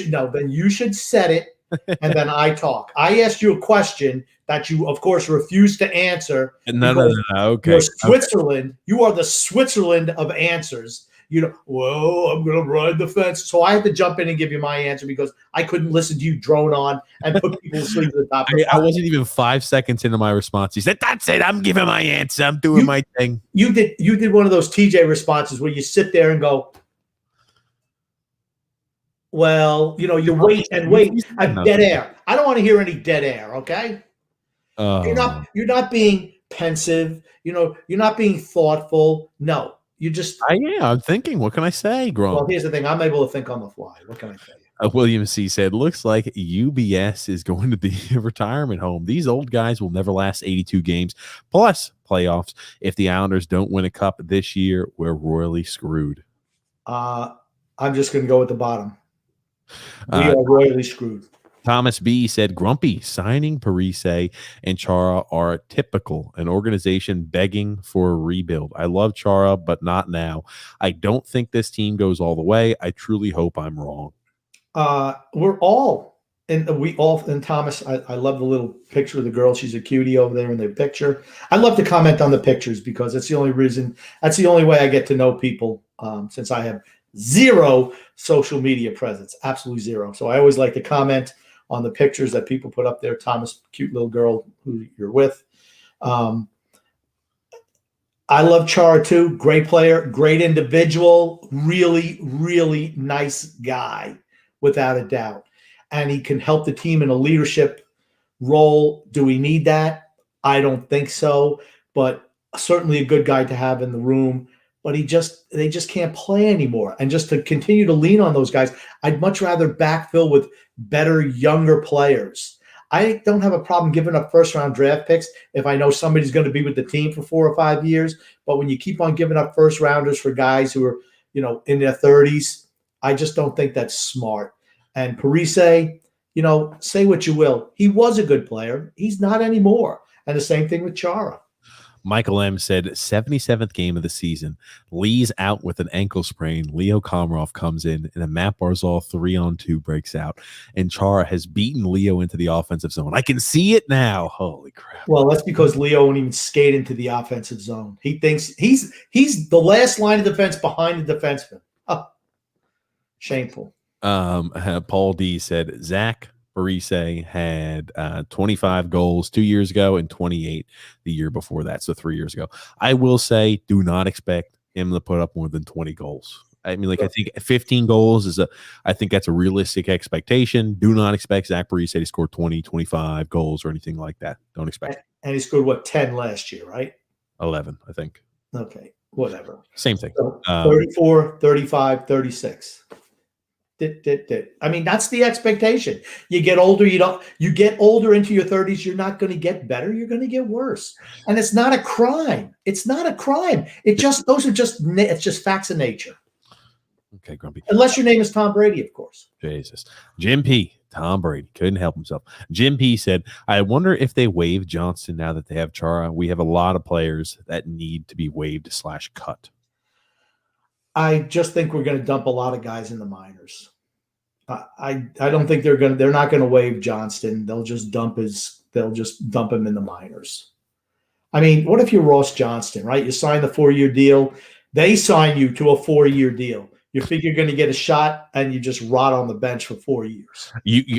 should set it and then I talk. I asked you a question that you, of course, refused to answer. No. Okay. You're Switzerland. You are the Switzerland of answers. I'm going to ride the fence. So I had to jump in and give you my answer because I couldn't listen to you drone on and put people to sleep at the top. I wasn't even 5 seconds into my response. He said, that's it. I'm giving my answer. I'm doing my thing. You did one of those TJ responses where you sit there and go, well, you wait and dead air. I don't want to hear any dead air, okay? You're not being pensive. You're not being thoughtful. No. I'm thinking. What can I say, Grom? Well, here's the thing. I'm able to think on the fly. What can I tell you? William C. said, looks like UBS is going to be a retirement home. These old guys will never last 82 games plus playoffs. If the Islanders don't win a cup this year, we're royally screwed. I'm just going to go with the bottom. We are royally screwed. Thomas B. said, Grumpy, signing Parise and Chara are typical, an organization begging for a rebuild. I love Chara, but not now. I don't think this team goes all the way. I truly hope I'm wrong. We're all, and Thomas, I love the little picture of the girl. She's a cutie over there in the picture. I love to comment on the pictures because that's the only way I get to know people since I have zero social media presence, absolutely zero. So I always like to comment on the pictures that people put up there. Thomas, cute little girl who you're with. I love Chara too. Great player, great individual, really, really nice guy, without a doubt. And he can help the team in a leadership role. Do we need that? I don't think so, but certainly a good guy to have in the room. But they just can't play anymore. And just to continue to lean on those guys, I'd much rather backfill with better, younger players. I don't have a problem giving up first-round draft picks if I know somebody's going to be with the team for 4 or 5 years. But when you keep on giving up first-rounders for guys who are, in their 30s, I just don't think that's smart. And Parise, say what you will. He was a good player. He's not anymore. And the same thing with Chara. Michael M. said 77th game of the season. Lee's out with an ankle sprain. Leo Komarov comes in, and a Matt Barzal 3-on-2 breaks out. And Chara has beaten Leo into the offensive zone. I can see it now. Holy crap. Well, that's because Leo won't even skate into the offensive zone. He thinks he's the last line of defense behind the defenseman. Oh, shameful. Paul D said Zach Parise had 25 goals 2 years ago and 28 the year before that, so 3 years ago. I will say, do not expect him to put up more than 20 goals. I mean, I think 15 goals I think that's a realistic expectation. Do not expect Zach Parise to score 20, 25 goals or anything like that. Don't expect it. And he scored, 10 last year, right? 11, I think. Okay, whatever. Same thing. So 34, 35, 36. I mean, that's the expectation. You get older, you get older into your 30s, you're not going to get better, you're going to get worse. And it's not a crime. It's not a crime. It's just facts of nature. Okay, Grumpy. Unless your name is Tom Brady, of course. Jesus. Jim P. Tom Brady couldn't help himself. Jim P. said, I wonder if they waive Johnston now that they have Chara. We have a lot of players that need to be waived / cut. I just think we're going to dump a lot of guys in the minors. I don't think they're not going to waive Johnston. They'll just dump him in the minors. I mean, what if you're Ross Johnston, right? You sign the 4-year deal. They sign you to a 4-year deal. You figure you're going to get a shot, and you just rot on the bench for 4 years.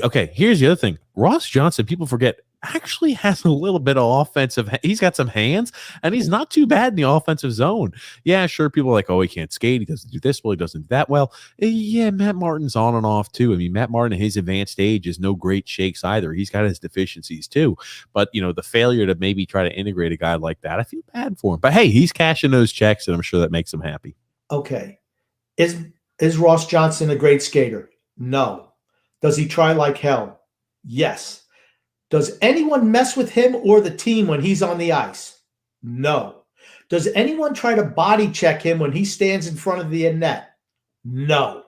Okay, here's the other thing. Ross Johnston, people forget, actually has a little bit of offensive. He's got some hands, and he's not too bad in the offensive zone. Yeah, sure, people are like, oh, he can't skate. He doesn't do this well. He doesn't do that well. Yeah, Matt Martin's on and off, too. I mean, Matt Martin at his advanced age is no great shakes either. He's got his deficiencies, too. But, the failure to maybe try to integrate a guy like that, I feel bad for him. But, hey, he's cashing those checks, and I'm sure that makes him happy. Okay. Is Ross Johnston a great skater? No. Does he try like hell? Yes. Does anyone mess with him or the team when he's on the ice? No. Does anyone try to body check him when he stands in front of the net? No.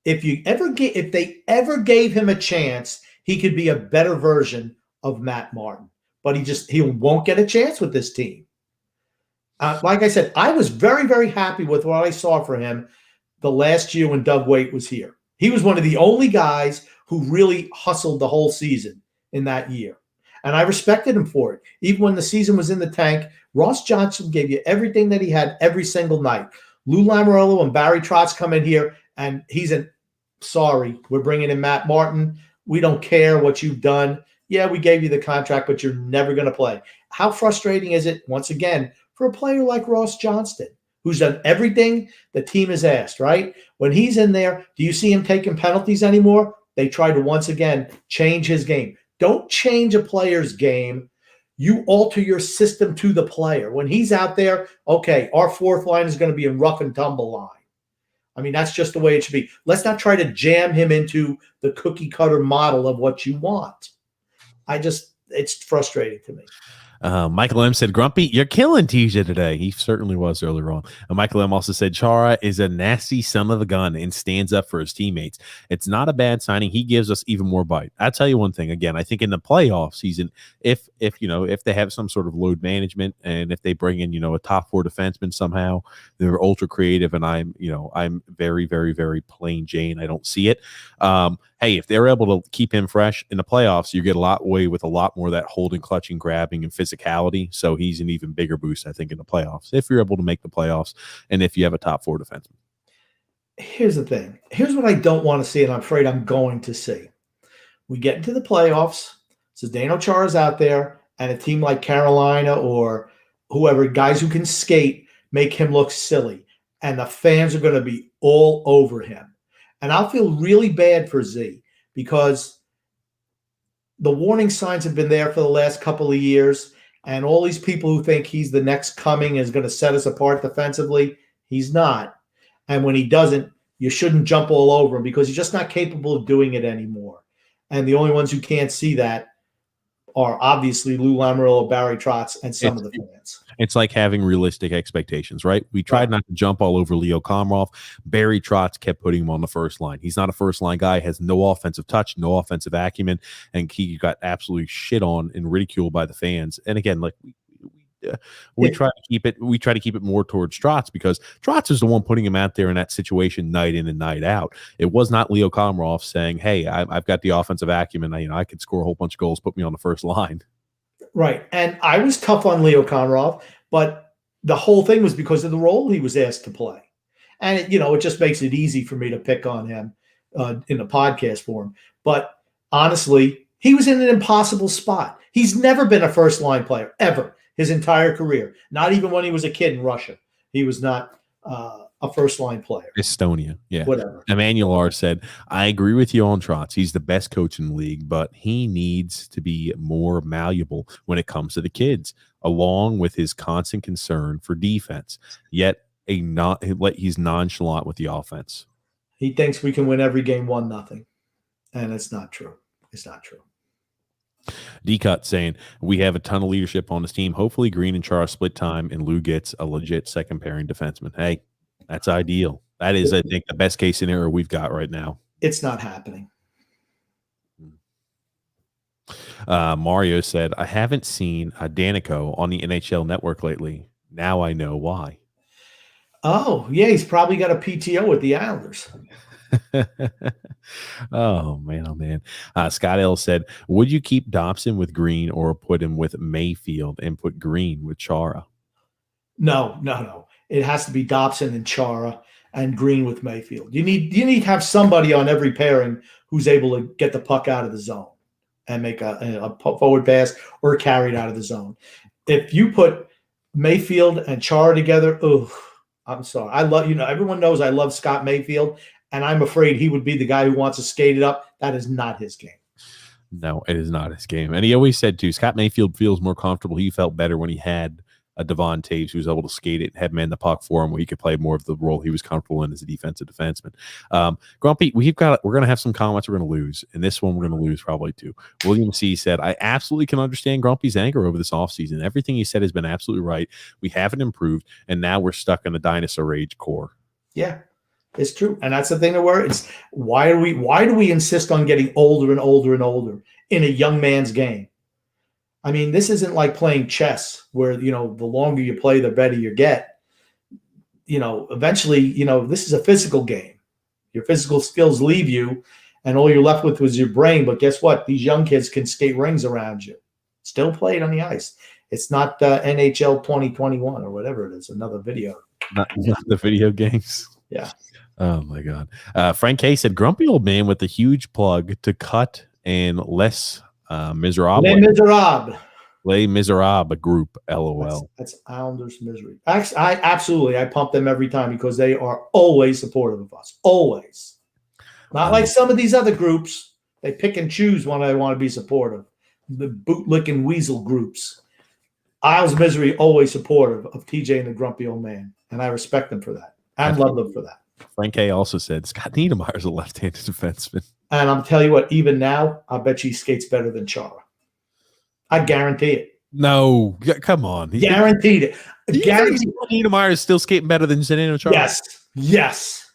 If they ever gave him a chance, he could be a better version of Matt Martin. But he won't get a chance with this team. Like I said, I was very, very happy with what I saw for him the last year when Doug Waite was here. He was one of the only guys who really hustled the whole season in that year. And I respected him for it. Even when the season was in the tank, Ross Johnston gave you everything that he had every single night. Lou Lamoriello and Barry Trotz come in here, and sorry, we're bringing in Matt Martin. We don't care what you've done. Yeah, we gave you the contract, but you're never going to play. How frustrating is it, once again, for a player like Ross Johnston, who's done everything the team has asked, right? When he's in there, do you see him taking penalties anymore? They try to, once again, change his game. Don't change a player's game. You alter your system to the player. When he's out there, okay, our fourth line is going to be a rough and tumble line. I mean, that's just the way it should be. Let's not try to jam him into the cookie cutter model of what you want. It's frustrating to me. Michael M. said, Grumpy, you're killing TJ today. He certainly was earlier on. And Michael M. also said, Chara is a nasty son of a gun and stands up for his teammates. It's not a bad signing. He gives us even more bite. I'll tell you one thing. Again, I think in the playoff season, if they have some sort of load management and if they bring in, a top 4 defenseman somehow, they're ultra creative, and I'm very, very, very plain Jane. I don't see it. Hey, if they're able to keep him fresh in the playoffs, you get a lot with a lot more of that holding, clutching, grabbing, and physicality. So he's an even bigger boost, I think, in the playoffs, if you're able to make the playoffs and if you have a top 4 defenseman. Here's the thing. Here's what I don't want to see, and I'm afraid I'm going to see. We get into the playoffs, Zdeno Chara's out there, and a team like Carolina or whoever, guys who can skate, make him look silly. And the fans are going to be all over him. And I'll feel really bad for Z because the warning signs have been there for the last couple of years, and all these people who think he's the next coming is going to set us apart defensively, he's not. And when he doesn't, you shouldn't jump all over him because he's just not capable of doing it anymore. And the only ones who can't see that are obviously Lou Lamoriello, Barry Trotz, and some of the fans. It's like having realistic expectations, right? We tried not to jump all over Leo Komarov. Barry Trotz kept putting him on the first line. He's not a first line guy, has no offensive touch, no offensive acumen, and he got absolutely shit on and ridiculed by the fans. And again, like we try to keep it more towards Trotz, because Trotz is the one putting him out there in that situation night in and night out. It was not Leo Komarov saying, "Hey, I've got the offensive acumen. I could score a whole bunch of goals. Put me on the first line." Right. And I was tough on Leo Komarov, but the whole thing was because of the role he was asked to play. And it just makes it easy for me to pick on him in the podcast form. But honestly, he was in an impossible spot. He's never been a first line player ever. His entire career, not even when he was a kid in Russia, he was not a first-line player. Estonia, yeah. Whatever. Emmanuel R. said, I agree with you on Trotz. He's the best coach in the league, but he needs to be more malleable when it comes to the kids, along with his constant concern for defense. Yet he's nonchalant with the offense. He thinks we can win every game 1-0, and it's not true. It's not true. D-Cut saying, we have a ton of leadership on this team. Hopefully Green and Chara split time and Lou gets a legit second pairing defenseman. Hey, that's ideal. That is, I think, the best case scenario we've got right now. It's not happening. Mario said, I haven't seen Danico on the NHL network lately. Now I know why. Oh, yeah, he's probably got a PTO with the Islanders. Oh man. Scott L said, would you keep Dobson with Green or put him with Mayfield and put Green with Chara? No. It has to be Dobson and Chara and Green with Mayfield. You need to have somebody on every pairing who's able to get the puck out of the zone and make a forward pass or carry it out of the zone. If you put Mayfield and Chara together, I'm sorry. I love, everyone knows I love Scott Mayfield, and I'm afraid he would be the guy who wants to skate it up. That is not his game. No, it is not his game. And he always said, too, Scott Mayfield feels more comfortable. He felt better when he had a Devon Taves who was able to skate it and have man the puck for him, where he could play more of the role he was comfortable in as a defensive defenseman. Grumpy, we're going to have some comments we're going to lose, and this one we're going to lose probably too. William C. said, I absolutely can understand Grumpy's anger over this offseason. Everything he said has been absolutely right. We haven't improved, and now we're stuck in the dinosaur age core. Yeah. It's true. And that's the thing that it's why do we insist on getting older and older and older in a young man's game? I mean, this isn't like playing chess where, the longer you play, the better you get. Eventually, this is a physical game. Your physical skills leave you and all you're left with was your brain. But guess what? These young kids can skate rings around you. Still play it on the ice. It's not NHL 2021 or whatever it is, another video. Not the video games. Yeah. Oh, my God. Frank K said, grumpy old man with a huge plug to cut and less miserable. Les Miserables group, LOL. That's Islanders misery. I pump them every time because they are always supportive of us. Always. Not like some of these other groups. They pick and choose when I want to be supportive. The bootlicking weasel groups. Isles Misery always supportive of TJ and the grumpy old man. And I respect them for that. I love them for that. Frank K also said Scott Niedermayer is a left-handed defenseman. And I'm telling you what, even now, I bet he skates better than Chara. I guarantee it. No, come on. Guaranteed it. Guaranteed. Niedermayer is still skating better than Zdeno Chara. Yes.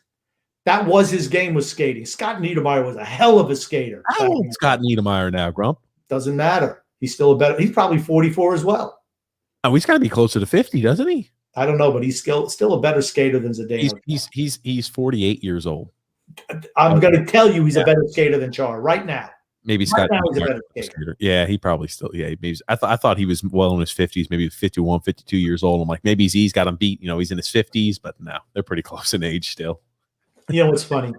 That was his game, was skating. Scott Niedermayer was a hell of a skater. How old is Scott Niedermayer now, Grump? Doesn't matter. He's probably 44 as well. Oh, he's got to be closer to 50, doesn't he? I don't know, but he's still a better skater than Zdeno. He's 48 years old. I'm going to tell you he's a better skater than Chara right now. Maybe Scott he's a better skater. Yeah, he probably still. Yeah, maybe. I thought he was well in his 50s, maybe 51, 52 years old. I'm like, maybe he's got him beat. He's in his 50s, but no, they're pretty close in age still. What's funny?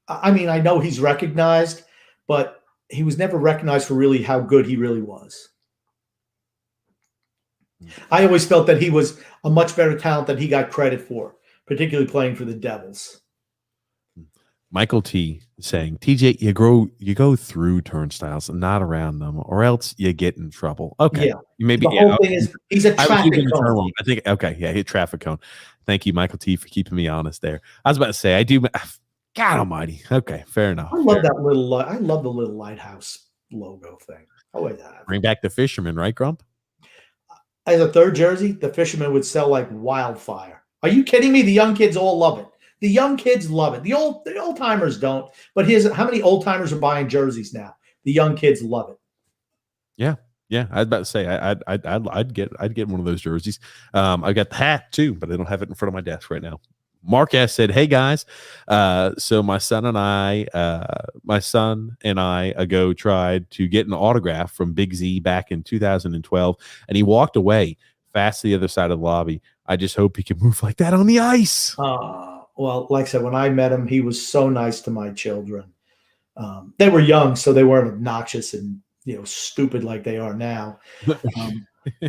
I know he's recognized, but he was never recognized for really how good he really was. I always felt that he was a much better talent than he got credit for, particularly playing for the Devils. Michael T saying, TJ, you go through turnstiles and not around them, or else you get in trouble. Okay. Yeah. The whole thing is he's a traffic cone. I think, okay. Yeah, hit traffic cone. Thank you, Michael T, for keeping me honest there. I was about to say, I do. God almighty. Okay, fair enough. I love that little. I love the little lighthouse logo thing. Always have. Bring back the fisherman, right, Grump? As a third jersey, the fisherman would sell like wildfire. Are you kidding me? The young kids all love it. The young kids love it. The old timers don't. But here's how many old timers are buying jerseys now? The young kids love it. Yeah, I was about to say I'd get one of those jerseys. I got the hat too, but I don't have it in front of my desk right now. Mark S said, "Hey guys, so my son and I ago tried to get an autograph from Big Z back in 2012, and he walked away fast to the other side of the lobby. I just hope he can move like that on the ice." Well, like I said, when I met him, he was so nice to my children. They were young, so they weren't obnoxious and stupid like they are now.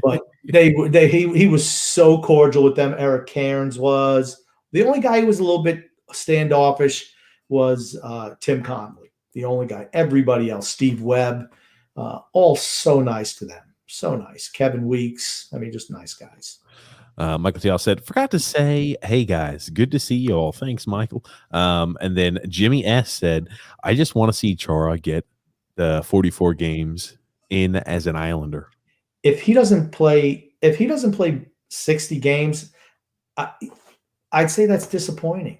But he was so cordial with them. Eric Cairns was. The only guy who was a little bit standoffish was Tim Conley. The only guy. Everybody else, Steve Webb, all so nice to them. So nice. Kevin Weeks. I mean, just nice guys. Michael Thiel said, "Forgot to say, hey guys, good to see you all. Thanks, Michael." And then Jimmy S said, "I just want to see Chara get the 44 games in as an Islander." If he doesn't play 60 games, I'd say that's disappointing.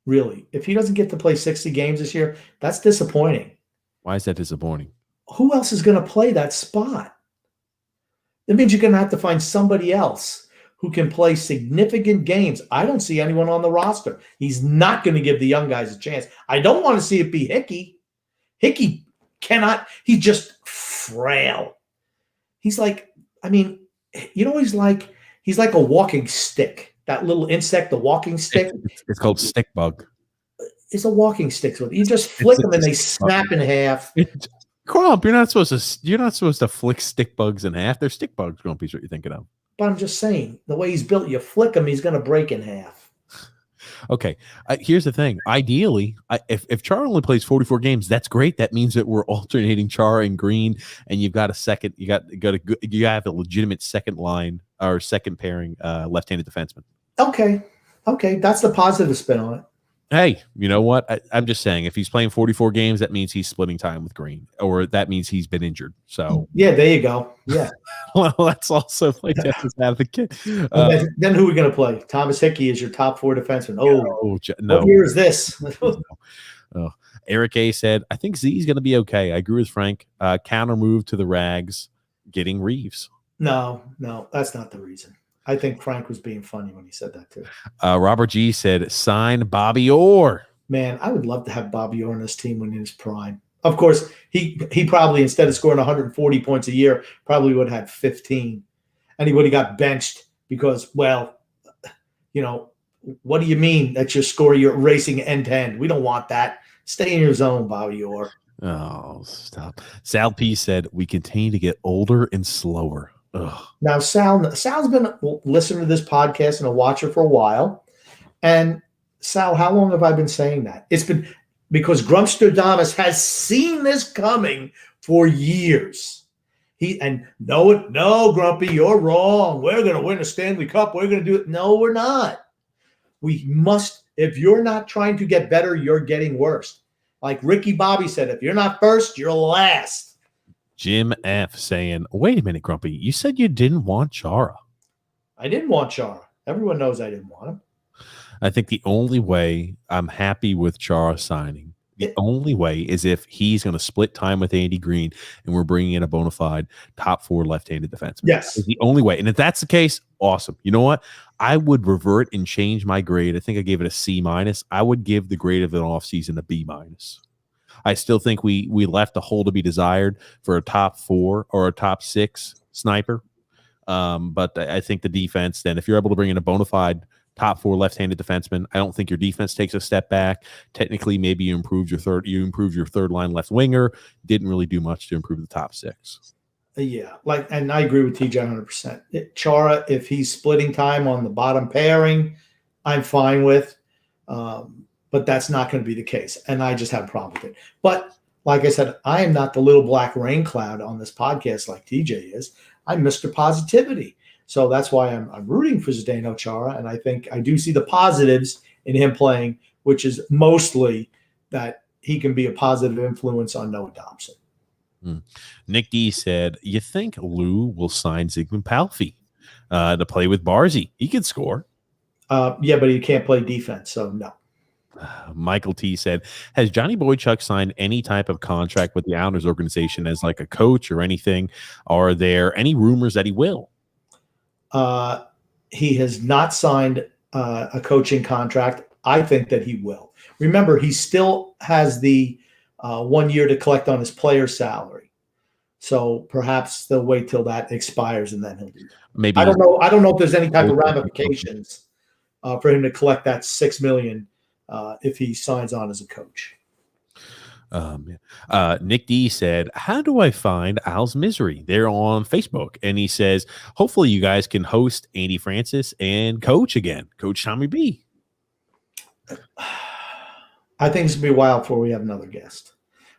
Really. If he doesn't get to play 60 games this year, that's disappointing. Why is that disappointing? Who else is going to play that spot? That means you're going to have to find somebody else who can play significant games. I don't see anyone on the roster. He's not going to give the young guys a chance. I don't want to see it be Hickey. Hickey cannot. He's just frail. He's like, he's like a walking stick. That little insect, the walking stick. It's called stick bug. It's a walking stick. You just flick them and they snap in half. Crump, you're not supposed to flick stick bugs in half. They're stick bugs, Grumpy's what you're thinking of. But I'm just saying, the way he's built, you flick him, he's going to break in half. Okay, here's the thing. Ideally, if Chara only plays 44 games, that's great. That means that we're alternating Chara and Green, and you've got a second. You have a legitimate second line or second pairing left-handed defenseman. Okay, that's the positive spin on it. Hey, you know what? I'm just saying, if he's playing 44 games, that means he's splitting time with Green, or that means he's been injured. So yeah, there you go. Yeah. Well, let's also play devil's advocate. Then who are we going to play? Thomas Hickey is your top 4 defenseman. No. What year is this? Oh. Eric A said, "I think Z is going to be okay. I agree with Frank. Counter move to the Rags, getting Reeves." No, that's not the reason. I think Frank was being funny when he said that too. Robert G said, "Sign Bobby Orr." Man, I would love to have Bobby Orr on this team when in his prime. Of course, he probably, instead of scoring 140 points a year, probably would have had 15. And he would have got benched because, well, what do you mean that's your score? You're racing end to end. We don't want that. Stay in your zone, Bobby Orr. Oh, stop. Sal P said, "We continue to get older and slower." Ugh. Now, Sal's been a listener to this podcast and a watcher for a while. And Sal, how long have I been saying that? It's been because Grumpsterdamus has seen this coming for years. No, Grumpy, you're wrong. We're going to win a Stanley Cup. We're going to do it. No, we're not. We must. If you're not trying to get better, you're getting worse. Like Ricky Bobby said, if you're not first, you're last. Jim F saying, "Wait a minute, Grumpy. You said you didn't want Chara." I didn't want Chara. Everyone knows I didn't want him. I think the only way I'm happy with Chara signing, the only way is if he's going to split time with Andy Green and we're bringing in a bona fide top 4 left-handed defenseman. Yes. It's the only way. And if that's the case, awesome. You know what? I would revert and change my grade. I think I gave it a C-. I would give the grade of an offseason a B-. I still think we left a hole to be desired for a top 4 or a top 6 sniper. But I think the defense, then, if you're able to bring in a bona fide top 4 left-handed defenseman, I don't think your defense takes a step back. Technically, maybe you improved your third line left winger. Didn't really do much to improve the top 6. Yeah, and I agree with TJ 100%. Chara, if he's splitting time on the bottom pairing, I'm fine with. But that's not going to be the case. And I just have a problem with it. But like I said, I am not the little black rain cloud on this podcast like TJ is. I'm Mr. Positivity. So that's why I'm rooting for Zdeno Chara. And I think I do see the positives in him playing, which is mostly that he can be a positive influence on Noah Dobson. Nick D said, you think Lou will sign Zygmunt Palffy to play with Barzy? He could score. Yeah, but he can't play defense, so no. Michael T said, has Johnny Boychuk signed any type of contract with the Islanders organization as like a coach or anything? Are there any rumors that he will? He has not signed a coaching contract. I think that he will. Remember, he still has the 1 year to collect on his player salary. So perhaps they'll wait till that expires and then he'll do that. Maybe I don't know if there's any type of ramifications for him to collect that $6 million if he signs on as a coach. Nick D said, how do I find Al's Misery? They're on Facebook. And he says, hopefully you guys can host Andy Francis and coach again. Coach Tommy B. I think it's going to be a while before we have another guest.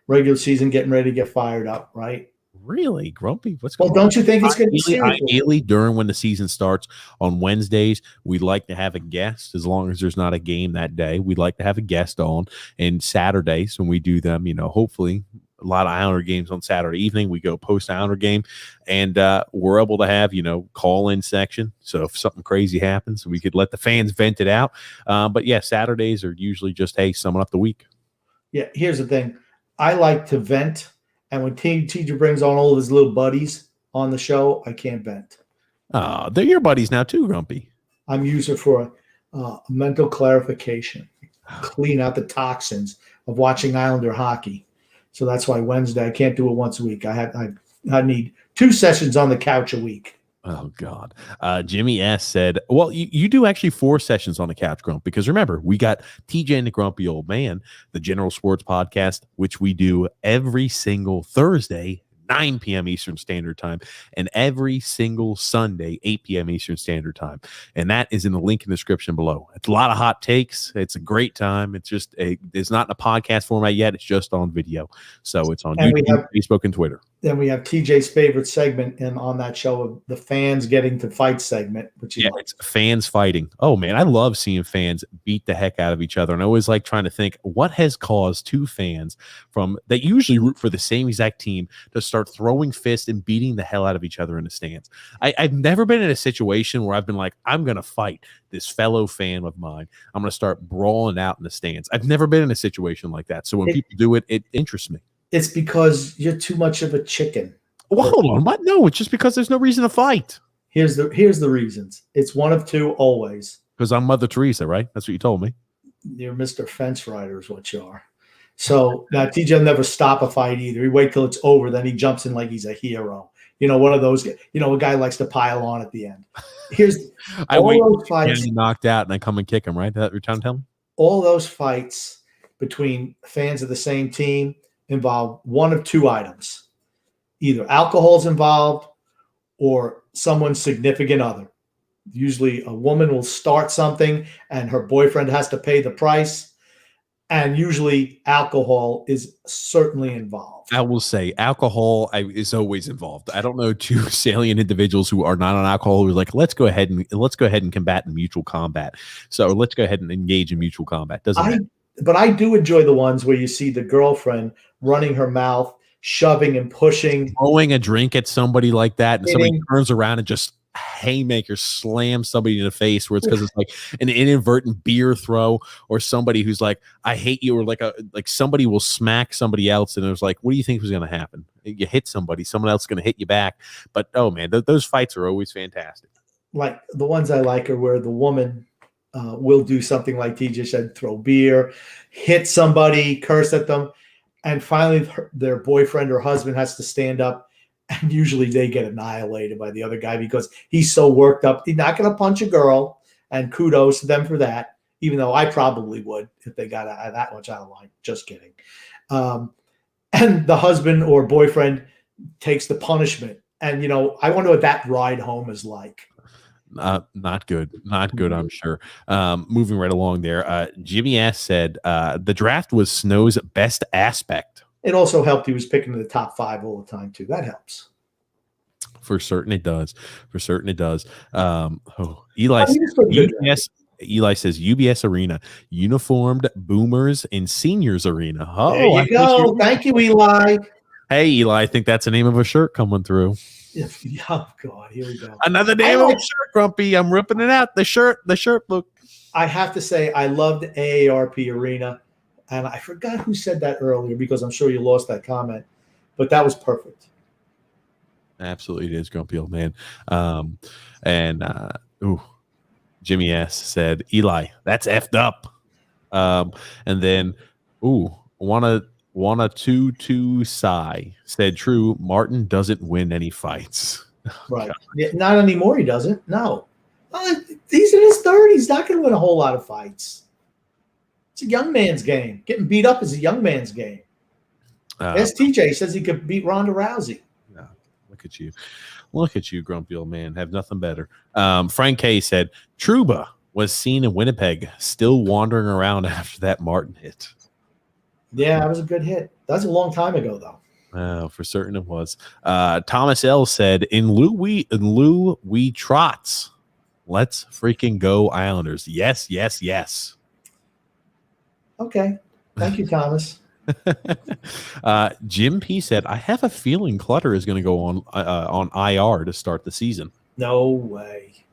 Regular season getting ready to get fired up, right? Really, Grumpy? What's going on? Don't you think it's going to be serious? Ideally, during when the season starts on Wednesdays, we'd like to have a guest. As long as there's not a game that day, we'd like to have a guest on. And Saturdays, when we do them, hopefully a lot of Islander games on Saturday evening. We go post Islander game, and we're able to have call-in section. So if something crazy happens, we could let the fans vent it out. But yeah, Saturdays are usually just summing up the week. Yeah, here's the thing. I like to vent. And when TJ brings on all of his little buddies on the show, I can't vent. They're your buddies now too, Grumpy. I'm using for a mental clarification, clean out the toxins of watching Islander hockey. So that's why Wednesday I can't do it once a week. I need 2 sessions on the couch a week. Oh, God. Jimmy S. said, well, you do actually 4 sessions on the couch, Grump, because remember, we got TJ and the Grumpy Old Man, the General Sports Podcast, which we do every single Thursday, 9 p.m. Eastern Standard Time, and every single Sunday, 8 p.m. Eastern Standard Time. And that is in the link in the description below. It's a lot of hot takes. It's a great time. It's just it's not in a podcast format yet. It's just on video. So it's on YouTube, Facebook, and Twitter. Then we have TJ's favorite segment on that show of the fans getting to fight segment, which is it's fans fighting. Oh man, I love seeing fans beat the heck out of each other. And I always like trying to think what has caused 2 fans that usually root for the same exact team to start throwing fists and beating the hell out of each other in the stands. I've never been in a situation where I've been like, I'm gonna fight this fellow fan of mine. I'm gonna start brawling out in the stands. I've never been in a situation like that. So when people do it, it interests me. It's because you're too much of a chicken. Well, hold on. What? No, it's just because there's no reason to fight. Here's the reasons. It's one of 2 always. Because I'm Mother Teresa, right? That's what you told me. You're Mr. Fence Rider is what you are. So now TJ will never stop a fight either. He wait till it's over, then he jumps in like he's a hero. One of those, a guy likes to pile on at the end. I wait those fights, get knocked out and I come and kick him, right? That you're trying to tell me? All those fights between fans of the same team involve one of 2 items. Either alcohol's involved or someone's significant other. Usually a woman will start something and her boyfriend has to pay the price. And usually alcohol is certainly involved. I will say alcohol is always involved. I don't know 2 salient individuals who are not on alcohol who are like, let's go ahead and combat in mutual combat. So let's go ahead and engage in mutual combat. Doesn't matter. But I do enjoy the ones where you see the girlfriend running her mouth, shoving and pushing, throwing a drink at somebody like that, and somebody turns around and just haymaker slams somebody in the face, where it's because it's like an inadvertent beer throw, or somebody who's like, I hate you, or like somebody will smack somebody else, and it was like, what do you think was going to happen? You hit somebody, someone else is going to hit you back. But oh man, those fights are always fantastic. Like the ones I like are where the woman will do something like TJ said, throw beer, hit somebody, curse at them, and finally their boyfriend or husband has to stand up, and usually they get annihilated by the other guy because he's so worked up. He's not going to punch a girl, and kudos to them for that, even though I probably would if they got that much out of line. Just kidding. And the husband or boyfriend takes the punishment. And, I wonder what that ride home is like. Not good. I'm sure. Moving right along there. Jimmy S said the draft was Snow's best aspect. It also helped he was picking in the top 5 all the time too. That helps. For certain it does. Eli said, Eli says UBS Arena, uniformed boomers and seniors arena. Oh, There you go. Thank you, Eli. Hey, Eli, I think that's the name of a shirt coming through. Oh God, here we go. Another name of a shirt, Grumpy. I'm ripping it out. The shirt look. I have to say, I loved AARP Arena, and I forgot who said that earlier because I'm sure you lost that comment, but that was perfect. Absolutely, it is, Grumpy old man. Jimmy S said, Eli, that's effed up. And then, wanna 2 Psy said, true, Martin doesn't win any fights. Right. Yeah, not anymore, he doesn't. No. He's in his 30s. He's not going to win a whole lot of fights. It's a young man's game. Getting beat up is a young man's game. TJ says he could beat Ronda Rousey. No, look at you. Look at you, grumpy old man. Have nothing better. Frank K said, Trouba was seen in Winnipeg, still wandering around after that Martin hit. Yeah, that was a good hit. That's a long time ago, though. For certain it was. Thomas L said, in lieu we trots. Let's freaking go, Islanders. Yes, yes, yes. Okay. Thank you, Thomas. Jim P said, I have a feeling Clutter is going to go on IR to start the season. No way.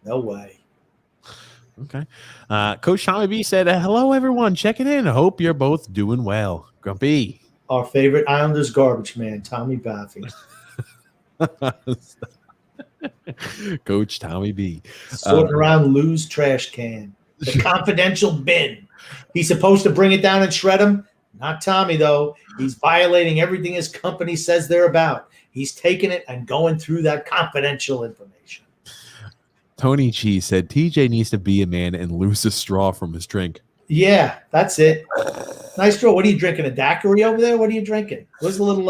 No way. Okay. Coach Tommy B said, hello, everyone. Checking in. Hope you're both doing well. Grumpy. Our favorite Islanders garbage man, Tommy Baffy. Coach Tommy B. Sorting around Lou's trash can. The confidential bin. He's supposed to bring it down and shred them. Not Tommy, though. He's violating everything his company says they're about. He's taking it and going through that confidential information. Tony G said, TJ needs to be a man and lose a straw from his drink. Yeah, that's it. Nice straw. What are you drinking? A daiquiri over there? What are you drinking? Where's the little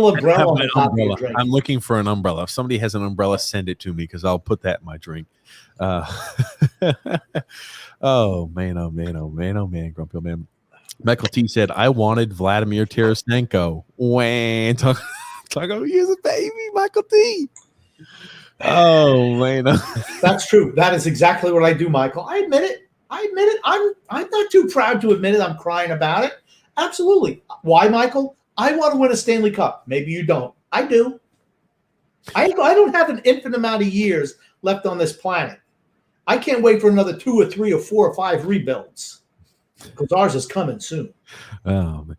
umbrella on the top of your drink? I'm looking for an umbrella. If somebody has an umbrella, send it to me because I'll put that in my drink. Oh, man, grumpy old man. Michael T said, I wanted Vladimir Tarasenko. When talk he's a baby, Michael T. Oh, man. That's true. That is exactly what I do, Michael. I admit it. I'm not too proud to admit it. I'm crying about it. Absolutely. Why, Michael? I want to win a Stanley Cup. Maybe you don't. I do. I don't have an infinite amount of years left on this planet. I can't wait for another 2 or 3 or 4 or 5 rebuilds because ours is coming soon. Tom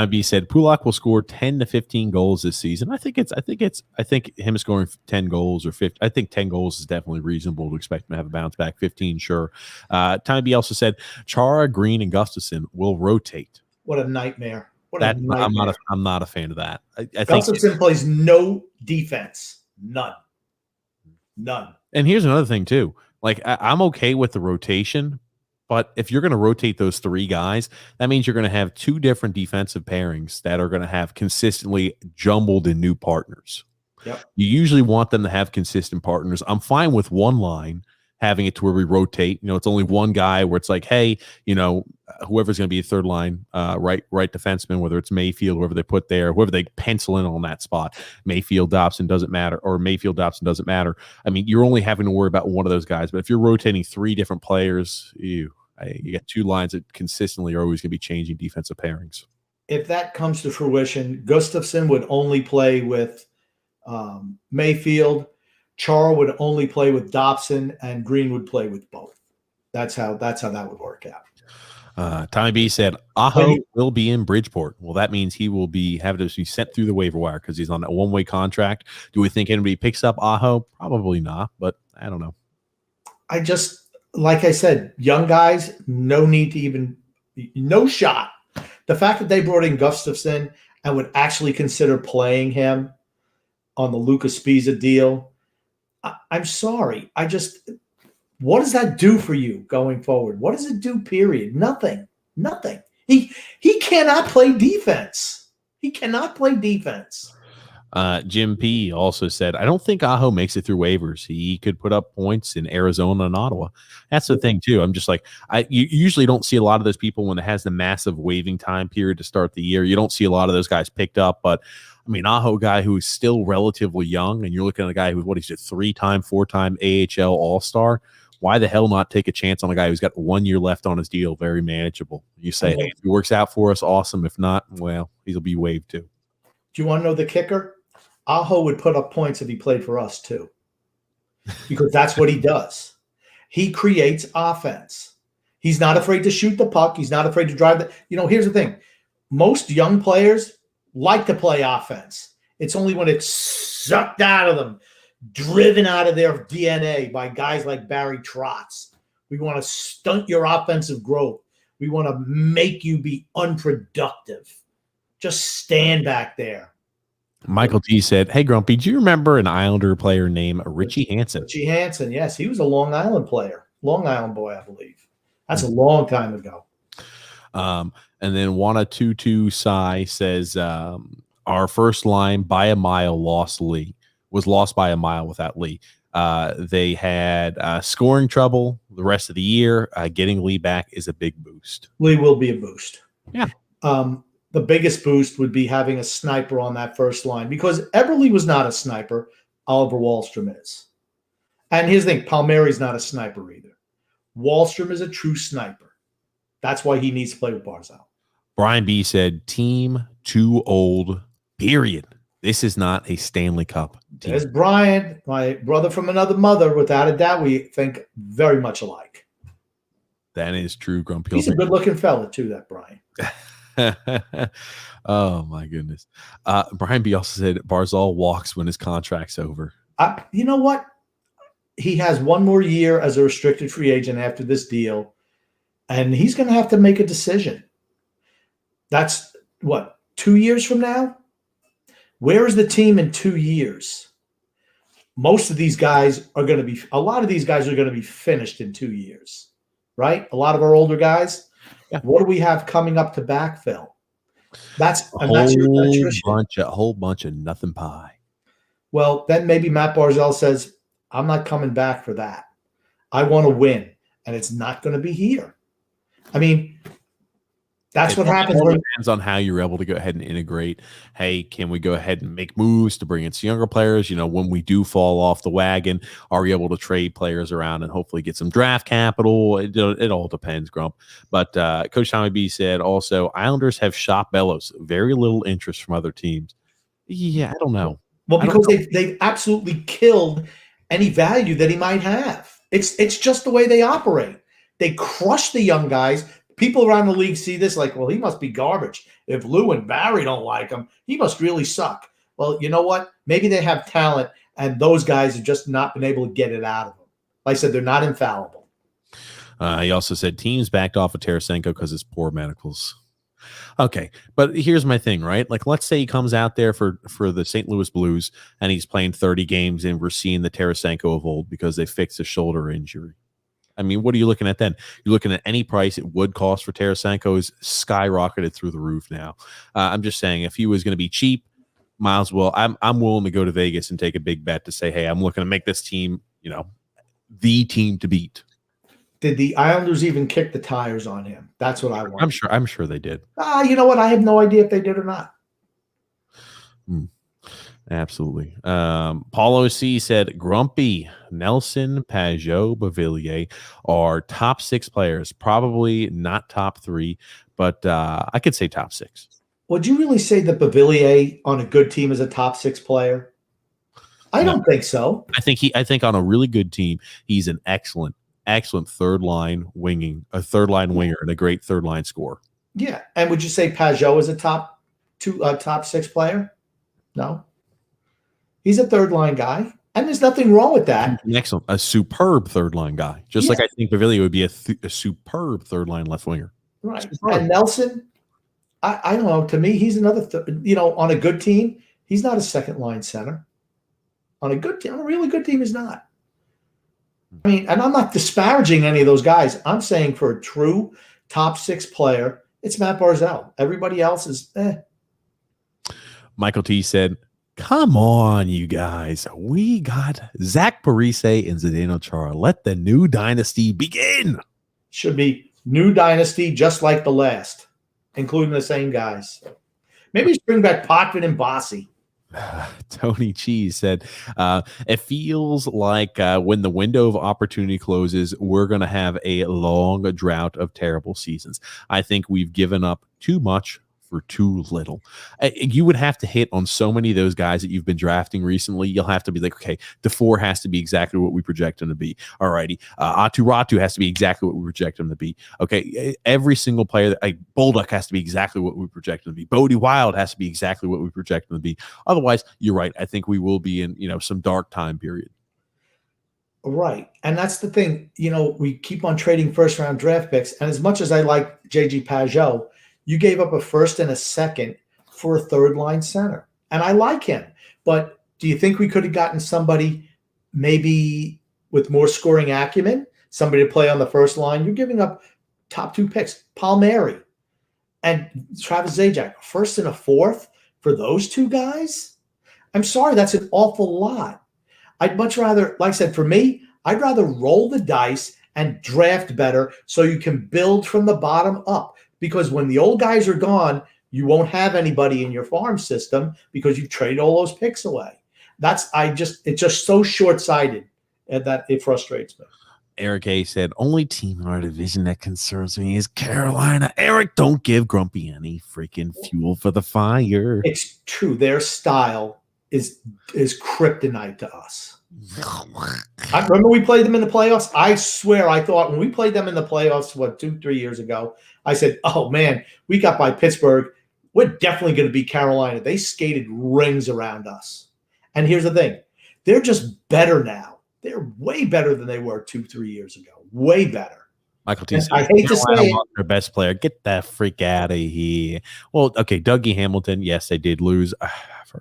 B said Pulak will score 10 to 15 goals this season. I think him scoring 10 goals or 50. I think 10 goals is definitely reasonable to expect him to have a bounce back. 15, sure. Tom B also said Chara, Green, and Gustafsson will rotate. What a nightmare! I'm not a fan of that. I think Gustafsson plays no defense, none. And here's another thing too. Like I'm okay with the rotation. But if you're going to rotate those 3 guys, that means you're going to have 2 different defensive pairings that are going to have consistently jumbled in new partners. Yep. You usually want them to have consistent partners. I'm fine with one line having it to where we rotate. It's only one guy where it's like, hey, whoever's going to be a third line, right defenseman, whether it's Mayfield, whoever they put there, whoever they pencil in on that spot, Mayfield-Dobson doesn't matter, or Mayfield-Dobson doesn't matter. I mean, you're only having to worry about one of those guys. But if you're rotating 3 different players, you got 2 lines that consistently are always going to be changing defensive pairings. If that comes to fruition, Gustafsson would only play with Mayfield. Chara would only play with Dobson, and Green would play with both. That's how that would work out. Tommy B said Aho will be in Bridgeport. Well, that means he will be having to be sent through the waiver wire because he's on that one-way contract. Do we think anybody picks up Aho? Probably not, but I don't know. Like I said, young guys, no need to even – no shot. The fact that they brought in Gustafsson and would actually consider playing him on the Lucas Spiza deal, I'm sorry. What does that do for you going forward? What does it do, period? Nothing. He cannot play defense. Jim P also said, I don't think Aho makes it through waivers. He could put up points in Arizona and Ottawa. That's the thing too. I'm just like, you usually don't see a lot of those people when it has the massive waiving time period to start the year. You don't see a lot of those guys picked up, but I mean, Aho guy who is still relatively young, and you're looking at a guy who's he's a 3-time, 4-time AHL All-Star. Why the hell not take a chance on a guy who's got 1 year left on his deal? Very manageable. You say, hey, if he works out for us, awesome. If not, well, he'll be waived too. Do you want to know the kicker? Aho would put up points if he played for us too, because that's what he does. He creates offense. He's not afraid to shoot the puck. He's not afraid to drive the. Here's the thing. Most young players like to play offense. It's only when it's sucked out of them, driven out of their DNA by guys like Barry Trotz. We want to stunt your offensive growth. We want to make you be unproductive. Just stand back there. Michael T said, hey, Grumpy, do you remember an Islander player named Richie Hansen? Richie Hansen, yes. He was a Long Island player. Long Island boy, I believe. That's a long time ago. And then Wana Tutu Sai says, our first line by a mile was lost by a mile without Lee. They had scoring trouble the rest of the year. Getting Lee back is a big boost. Lee will be a boost. Yeah. The biggest boost would be having a sniper on that first line, because Eberle was not a sniper. Oliver Wahlstrom is. And here's the thing, Palmieri's not a sniper either. Wahlstrom is a true sniper. That's why he needs to play with Barzal. Brian B said, team too old, period. This is not a Stanley Cup team. There's Brian, my brother from another mother. Without a doubt, we think very much alike. That is true, Grumpy. He's a good-looking fella, too, that Brian. Oh, my goodness. Brian B also said, Barzal walks when his contract's over. You know what? He has one more year as a restricted free agent after this deal, and he's going to have to make a decision. That's, 2 years from now? Where is the team in 2 years? Most of these guys are going to be – a lot of these guys are going to be finished in 2 years, right? A lot of our older guys. Yeah. What do we have coming up to backfill? That's a whole bunch of nothing pie. Well, then maybe Matt Barzal says, I'm not coming back for that. I want to win, and it's not going to be here. I mean – that's what happens. It depends on how you're able to go ahead and integrate. Hey, can we go ahead and make moves to bring in some younger players? When we do fall off the wagon, are we able to trade players around and hopefully get some draft capital? It all depends, Grump. But Coach Tommy B said also, Islanders have shop Bellows. Very little interest from other teams. Yeah, I don't know. Well, because they've absolutely killed any value that he might have. It's just the way they operate. They crush the young guys. People around the league see this like, well, he must be garbage. If Lou and Barry don't like him, he must really suck. Well, you know what? Maybe they have talent, and those guys have just not been able to get it out of them. Like I said, they're not infallible. He also said teams backed off of Tarasenko because it's poor medicals. Okay, but here's my thing, right? Like, let's say he comes out there for the St. Louis Blues, and he's playing 30 games, and we're seeing the Tarasenko of old because they fixed a shoulder injury. I mean, what are you looking at then? You're looking at any price it would cost for Tarasenko is skyrocketed through the roof now. I'm just saying, if he was going to be cheap, might as well. I'm willing to go to Vegas and take a big bet to say, hey, I'm looking to make this team, the team to beat. Did the Islanders even kick the tires on him? That's what I want. I'm sure they did. You know what? I have no idea if they did or not. Absolutely. Paulo C said Grumpy, Nelson, Pajot, Bavillier are top 6 players. Probably not top 3, but I could say top 6. Would you really say that Bavillier on a good team is a top 6 player? I don't think so. I think on a really good team, he's an excellent third line winger and a great third line scorer. Yeah. And would you say Pajot is a top 6 player? No. He's a third line guy, and there's nothing wrong with that. Excellent, a superb third line guy, just like I think Bavillier would be a superb third line left winger. Right. Superb. And Nelson, I don't know. To me, he's another. On a good team, he's not a second line center. On a really good team, he's not. I mean, and I'm not disparaging any of those guys. I'm saying for a true top 6 player, it's Matt Barzal. Everybody else is. Michael T said, come on, you guys. We got Zach Parise and Zdeno Chara. Let the new dynasty begin. Should be new dynasty just like the last, including the same guys. Maybe just bring back Potvin and Bossy. Tony Cheese said, it feels like when the window of opportunity closes, we're going to have a long drought of terrible seasons. I think we've given up too much for too little. You would have to hit on so many of those guys that you've been drafting recently. You'll have to be like, okay, DeFore has to be exactly what we project him to be. All righty. Atu Ratu has to be exactly what we project him to be. Okay. Every single player, like Bolduc has to be exactly what we project him to be. Bodie Wild has to be exactly what we project him to be. Otherwise, you're right. I think we will be in, some dark time period. Right. And that's the thing. We keep on trading first-round draft picks. And as much as I like J.G. Pajot, you gave up a first and a second for a third-line center. And I like him. But do you think we could have gotten somebody maybe with more scoring acumen, somebody to play on the first line? You're giving up top 2 picks, Palmieri and Travis Zajac, first and a fourth for those 2 guys? I'm sorry, that's an awful lot. I'd much rather, like I said, for me, I'd rather roll the dice and draft better so you can build from the bottom up. Because when the old guys are gone, you won't have anybody in your farm system because you trade all those picks away. It's just so short-sighted that it frustrates me. Eric A said, only team in our division that concerns me is Carolina. Eric, don't give Grumpy any freaking fuel for the fire. It's true. Their style is kryptonite to us. I remember we played them in the playoffs. I swear I thought when we played them in the playoffs, 2-3 years ago, I said, oh, man, we got by Pittsburgh. We're definitely going to beat Carolina. They skated rings around us. And here's the thing. They're just better now. They're way better than they were 2-3 years ago. Way better. Michael T. I hate to say it. Their best player. Get that freak out of here. Well, okay, Dougie Hamilton. Yes, they did lose.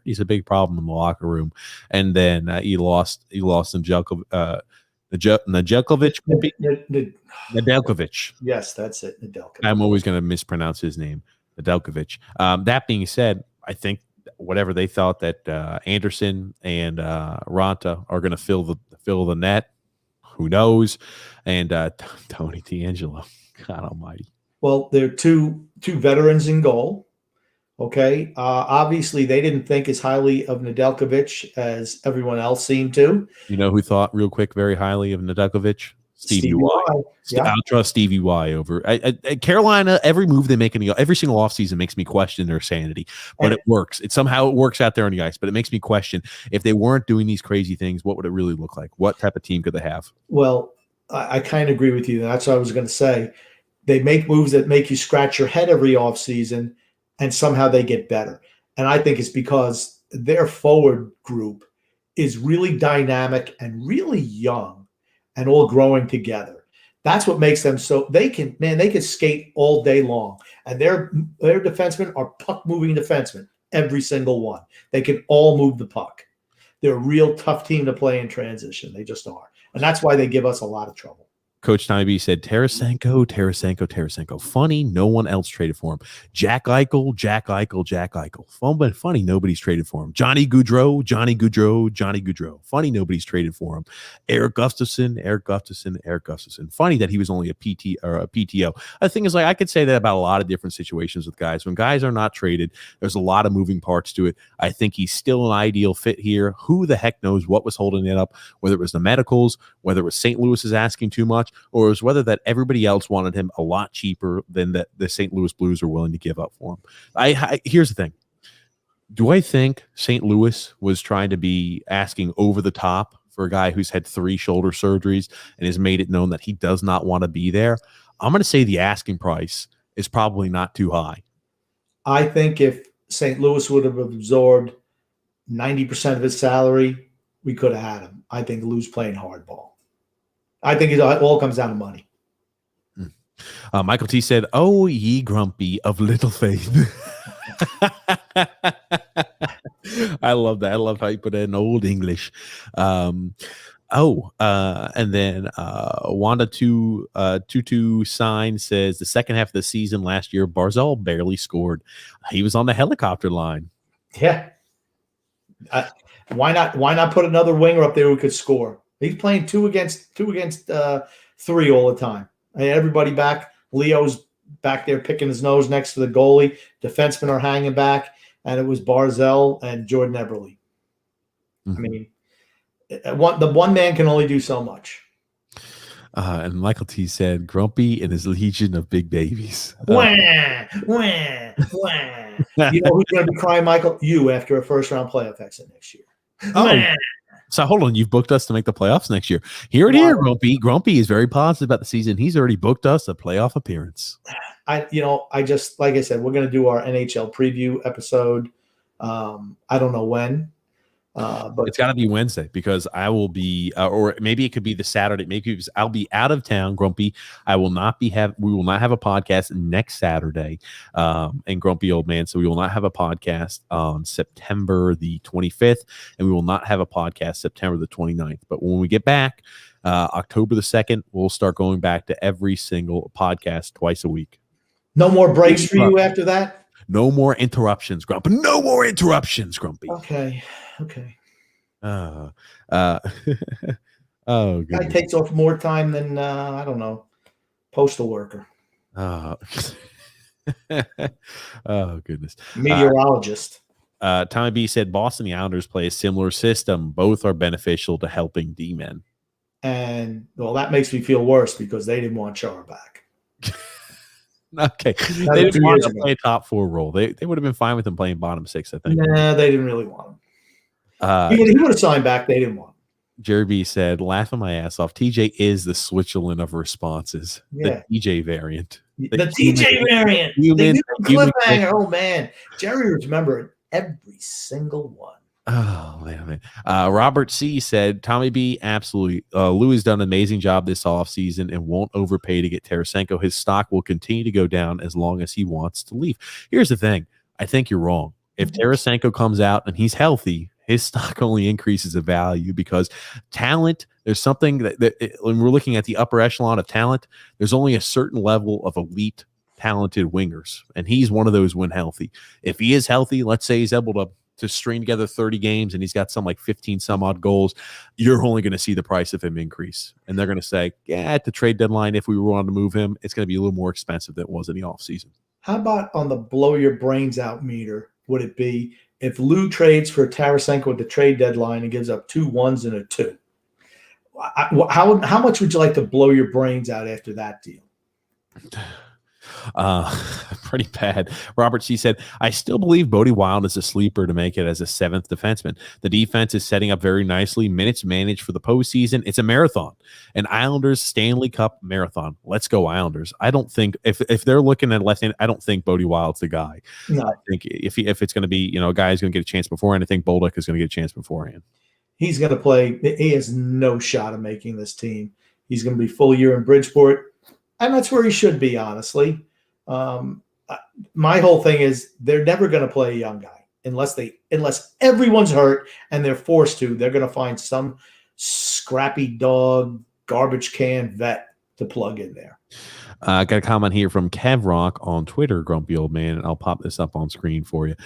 He's a big problem in the locker room. And then he lost Nedeljkovic. Nedeljkovic. Yes, that's it. Nedeljkovic. I'm always going to mispronounce his name. Nedeljkovic. That being said, I think whatever they thought that Anderson and Ranta are going to fill the net, who knows? And Tony D'Angelo, God Almighty. Well, they're two veterans in goal. Okay. Obviously, they didn't think as highly of Nedeljkovic as everyone else seemed to. You know who thought real quick very highly of Nedeljkovic? Stevie Y. Yeah. I'll trust Stevie Y over Carolina. Every move they make every single offseason makes me question their sanity, but it works. It works out there on the ice, but it makes me question if they weren't doing these crazy things, what would it really look like? What type of team could they have? Well, I kind of agree with you. That's what I was going to say. They make moves that make you scratch your head every offseason, and somehow they get better. And I think it's because their forward group is really dynamic and really young and all growing together. That's what makes them so they can skate all day long. And their defensemen are puck moving defensemen, every single one. They can all move the puck. They're a real tough team to play in transition. They just are. And that's why they give us a lot of trouble. Coach Tybee said, Tarasenko. Funny, no one else traded for him. Jack Eichel. Funny, nobody's traded for him. Johnny Gaudreau. Funny, nobody's traded for him. Erik Gustafsson. Funny that he was only a PT or a PTO. The thing is, I could say that about a lot of different situations with guys. When guys are not traded, there's a lot of moving parts to it. I think he's still an ideal fit here. Who the heck knows what was holding it up, whether it was the medicals, whether it was St. Louis is asking too much, or it was whether that everybody else wanted him a lot cheaper than that the St. Louis Blues are willing to give up for him. Here's the thing. Do I think St. Louis was trying to be asking over the top for a guy who's had 3 shoulder surgeries and has made it known that he does not want to be there? I'm going to say the asking price is probably not too high. I think if St. Louis would have absorbed 90% of his salary, we could have had him. I think Lou's playing hardball. I think it all comes down to money. Michael T said, "Oh, ye grumpy of little faith." I love that. I love how you put it in old English. And then Wanda 22 sign says the second half of the season last year, Barzal barely scored. He was on the helicopter line. Yeah. Why not put another winger up there who could score? He's playing 2 against 3 all the time. Everybody back. Leo's back there picking his nose next to the goalie. Defensemen are hanging back. and it was Barzell and Jordan Eberle. I mean, the one man can only do so much. And Michael T said, Grumpy and his legion of big babies. Wah, wah, wah. You know who's going to be crying, Michael? You after a first-round playoff exit next year. Oh, so hold on. You've booked us to make the playoffs next year. Here, Grumpy. Grumpy is very positive about the season. He's already booked us a playoff appearance. I just, like I said, we're going to do our NHL preview episode. I don't know when. But it's got to be Wednesday because I will be, or maybe it could be the Saturday. Maybe I'll be out of town, Grumpy. We will not have a podcast next Saturday, and Grumpy Old Man. So we will not have a podcast on September the 25th, and we will not have a podcast September the 29th. But when we get back, October the 2nd, we'll start going back to every single podcast twice a week. No more breaks for you after that? No more interruptions, Grumpy. No more interruptions, Grumpy. Okay. Oh, Guy takes off more time than I don't know, postal worker. Oh goodness. Meteorologist. Tommy B said Boston the Islanders play a similar system. Both are beneficial to helping D-men. And well, that makes me feel worse because they didn't want Chara back. Okay. They didn't want to play a top 4 role. They would have been fine with him playing bottom 6, I think. Nah, they didn't really want him. He would have signed back. They didn't want him. Jerry B said, laughing my ass off. TJ is the Switzerland of responses. Yeah. The TJ variant. The TJ variant. The cliffhanger. Oh, man. Jerry remembered every single one. Oh, man. Robert C said, Tommy B, absolutely. Louis done an amazing job this offseason and won't overpay to get Tarasenko. His stock will continue to go down as long as he wants to leave. Here's the thing. I think you're wrong. If Tarasenko comes out and he's healthy, his stock only increases in value because talent, there's something that when we're looking at the upper echelon of talent, there's only a certain level of elite talented wingers, and he's one of those when healthy. If he is healthy, let's say he's able to string together 30 games and he's got some like 15 some odd goals, you're only going to see the price of him increase. And they're going to say, yeah, at the trade deadline, if we were on to move him, it's going to be a little more expensive than it was in the offseason. How about on the blow your brains out meter would it be if Lou trades for Tarasenko at the trade deadline and gives up 2 1s and a 2? How much would you like to blow your brains out after that deal? Pretty bad. Robert C said, I still believe Bodie Wild is a sleeper to make it as a 7th defenseman. The defense is setting up very nicely. Minutes managed for the postseason. It's a marathon. An Islanders Stanley Cup marathon. Let's go Islanders. I don't think if they're looking at left hand, I don't think Bodie Wild's the guy. No. I think if it's going to be, a guy who's going to get a chance beforehand, I think Bolduc is going to get a chance beforehand. He's going to play. He has no shot of making this team. He's going to be full year in Bridgeport, and that's where he should be, honestly. My whole thing is they're never going to play a young guy unless everyone's hurt and they're forced to. They're going to find some scrappy dog, garbage can vet to plug in there. I got a comment here from Kev Rock on Twitter, Grumpy Old Man, and I'll pop this up on screen for you.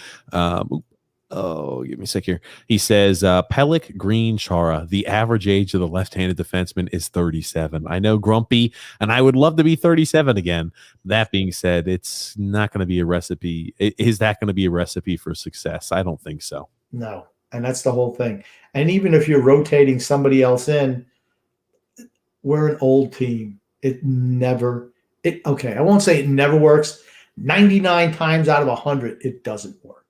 Give me a sec here. He says, Pellick, Green, Chara, the average age of the left-handed defenseman is 37. I know, Grumpy, and I would love to be 37 again. That being said, it's not going to be a recipe. Is that going to be a recipe for success? I don't think so. No, and that's the whole thing. And even if you're rotating somebody else in, we're an old team. I won't say it never works. 99 times out of 100, it doesn't work.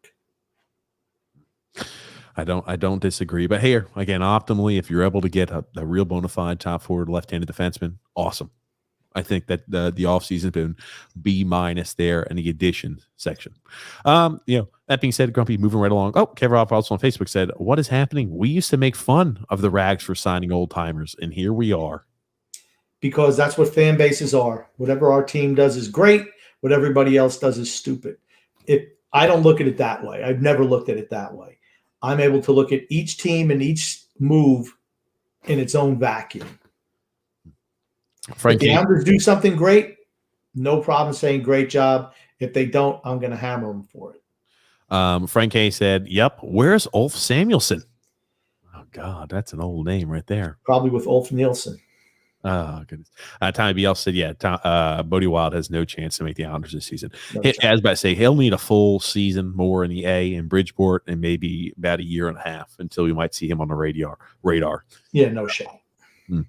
I don't disagree. But here, again, optimally, if you're able to get a real bona fide top 4 left-handed defenseman, awesome. I think that the offseason's been B- there in the addition section. That being said, Grumpy, moving right along. Oh, Kevin Roth also on Facebook said, what is happening? We used to make fun of the Rags for signing old timers, and here we are. Because that's what fan bases are. Whatever our team does is great. What everybody else does is stupid. I don't look at it that way. I've never looked at it that way. I'm able to look at each team and each move in its own vacuum. If the Islanders do something great, no problem saying great job. If they don't, I'm going to hammer them for it. Frank K said, yep, where's Ulf Samuelsson? Oh, God, that's an old name right there. Probably with Ulf Nielsen. Oh, goodness. Tommy BL said, yeah, Bodie Wild has no chance to make the Islanders this season. No I chance. was about to say, he'll need a full season more in the A in Bridgeport and maybe about a year and a half until we might see him on the radar. Yeah, no shot. And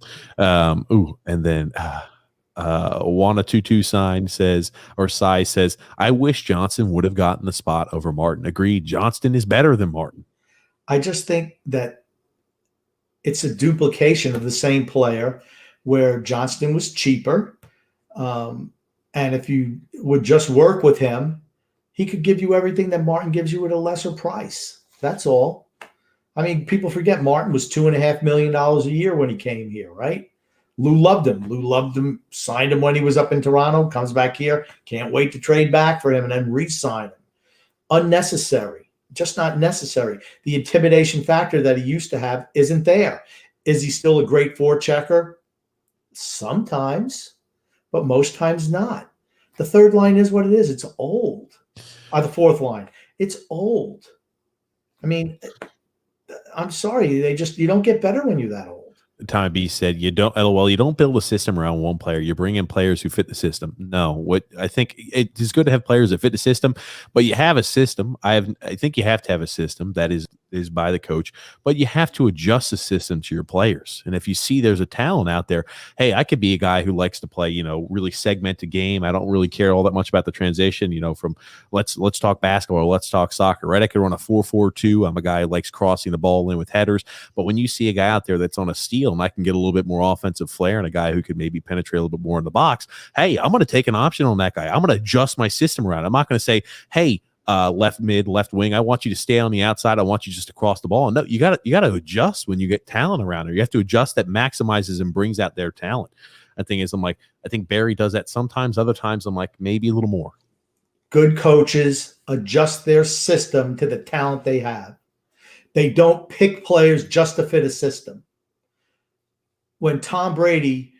then Wana Tutu Sai says, I wish Johnston would have gotten the spot over Martin. Agreed. Johnston is better than Martin. I just think that it's a duplication of the same player where Johnston was cheaper. And if you would just work with him, he could give you everything that Martin gives you at a lesser price. That's all. I mean, people forget Martin was $2.5 million a year when he came here, right? Lou loved him, signed him when he was up in Toronto, comes back here, can't wait to trade back for him and then re-sign him. Unnecessary, just not necessary. The intimidation factor that he used to have isn't there. Is he still a great forechecker? Sometimes, but most times not. The third line is what it is. It's old. Or the fourth line. It's old. I mean, I'm sorry. You don't get better when you're that old. Tommy B said, you don't build a system around one player. You bring in players who fit the system. No, what I think it is good to have players that fit the system, but you have a system. I think you have to have a system that is by the coach, but you have to adjust the system to your players. And if you see there's a talent out there, hey, I could be a guy who likes to play, really segment a game. I don't really care all that much about the transition, from let's talk basketball, or let's talk soccer, right? I could run a 4-4-2. I'm a guy who likes crossing the ball in with headers. But when you see a guy out there that's on a steal and I can get a little bit more offensive flair and a guy who could maybe penetrate a little bit more in the box, hey, I'm going to take an option on that guy. I'm going to adjust my system around. I'm not going to say, hey, left mid, left wing, I want you to stay on the outside. I want you just to cross the ball. No, you got to adjust when you get talent around there. You have to adjust that maximizes and brings out their talent. The thing is, I think Barry does that sometimes. Other times, I'm like, maybe a little more. Good coaches adjust their system to the talent they have. They don't pick players just to fit a system. When Tom Brady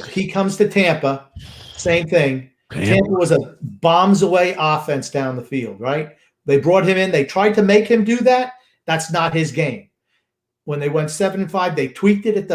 he comes to Tampa, same thing. Tampa was a bombs away offense down the field, right? They brought him in. They tried to make him do that. That's not his game. When they went 7-5, they tweaked it at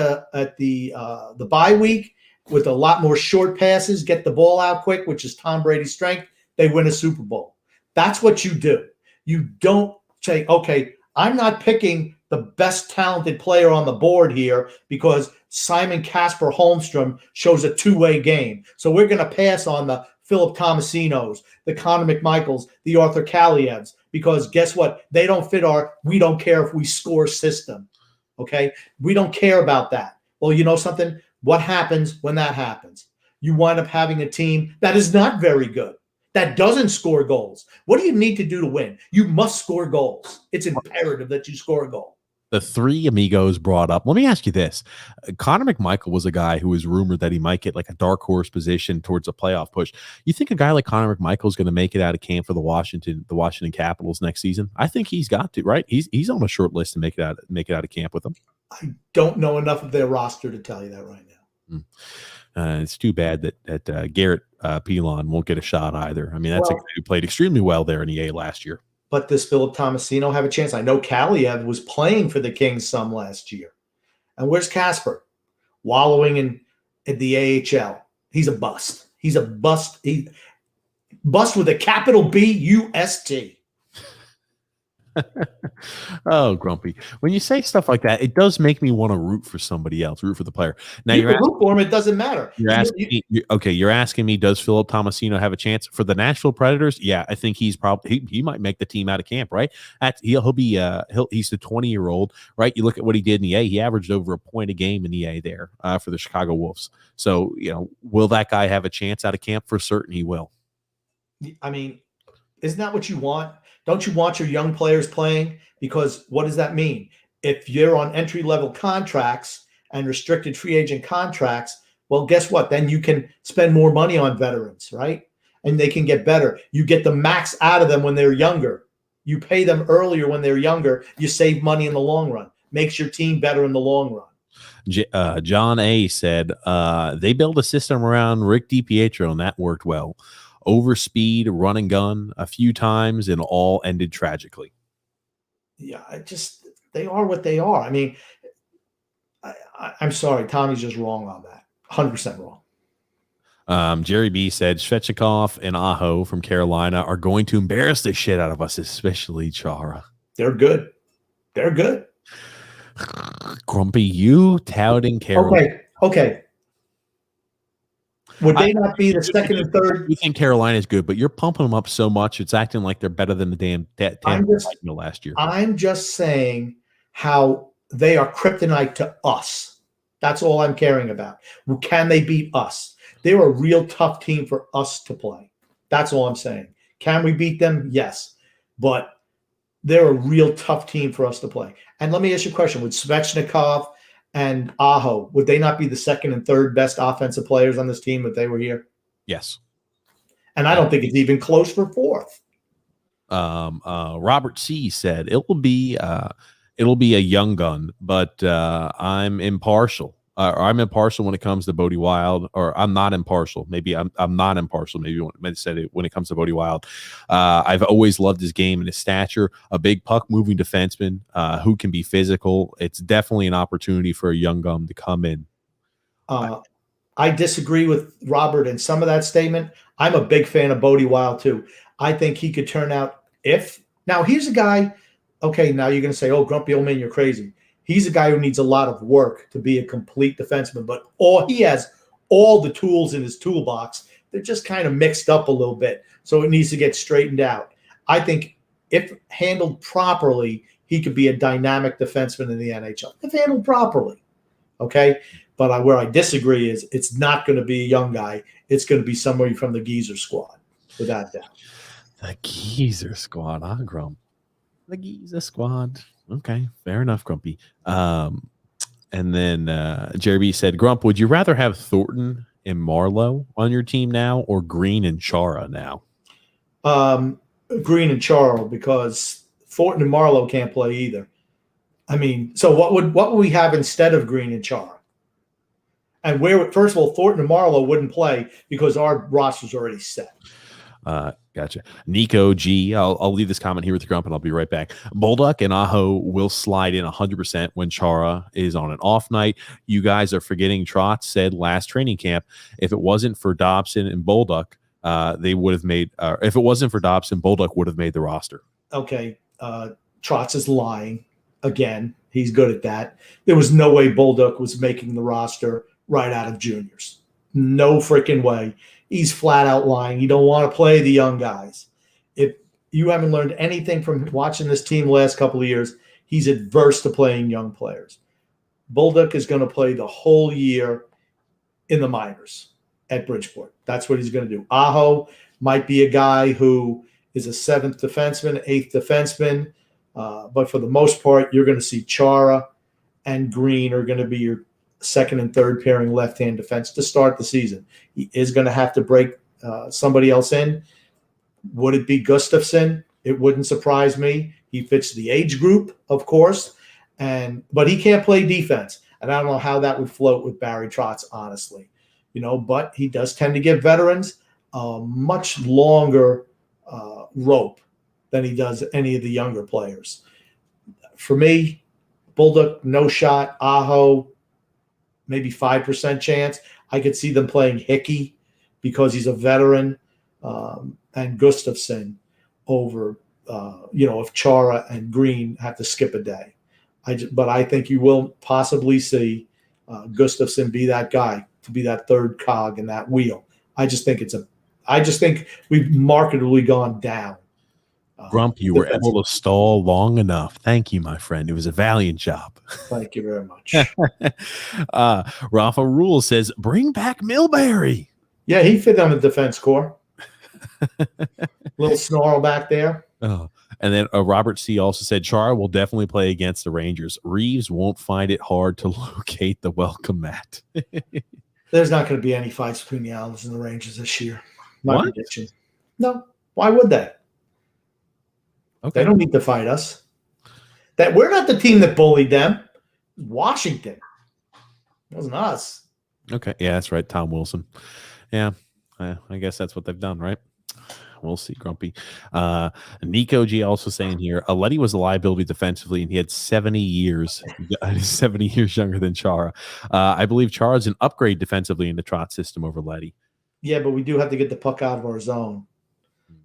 the bye week with a lot more short passes, get the ball out quick, which is Tom Brady's strength. They win a Super Bowl. That's what you do. You don't say, okay, I'm not picking the best talented player on the board here because Simon Casper Holmstrom shows a two-way game. So we're going to pass on the Philip Tomasinos, the Connor McMichaels, the Arthur Kalievs, because guess what? They don't fit we don't care if we score system. Okay? We don't care about that. Well, you know something? What happens when that happens? You wind up having a team that is not very good, that doesn't score goals. What do you need to do to win? You must score goals. It's imperative that you score a goal. The three amigos brought up. Let me ask you this. Connor McMichael was a guy who was rumored that he might get like a dark horse position towards a playoff push. You think a guy like Connor McMichael is going to make it out of camp for the Washington Capitals next season? I think he's got to, right? He's on a short list to make it out of camp with them. I don't know enough of their roster to tell you that right now. It's too bad that Garrett Pilon won't get a shot either. I mean, that's a guy who played extremely well there in the A last year. But does Philip Tomasino have a chance? I know Kaliev was playing for the Kings some last year. And where's Casper? Wallowing in the AHL. He's a bust. He's a bust. Bust with a capital B-U-S-T. Oh, Grumpy. When you say stuff like that, it does make me want to root for somebody else, root for the player. Now you can root for him, it doesn't matter. You're asking me, does Philip Tomasino have a chance for the Nashville Predators? Yeah, I think he's probably he might make the team out of camp, right? He's the 20-year-old, right? You look at what he did in the A, he averaged over a point a game in the A there for the Chicago Wolves. So, will that guy have a chance out of camp? For certain he will. I mean, isn't that what you want? Don't you want your young players playing? Because what does that mean? If you're on entry-level contracts and restricted free agent contracts, well, guess what? Then you can spend more money on veterans, right? And they can get better. You get the max out of them when they're younger. You pay them earlier when they're younger. You save money in the long run. Makes your team better in the long run. John A. said they built a system around Rick DiPietro, and that worked well. Overspeed, run and gun a few times, and all ended tragically. Yeah, they are what they are. I mean, I'm sorry, Tommy's just wrong on that. 100% wrong. Jerry B said Svechnikov and Aho from Carolina are going to embarrass the shit out of us, especially Chara. They're good. They're good. Grumpy, you touting Carolina. Okay. Would they not be the second and third? You think Carolina's good, but you're pumping them up so much, it's acting like they're better than the damn last year. I'm just saying how they are kryptonite to us. That's all I'm caring about. Can they beat us? They're a real tough team for us to play. That's all I'm saying. Can we beat them? Yes. But they're a real tough team for us to play. And let me ask you a question. Would Svechnikov and Aho, would they not be the second and third best offensive players on this team if they were here? Yes. And I don't think it's even close for fourth. Robert C said it'll be a young gun, but I'm impartial. I'm impartial when it comes to Bodie Wild, or I'm not impartial. Maybe I'm not impartial. Maybe I said it when it comes to Bodie Wild. I've always loved his game and his stature. A big puck moving defenseman who can be physical. It's definitely an opportunity for a young gun to come in. I disagree with Robert in some of that statement. I'm a big fan of Bodie Wild too. I think he could turn out now here's a guy. Okay, now you're going to say, "Oh, grumpy old man, you're crazy." He's a guy who needs a lot of work to be a complete defenseman, but he has all the tools in his toolbox. They're just kind of mixed up a little bit, so it needs to get straightened out. I think if handled properly, he could be a dynamic defenseman in the NHL. If handled properly, okay? But where I disagree is it's not going to be a young guy. It's going to be somebody from the Geezer squad, without doubt. The Geezer squad, huh, Grump? The Geezer squad. Okay, fair enough, Grumpy. And then Jeremy said, Grump, would you rather have Thornton and Marlowe on your team now or Green and Chara now? Green and Chara, because Thornton and Marlowe can't play either. I mean, so what would we have instead of Green and Chara? And first of all, Thornton and Marlowe wouldn't play because our roster's already set. Gotcha. Nico G. I'll leave this comment here with the Grump and I'll be right back. Bolduc and Aho will slide in 100% when Chara is on an off night. You guys are forgetting Trotz said last training camp, if it wasn't for Dobson and Bolduc, they would have made, if it wasn't for Dobson, Bolduc would have made the roster. Okay. Trotz is lying again. He's good at that. There was no way Bolduc was making the roster right out of juniors. No freaking way. He's flat out lying. You don't want to play the young guys. If you haven't learned anything from watching this team the last couple of years, he's adverse to playing young players. Bolduc is going to play the whole year in the minors at Bridgeport. That's what he's going to do. Aho might be a guy who is a seventh defenseman, eighth defenseman, but for the most part, you're going to see Chara and Green are going to be your second and third pairing left-hand defense to start the season. He is going to have to break somebody else in. Would it be Gustafsson? It wouldn't surprise me. He fits the age group, of course, but he can't play defense. And I don't know how that would float with Barry Trotz, honestly. But he does tend to give veterans a much longer rope than he does any of the younger players. For me, Bolduc, no shot. Aho, maybe 5% chance. I could see them playing Hickey because he's a veteran, and Gustafsson over, if Chara and Green have to skip a day. But I think you will possibly see Gustafsson be that guy, to be that third cog in that wheel. I just think we've markedly gone down. Grump, you were able to stall long enough. Thank you, my friend. It was a valiant job. Thank you very much. Rafa Rule says, bring back Milbury. Yeah, he fit on the defense core. Little snarl back there. Oh. And then Robert C. also said, Chara will definitely play against the Rangers. Reeves won't find it hard to locate the welcome mat. There's not going to be any fights between the Islanders and the Rangers this year. My What? prediction. No. Why would they? Okay. They don't need to fight us. That we're not the team that bullied them. Washington. It wasn't us. Okay. Yeah, that's right. Tom Wilson. Yeah. I guess that's what they've done, right? we'll see, Grumpy. Nico G also saying here, Letty was a liability defensively, and he had 70 years, 70 years younger than Chara. I believe Chara is an upgrade defensively in the trot system over Letty. Yeah, but we do have to get the puck out of our zone.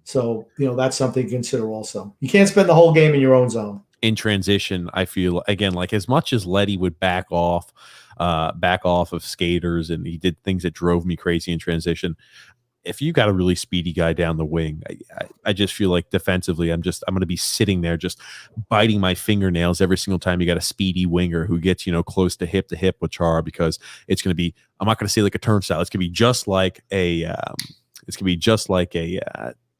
So, that's something to consider also. You can't spend the whole game in your own zone. In transition, I feel, again, like as much as Letty would back off of skaters, and he did things that drove me crazy in transition, if you got a really speedy guy down the wing, I just feel like defensively, I'm going to be sitting there just biting my fingernails every single time you got a speedy winger who gets, close to hip with Chara, because it's going to be, I'm not going to say like a turnstile. It's going to be just like a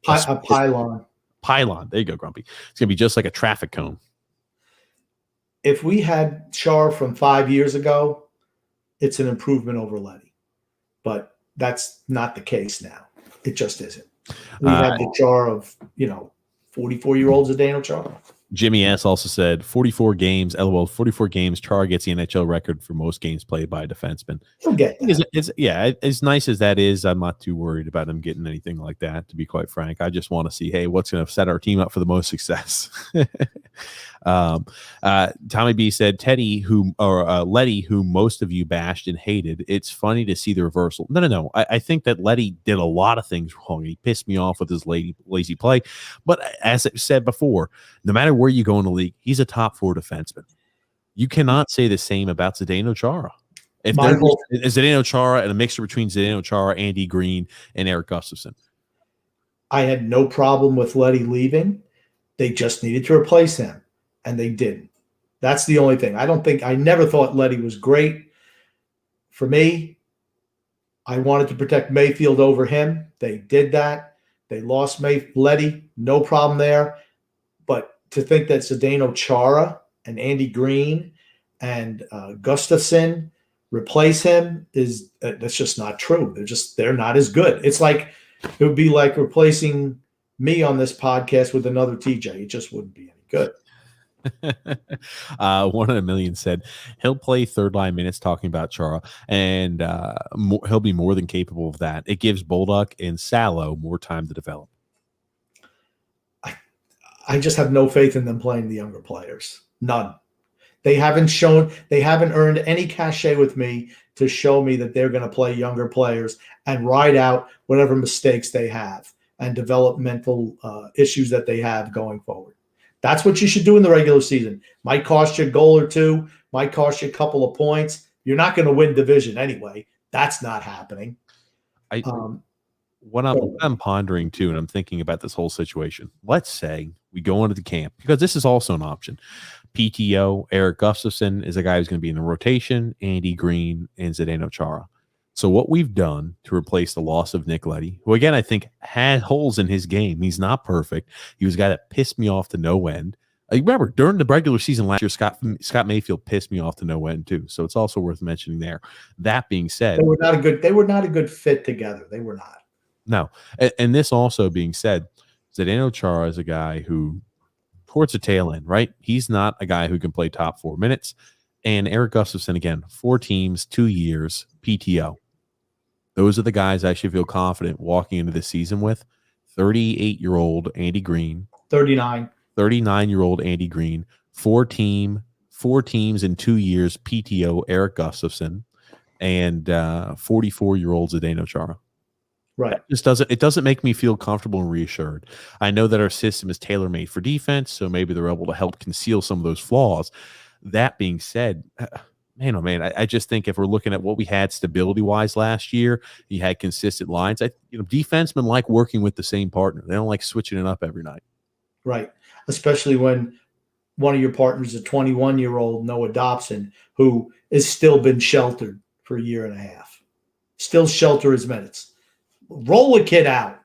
pylon. Pylon. There you go, Grumpy. It's going to be just like a traffic cone. If we had Char from 5 years ago, it's an improvement over Letty. But that's not the case now. It just isn't. We have the Char of, 44-year-old Zdeno Chara. Jimmy S. also said 44 games. LOL, 44 games. Chara gets the NHL record for most games played by a defenseman. He'll get that. As nice as that is, I'm not too worried about him getting anything like that, to be quite frank. I just want to see, hey, what's going to set our team up for the most success? Tommy B said Letty, who most of you bashed and hated. It's funny to see the reversal. No. I think that Letty did a lot of things wrong. He pissed me off with his lazy play. But as I said before, no matter where you go in the league, he's a top 4 defenseman. You cannot say the same about Zdeno Chara. If there's Zdeno Chara and a mixture between Zdeno Chara, Andy Green, and Erik Gustafsson. I had no problem with Letty leaving. They just needed to replace him, and they didn't. That's the only thing. I never thought Letty was great. For me, I wanted to protect Mayfield over him. They did that. They lost Letty. No problem there. But to think that Zdeno Chara and Andy Green and Gustafsson replace him that's just not true. They're not as good. It would be like replacing me on this podcast with another TJ. It just wouldn't be any good. 1 in a million said he'll play third line minutes, talking about Chara, and he'll be more than capable of that. It gives Bolduc and Salo more time to develop. I just have no faith in them playing the younger players. None. They haven't earned any cachet with me to show me that they're going to play younger players and ride out whatever mistakes they have and developmental issues that they have going forward. That's what you should do in the regular season. Might cost you a goal or two, might cost you a couple of points. You're not going to win division anyway. That's not happening. What I'm pondering too, and I'm thinking about this whole situation. Let's say we go into the camp, because this is also an option. PTO, Erik Gustafsson is a guy who's going to be in the rotation, Andy Green and Zdeno Chara. So what we've done to replace the loss of Nick Letty, who again I think had holes in his game. He's not perfect. He was a guy that pissed me off to no end. I remember during the regular season last year, Scott Mayfield pissed me off to no end too. So it's also worth mentioning there. That being said, they were not a good fit together. They were not. No. And this also being said, Zdeno Chara is a guy who, towards the tail end, right? He's not a guy who can play top 4 minutes. And Erik Gustafsson, again, 4 teams, 2 years, PTO. Those are the guys I should feel confident walking into this season with. 38-year-old Andy Green. 39-year-old Andy Green. 4 teams in 2 years, PTO, Erik Gustafsson. And 44-year-old Zdeno Chara. Right. It doesn't make me feel comfortable and reassured. I know that our system is tailor-made for defense, so maybe they're able to help conceal some of those flaws. That being said, man, oh man, I just think if we're looking at what we had stability-wise last year, you had consistent lines. Defensemen like working with the same partner. They don't like switching it up every night. Right. Especially when one of your partners is a 21-year-old Noah Dobson, who has still been sheltered for a year and a half. Still shelter his minutes. Roll a kid out.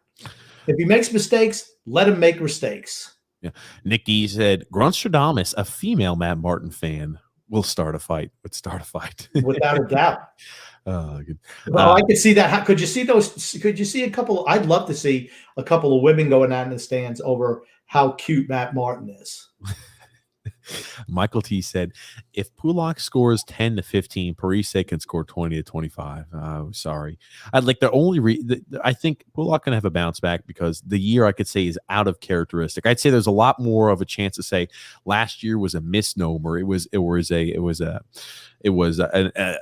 If he makes mistakes, let him make mistakes. Yeah. Nick D said, Grunstradamus, a female Matt Martin fan, will start a fight. Without a doubt. Oh, good. Well, I could see that. Could you see those? Could you see a couple? I'd love to see a couple of women going out in the stands over how cute Matt Martin is. Michael T said, if Pulak scores 10 to 15, Parise can score 20 to 25. Sorry. I'd like the only I think Pulak can have a bounce back because the year I could say is out of characteristic. I'd say there's a lot more of a chance to say last year was a misnomer. It was a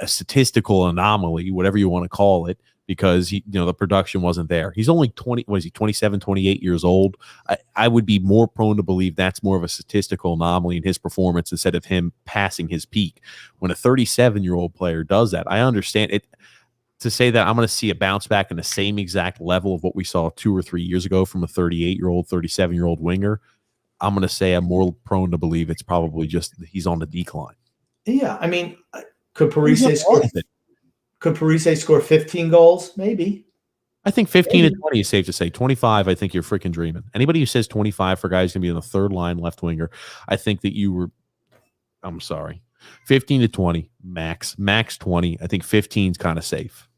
statistical anomaly, whatever you want to call it, because the production wasn't there. He's only 27, 28 years old. I would be more prone to believe that's more of a statistical anomaly in his performance instead of him passing his peak. When a 37-year-old player does that, I understand it. To say that I'm going to see a bounce back in the same exact level of what we saw 2 or 3 years ago from a 38-year-old, 37-year-old winger, I'm going to say I'm more prone to believe it's probably just he's on the decline. Yeah, I mean, could Parise score 15 goals? Maybe. I think 15 to 20 is safe to say. 25, I think you're freaking dreaming. Anybody who says 25 for guys going to be on the third line left winger, I think that I'm sorry. 15 to 20, max 20. I think 15 is kind of safe.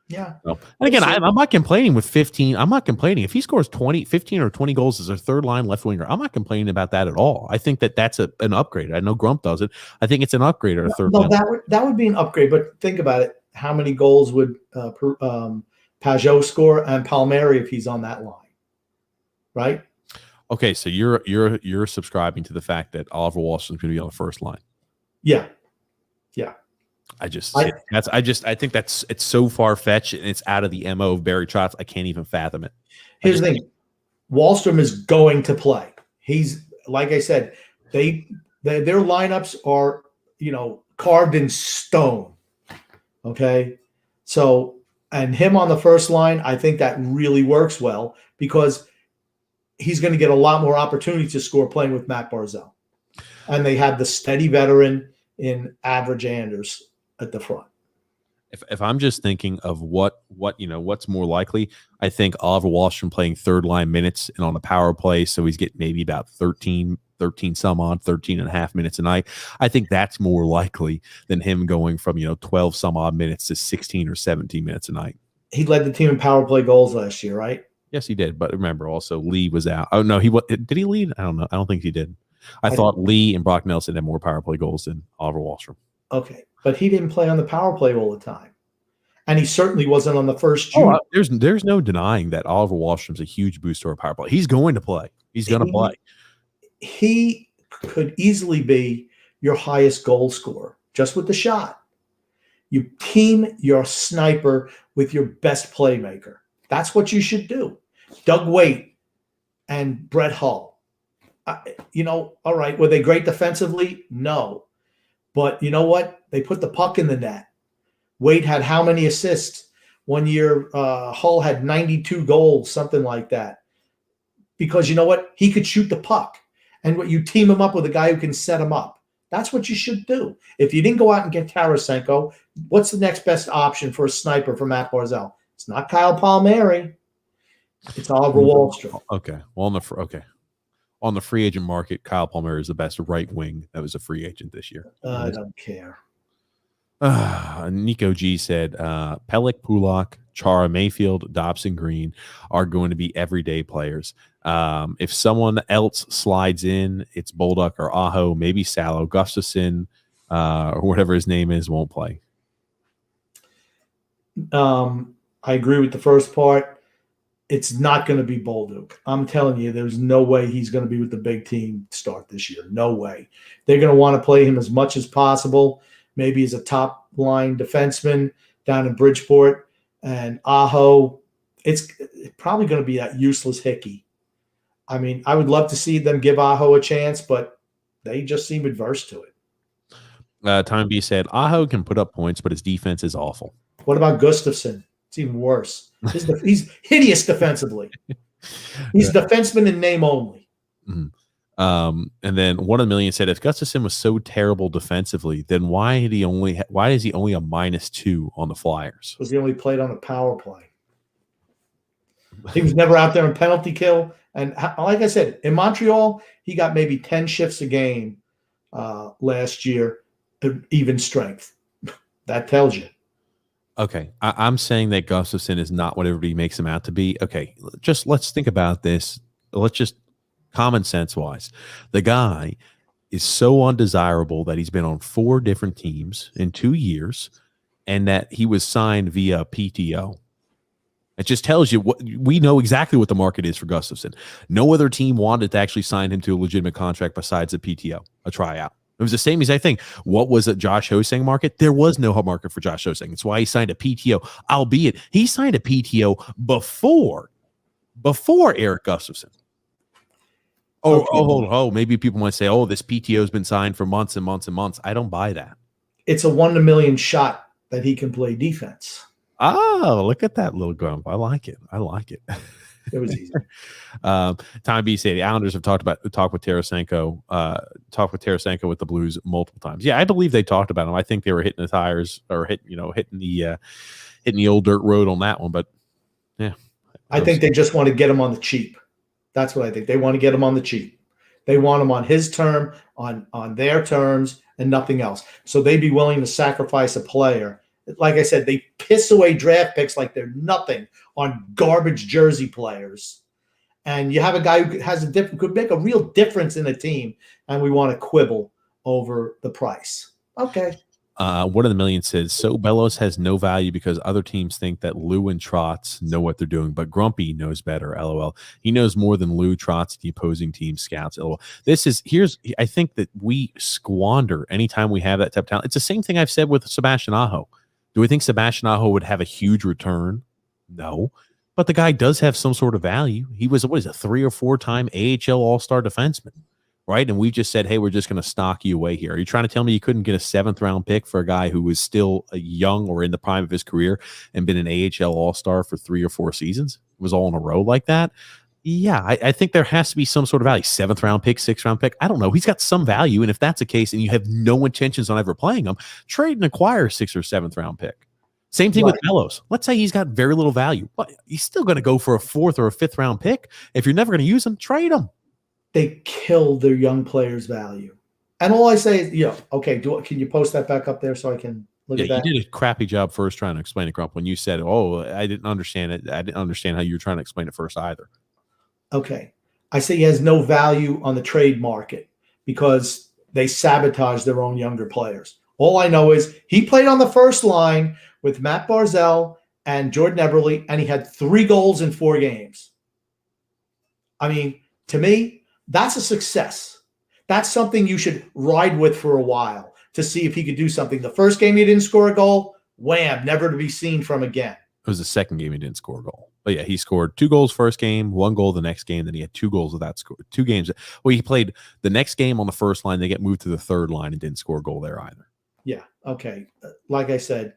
Yeah. So, and again, I'm not complaining with 15. I'm not complaining. If he scores 15 or 20 goals as a third line left winger, I'm not complaining about that at all. I think that's an upgrade. I know Grump does it. I think it's an upgrade at a third line. That would be an upgrade, but think about it. How many goals would Pajot score and Palmieri if he's on that line? Right? Okay, so you're subscribing to the fact that Oliver Wahlstrom's going to be on the first line. Yeah. I think it's so far fetched and it's out of the MO of Barry Trotz. I can't even fathom it. Here's the thing: Wahlstrom is going to play. He's, like I said, their lineups are carved in stone. Okay, so and him on the first line, I think that really works well because he's going to get a lot more opportunity to score playing with Matt Barzal, and they have the steady veteran in Average Anders at the front. If I'm just thinking of what's more likely, I think Oliver Wahlstrom playing third line minutes and on the power play, so he's getting maybe about 13 and a half minutes a night. I think that's more likely than him going from 12 some odd minutes to 16 or 17 minutes a night. He led the team in power play goals last year, right? Yes, he did. But remember, also Lee was out. Oh no, did he lead? I don't know. I don't think he did. I thought Lee and Brock Nelson had more power play goals than Oliver Wahlstrom. Okay, but he didn't play on the power play all the time, and he certainly wasn't on the first junior. There's no denying that Oliver Wahlstrom's a huge boost to our power play. He's going to play. He's going to play. He could easily be your highest goal scorer just with the shot. You team your sniper with your best playmaker. That's what you should do. Doug Waite and Brett Hull. All right, were they great defensively? No. But you know what? They put the puck in the net. Waite had how many assists? One year, Hull had 92 goals, something like that. Because you know what? He could shoot the puck. And what you team him up with a guy who can set him up. That's what you should do. If you didn't go out and get Tarasenko, what's the next best option for a sniper for Matt Barzal? It's not Kyle Palmieri. It's Oliver Wahlstrom. Okay. Well, on the free agent market, Kyle Palmieri is the best right wing that was a free agent this year. I don't care. Nico G said Pellick, Pulak, Chara, Mayfield, Dobson, Green are going to be everyday players. If someone else slides in, it's Bolduc or Aho, maybe Salo, Gustafsson, or whatever his name is, won't play. I agree with the first part. It's not going to be Bolduc. I'm telling you, there's no way he's going to be with the big team start this year. No way. They're going to want to play him as much as possible, maybe as a top-line defenseman down in Bridgeport. And Aho, it's probably going to be that useless Hickey. I mean, I would love to see them give Aho a chance, but they just seem adverse to it. Time B said, Aho can put up points, but his defense is awful. What about Gustafsson? It's even worse. He's hideous defensively. He's a defenseman in name only. Mm-hmm. And then 1 in a million said, if Gustafsson was so terrible defensively, then why is he only a -2 on the Flyers? Because he only played on a power play. He was never out there in penalty kill. And like I said, in Montreal, he got maybe 10 shifts a game last year, even strength. That tells you. Okay, I'm saying that Gustafsson is not what everybody makes him out to be. Okay, let's think about this. Let's just common sense wise. The guy is so undesirable that he's been on 4 different teams in 2 years and that he was signed via PTO. It just tells you what we know exactly what the market is for Gustafsson. No other team wanted to actually sign him to a legitimate contract besides a PTO, a tryout. It was the same as I think. What was a Josh Hosang market? There was no market for Josh Hosang. It's why he signed a PTO, albeit he signed a PTO before Erik Gustafsson. Maybe people might say, oh, this PTO has been signed for months and months and months. I don't buy that. It's a 1 in a million shot that he can play defense. Oh, look at that little grump. I like it. It was easy. Tom B said the Islanders have talked with Tarasenko, with the Blues multiple times. Yeah, I believe they talked about him. I think they were hitting the tires or hitting the old dirt road on that one. But yeah, I think they just want to get him on the cheap. That's what I think. They want to get him on the cheap. They want him on his term, on their terms, and nothing else. So they'd be willing to sacrifice a player. Like I said, they piss away draft picks like they're nothing on garbage jersey players. And you have a guy who could make a real difference in a team, and we want to quibble over the price. Okay. One of the million says, so Bellows has no value because other teams think that Lou and Trotz know what they're doing, but Grumpy knows better, LOL. He knows more than Lou, Trotz, the opposing team scouts, LOL. I think that we squander anytime we have that type of talent. It's the same thing I've said with Sebastian Aho. Do we think Sebastian Aho would have a huge return? No. But the guy does have some sort of value. He was, 3 or 4 time AHL All-Star defenseman, right? And we just said, hey, we're just going to stock you away here. Are you trying to tell me you couldn't get a 7th-round pick for a guy who was still young or in the prime of his career and been an AHL All-Star for 3 or 4 seasons? It was all in a row like that? Yeah, I think there has to be some sort of value. 7th-round pick, 6th-round pick. I don't know. He's got some value, and if that's the case and you have no intentions on ever playing him, trade and acquire a 6th or 7th-round pick. Same thing with Bellows. Let's say he's got very little value, but he's still going to go for a 4th or a 5th-round pick. If you're never going to use him, trade him. They kill their young players' value. And all I say is, okay, can you post that back up there so I can look at that? You did a crappy job first trying to explain it, Grump, when you said, I didn't understand it. I didn't understand how you were trying to explain it first either. Okay. I say he has no value on the trade market because they sabotage their own younger players. All I know is he played on the first line with Matt Barzal and Jordan Eberle, and he had 3 goals in 4 games. I mean, to me, that's a success. That's something you should ride with for a while to see if he could do something. The first game he didn't score a goal, wham, never to be seen from again. It was the second game he didn't score a goal. But yeah, he scored 2 goals first game, 1 goal the next game. Then he had 2 goals without score. 2 games. Well, he played the next game on the first line. They get moved to the 3rd line and didn't score a goal there either. Yeah. Okay. Like I said,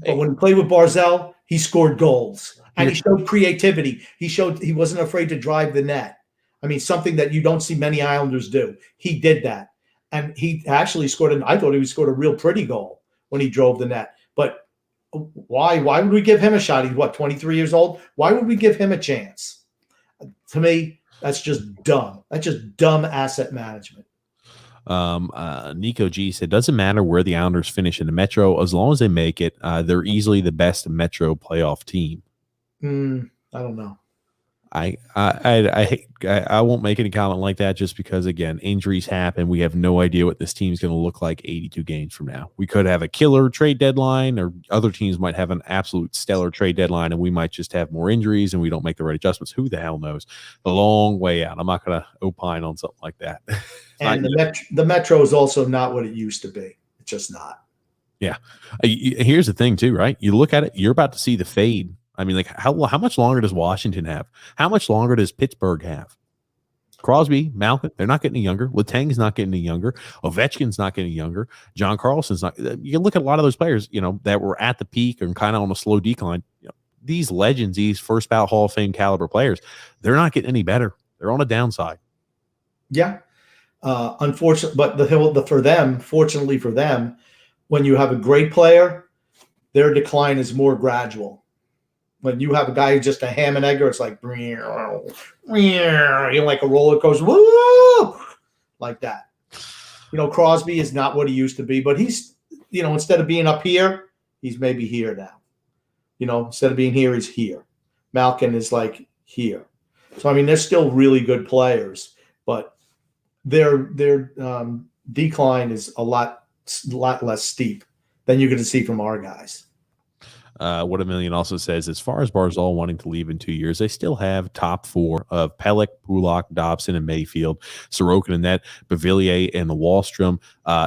but when he played with Barzal, he scored goals and he showed creativity. He showed he wasn't afraid to drive the net. I mean, something that you don't see many Islanders do. He did that. And he actually scored I thought he scored a real pretty goal when he drove the net. But why would we give him a shot? He's 23 years old? Why would we give him a chance? To me, that's just dumb. That's just dumb asset management. Nico G said, doesn't matter where the Islanders finish in the Metro, as long as they make it, they're easily the best Metro playoff team. I don't know. I won't make any comment like that just because, again, injuries happen. We have no idea what this team's going to look like 82 games from now. We could have a killer trade deadline, or other teams might have an absolute stellar trade deadline, and we might just have more injuries and we don't make the right adjustments. Who the hell knows? A long way out. I'm not going to opine on something like that. And the Metro is also not what it used to be. It's just not. Yeah. Here's the thing, too, right? You look at it, you're about to see the fade. I mean, like, how much longer does Washington have? How much longer does Pittsburgh have? Crosby, Malkin, they're not getting any younger. Letang's not getting any younger. Ovechkin's not getting younger. John Carlson's not. You can look at a lot of those players, that were at the peak and kind of on a slow decline. These legends, these first ballot Hall of Fame caliber players, they're not getting any better. They're on a downside. Yeah. Unfortunately, but fortunately for them, when you have a great player, their decline is more gradual. When you have a guy who's just a ham and egger, it's like, like a roller coaster, woo, like that. Crosby is not what he used to be, but he's, instead of being up here, he's maybe here now. Instead of being here, he's here. Malkin is like here. So, I mean, they're still really good players, but their decline is a lot less steep than you're going to see from our guys. What a Million also says, as far as Barzal wanting to leave in 2 years, they still have top four of Pellick, Pulak, Dobson, and Mayfield, Sorokin and net, Bavillier and the Wallstrom.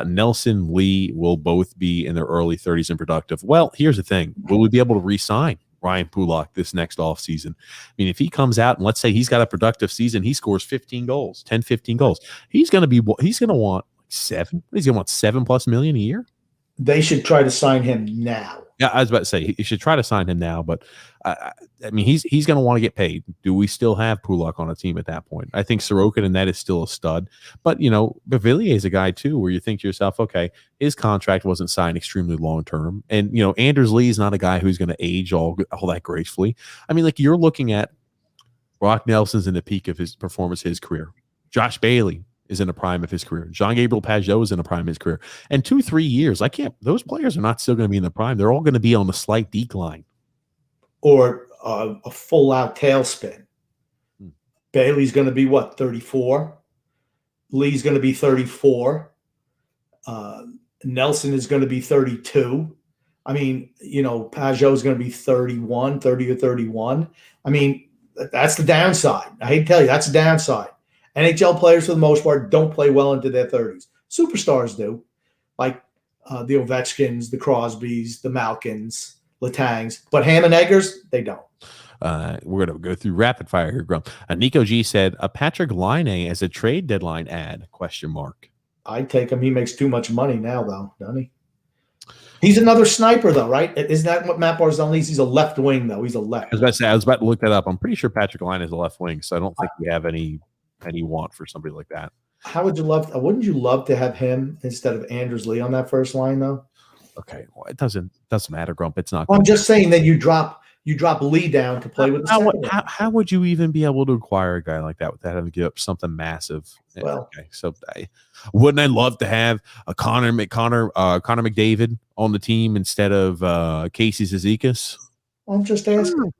Nelson, Lee will both be in their early 30s and productive. Well, here's the thing. Will we be able to re-sign Ryan Pulak this next offseason? I mean, if he comes out and let's say he's got a productive season, he scores 15 goals, 10, 15 goals. He's going to want seven. He's going to want $7+ million a year. They should try to sign him now. Yeah, I was about to say you should try to sign him now, but I mean he's going to want to get paid. Do we still have Pulak on a team at that point? I think Sorokin and that is still a stud, but Bavillier is a guy too where you think to yourself, okay, his contract wasn't signed extremely long term, and Anders Lee is not a guy who's going to age all that gracefully. I mean, like you're looking at Brock Nelson's in the peak of his performance, his career. Josh Bailey is in the prime of his career. Jean-Gabriel Pageau is in the prime of his career. And 2-3 years, those players are not still going to be in the prime. They're all going to be on the slight decline. Or a full-out tailspin. Bailey's going to be, 34? Lee's going to be 34. Nelson is going to be 32. I mean, Pageau is going to be 30 or 31. I mean, that's the downside. I hate to tell you, that's the downside. NHL players, for the most part, don't play well into their 30s. Superstars do, like the Ovechkins, the Crosbys, the Malkins, Letangs. But Ham and Eggers, they don't. We're going to go through rapid fire here, Grump. Nico G said, a Patrick Laine as a trade deadline ad, ? I'd take him. He makes too much money now, though, doesn't he? He's another sniper, though, right? Isn't that what Matt Barzal needs? He's a left wing, though. He's a left. I was about to look that up. I'm pretty sure Patrick Laine is a left wing, so I don't think we have any want for somebody like that. How would you wouldn't you love to have him instead of Anders Lee on that first line, though? Okay, well, it doesn't matter, Grump. It's not. Well, I'm just saying that you drop Lee down to play with the how would you even be able to acquire a guy like that without having to give up something massive? Well, okay, so wouldn't I love to have a Connor McDavid on the team instead of Casey Zizekas? I'm just asking. Okay.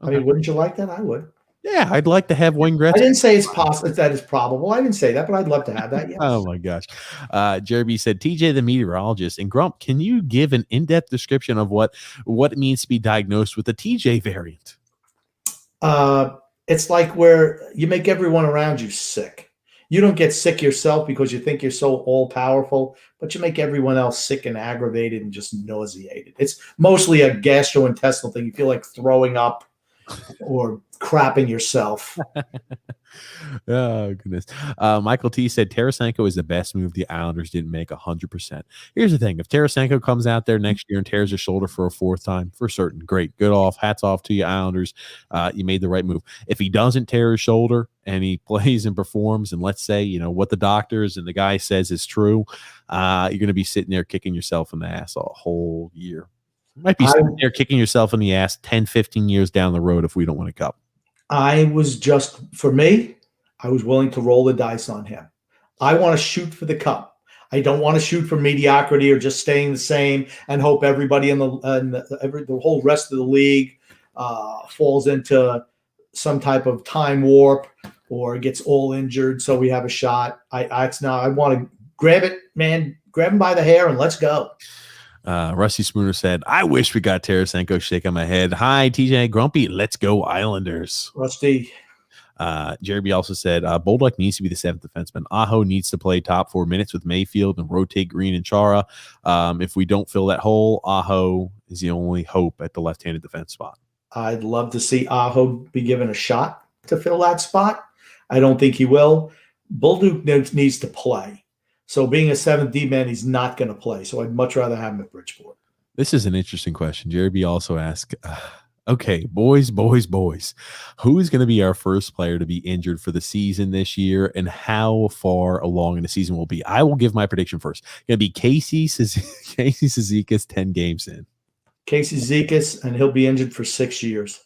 I mean, wouldn't you like that? I would. Yeah, I'd like to have Wayne Gretzky. I didn't say it's possible that it's probable. I didn't say that, but I'd love to have that. Yes. Oh my gosh. Jeremy said, TJ the meteorologist and Grump, can you give an in-depth description of what it means to be diagnosed with the TJ variant? It's like where you make everyone around you sick. You don't get sick yourself because you think you're so all-powerful, but you make everyone else sick and aggravated and just nauseated. It's mostly a gastrointestinal thing. You feel like throwing up or crapping yourself. Oh, goodness. Michael T said Tarasenko is the best move the Islanders didn't make 100%. Here's the thing. If Tarasenko comes out there next year and tears his shoulder for a fourth time, for certain, great. Good off. Hats off to you, Islanders. You made the right move. If he doesn't tear his shoulder and he plays and performs, and let's say, what the doctors and the guy says is true, you're going to be sitting there kicking yourself in the ass a whole year. You might be sitting there kicking yourself in the ass 10, 15 years down the road if we don't win a cup. I was willing to roll the dice on him. I want to shoot for the cup. I don't want to shoot for mediocrity or just staying the same and hope everybody in the whole rest of the league falls into some type of time warp or gets all injured so we have a shot. I want to grab it, man. Grab him by the hair and let's go. Rusty Spooner said, I wish we got Tarasenko shaking my head. Hi, TJ Grumpy. Let's go Islanders. Rusty. Jeremy also said, Bolduc needs to be the seventh defenseman. Aho needs to play top 4 minutes with Mayfield and rotate Green and Chara. If we don't fill that hole, Aho is the only hope at the left-handed defense spot. I'd love to see Aho be given a shot to fill that spot. I don't think he will. Bolduc needs to play. So being a 7th D man, he's not going to play. So I'd much rather have him at Bridgeport. This is an interesting question. Jeremy also asked, okay, boys, who's going to be our first player to be injured for the season this year and how far along in the season will be? I will give my prediction first. It's going to be Casey Cizikas 10 games in. Casey Cizikas, and he'll be injured for 6 years.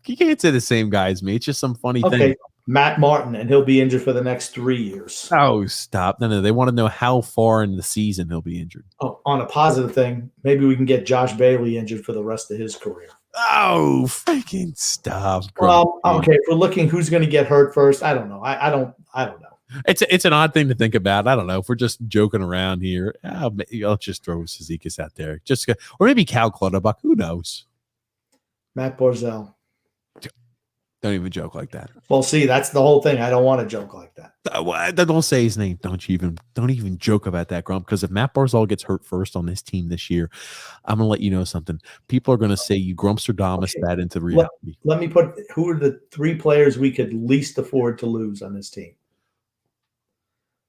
You can't say the same guy as me. It's just some funny thing. Matt Martin, and he'll be injured for the next 3 years. Oh, stop. No. They want to know how far in the season he'll be injured. Oh, on a positive thing, maybe we can get Josh Bailey injured for the rest of his career. Oh, freaking stop. Well, okay, if we're looking who's going to get hurt first, I don't know. I don't know. It's an odd thing to think about. I don't know if we're just joking around here. I'll just throw Cizikas out there, or maybe Cal Clutterbuck. Who knows? Matt Barzell. Don't even joke like that. Well, see, that's the whole thing. I don't want to joke like that. Don't say his name. Don't even joke about that, Grump. Because if Matt Barzal gets hurt first on this team this year, I'm gonna let you know something. People are gonna say you Grumpsterdamus that into reality. Let me put. Who are the 3 players we could least afford to lose on this team?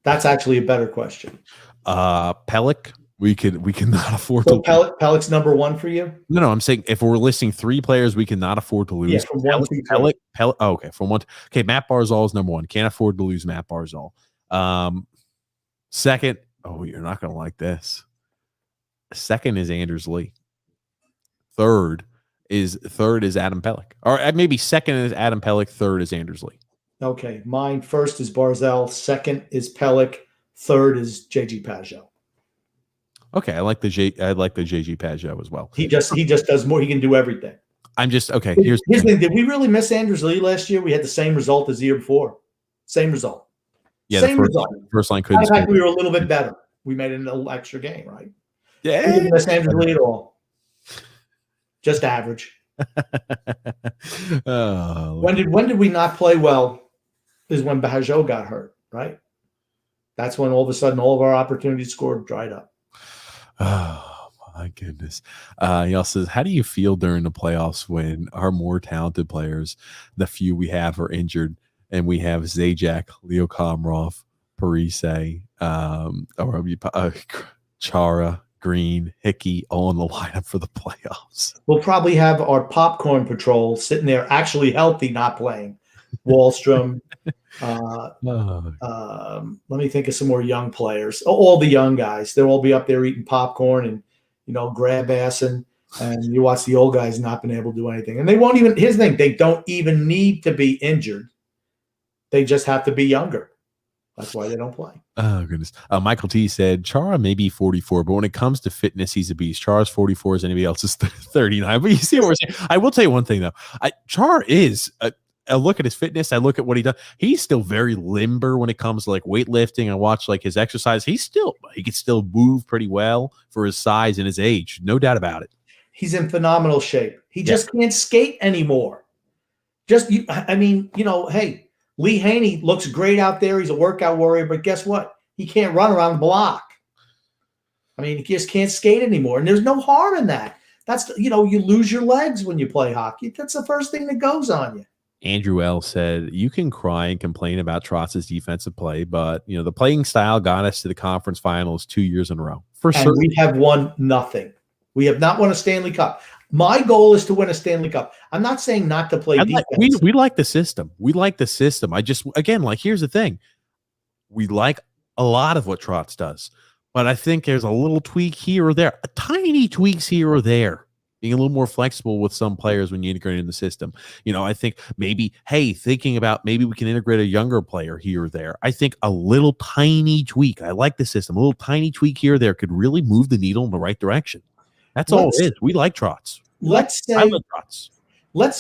That's actually a better question. Pellick. We cannot afford so to. Pellick's number 1 for you? No. I'm saying if we're listing 3 players, we cannot afford to lose. Yeah, from 1 to 3. Pellick. Oh, okay, from 1. Okay, Matt Barzal is number 1. Can't afford to lose Matt Barzal. Second. Oh, you're not gonna like this. Second is Anders Lee. Third is Adam Pellick, or maybe second is Adam Pellick. Third is Anders Lee. Okay, mine first is Barzell. Second is Pellick. Third is JG Pageau. Okay, I like the JG Pageau as well. He just does more. He can do everything. I'm just okay. Here's the thing. Did we really miss Anders Lee last year? We had the same result as the year before. Same result. Yeah, same result. First line couldn't. In fact, we were a little bit better. We made an extra game, right? Yeah. We didn't miss Anders Lee at all. Just average. When did we not play well? Is when Pageau got hurt, right? That's when all of a sudden all of our opportunities scored dried up. Oh my goodness. He also says, how do you feel during the playoffs when our more talented players, the few we have, are injured, and we have Zajac, Leo Komarov, Parise, Chara, Green, Hickey all in the lineup for the playoffs? We'll probably have our popcorn patrol sitting there actually healthy, not playing. Wallstrom. Let me think of some more young players. All the young guys, they'll all be up there eating popcorn and grab assing, and you watch the old guys not been able to do anything. And they won't even. Here's the thing: they don't even need to be injured. They just have to be younger. That's why they don't play. Oh goodness. Michael T said Chara may be 44, but when it comes to fitness, he's a beast. Chara's 44 as anybody else is 39. But you see what we're saying. I will tell you one thing though. Chara is. I look at his fitness. I look at what he does. He's still very limber when it comes to like weightlifting. I watch like his exercise. He can still move pretty well for his size and his age. No doubt about it. He's in phenomenal shape. He just can't skate anymore. Hey, Lee Haney looks great out there. He's a workout warrior, but guess what? He can't run around the block. He just can't skate anymore. And there's no harm in that. That's, you lose your legs when you play hockey. That's the first thing that goes on you. Andrew L. said, you can cry and complain about Trotz's defensive play, but, the playing style got us to the conference finals 2 years in a row. For sure. We have won nothing. We have not won a Stanley Cup. My goal is to win a Stanley Cup. I'm not saying not to play defense. We like the system. Here's the thing. We like a lot of what Trotz does, but I think there's a little tweak here or there, tiny tweaks here or there. Being a little more flexible with some players when you integrate in the system. I think thinking about maybe we can integrate a younger player here or there. I think a little tiny tweak. I like the system. A little tiny tweak here or there could really move the needle in the right direction. That's all it is. We like Trotz. Let's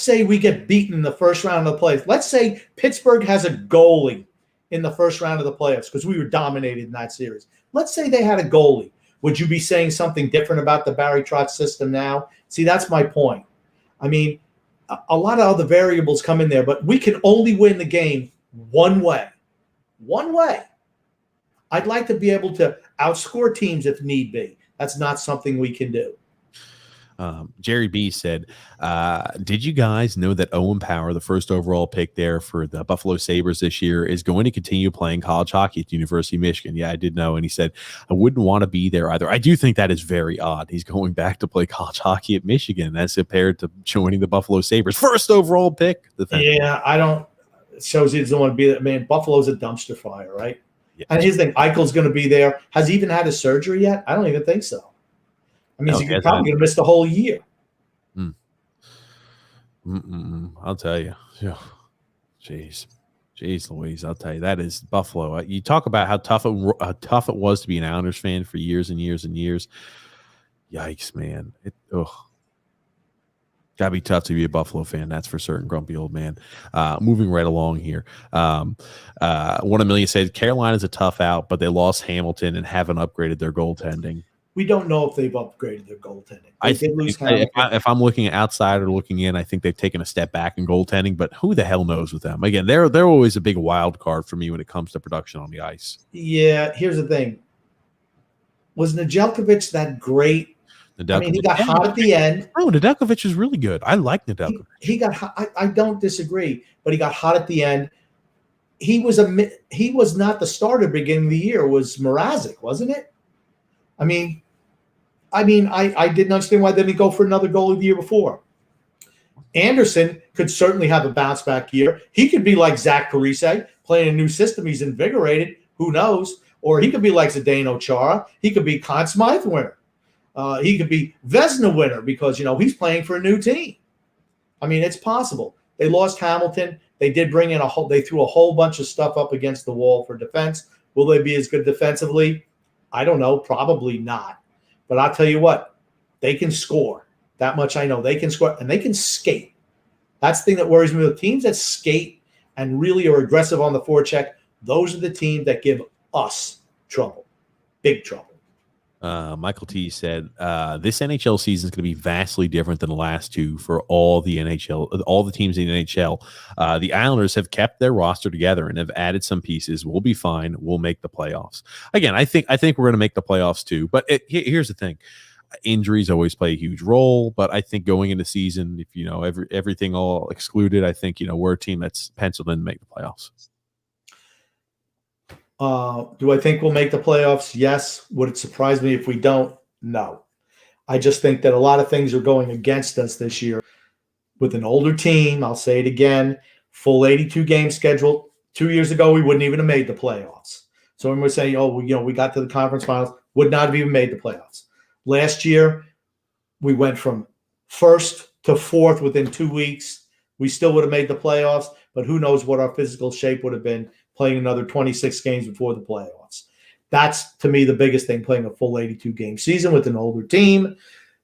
say we get beaten in the first round of the playoffs. Let's say Pittsburgh has a goalie in the first round of the playoffs because we were dominated in that series. Let's say they had a goalie. Would you be saying something different about the Barry Trotz system now? See, that's my point. A lot of other variables come in there, but we can only win the game one way. One way. I'd like to be able to outscore teams if need be. That's not something we can do. Jerry B said, did you guys know that Owen Power, the first overall pick there for the Buffalo Sabres this year, is going to continue playing college hockey at the University of Michigan? Yeah, I did know. And he said, I wouldn't want to be there either. I do think that is very odd. He's going back to play college hockey at Michigan as compared to joining the Buffalo Sabres. First overall pick. It shows he doesn't want to be there. Man, Buffalo's a dumpster fire, right? Yeah. And his thing, Eichel's going to be there. Has he even had his surgery yet? I don't even think so. He's probably going to miss the whole year. I'll tell you. Jeez Louise, I'll tell you. That is Buffalo. You talk about how tough it was to be an Islanders fan for years and years and years. Yikes, man. Gotta be tough to be a Buffalo fan, that's for certain, grumpy old man. Moving right along here. 1 million said Carolina's a tough out, but they lost Hamilton and haven't upgraded their goaltending. We don't know if they've upgraded their goaltending. I think if I'm looking outside or looking in, I think they've taken a step back in goaltending, but who the hell knows with them? Again, they're always a big wild card for me when it comes to production on the ice. Yeah, here's the thing. Was Nedeljkovic that great? I mean, he got hot at the end. No, Nedeljkovic is really good. I like Nedeljkovic. He got hot. I don't disagree, but he got hot at the end. He was not the starter beginning of the year. It was Mrazek, wasn't it? I mean, I didn't understand why they didn't go for another goalie the year before. Anderson could certainly have a bounce back year. He could be like Zach Parise, playing a new system. He's invigorated. Who knows? Or he could be like Zdeno Chara. He could be Conn Smythe winner. He could be Vezina winner because, he's playing for a new team. I mean, it's possible. They lost Hamilton. They did bring in they threw a whole bunch of stuff up against the wall for defense. Will they be as good defensively? I don't know. Probably not. But I'll tell you what, they can score. That much I know. They can score, and they can skate. That's the thing that worries me. The teams that skate and really are aggressive on the forecheck, those are the teams that give us trouble, big trouble. Michael T said, this NHL season is going to be vastly different than the last two for all the teams in the NHL. The Islanders have kept their roster together and have added some pieces. We'll be fine. We'll make the playoffs. Again, I think we're going to make the playoffs too. But here's the thing. Injuries always play a huge role, but I think going into the season, if everything all excluded, I think we're a team that's penciled in to make the playoffs. Do I think we'll make the playoffs? Yes. Would it surprise me if we don't? No. I just think that a lot of things are going against us this year. With an older team, I'll say it again, full 82 game schedule. 2 years ago, we wouldn't even have made the playoffs. So when we're saying, we got to the conference finals, would not have even made the playoffs. Last year, we went from first to fourth within 2 weeks. We still would have made the playoffs, but who knows what our physical shape would have been playing another 26 games before the playoffs. That's, to me, the biggest thing, playing a full 82-game season with an older team,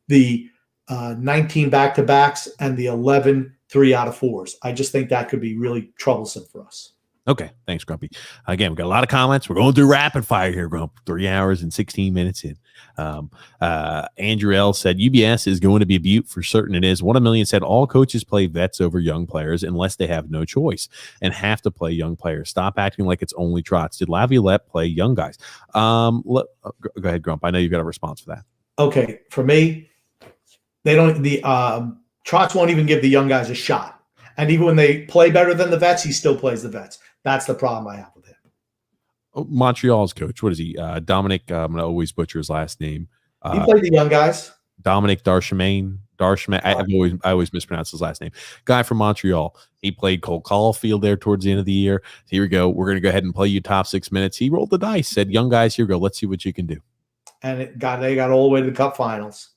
the 19 back-to-backs, and the 11 3-out-of-4s. I just think that could be really troublesome for us. Okay, thanks, Grumpy. Again, we've got a lot of comments. We're going through rapid fire here, Grump. 3 hours and 16 minutes in. Andrew L. said, UBS is going to be a beaut for certain it is. 1 million said, all coaches play vets over young players unless they have no choice and have to play young players. Stop acting like it's only Trotz. Did Laviolette play young guys? Go ahead, Grump. I know you've got a response for that. Okay, for me, they don't. The Trotz won't even give the young guys a shot. And even when they play better than the vets, he still plays the vets. That's the problem I have with him. Oh, Montreal's coach. What is he? Dominic. I'm going to always butcher his last name. He played the young guys. Dominic Darchemain. I always mispronounce his last name. Guy from Montreal. He played Cole Caulfield there towards the end of the year. Here we go. We're going to go ahead and play you top 6 minutes. He rolled the dice. Said, young guys, here we go. Let's see what you can do. And they got all the way to the Cup Finals.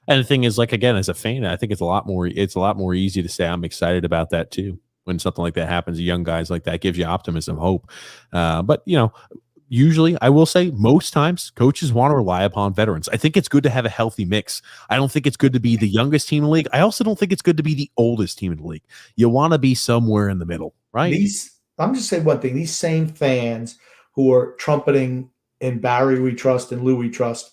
And the thing is, like, again, as a fan, I think it's a lot more easy to say I'm excited about that too. When something like that happens, young guys like that gives you optimism, hope. But usually, I will say most times coaches want to rely upon veterans. I think it's good to have a healthy mix. I don't think it's good to be the youngest team in the league. I also don't think it's good to be the oldest team in the league. You want to be somewhere in the middle, right? I'm just saying one thing. These same fans who are trumpeting in Barry we trust and Lou we trust,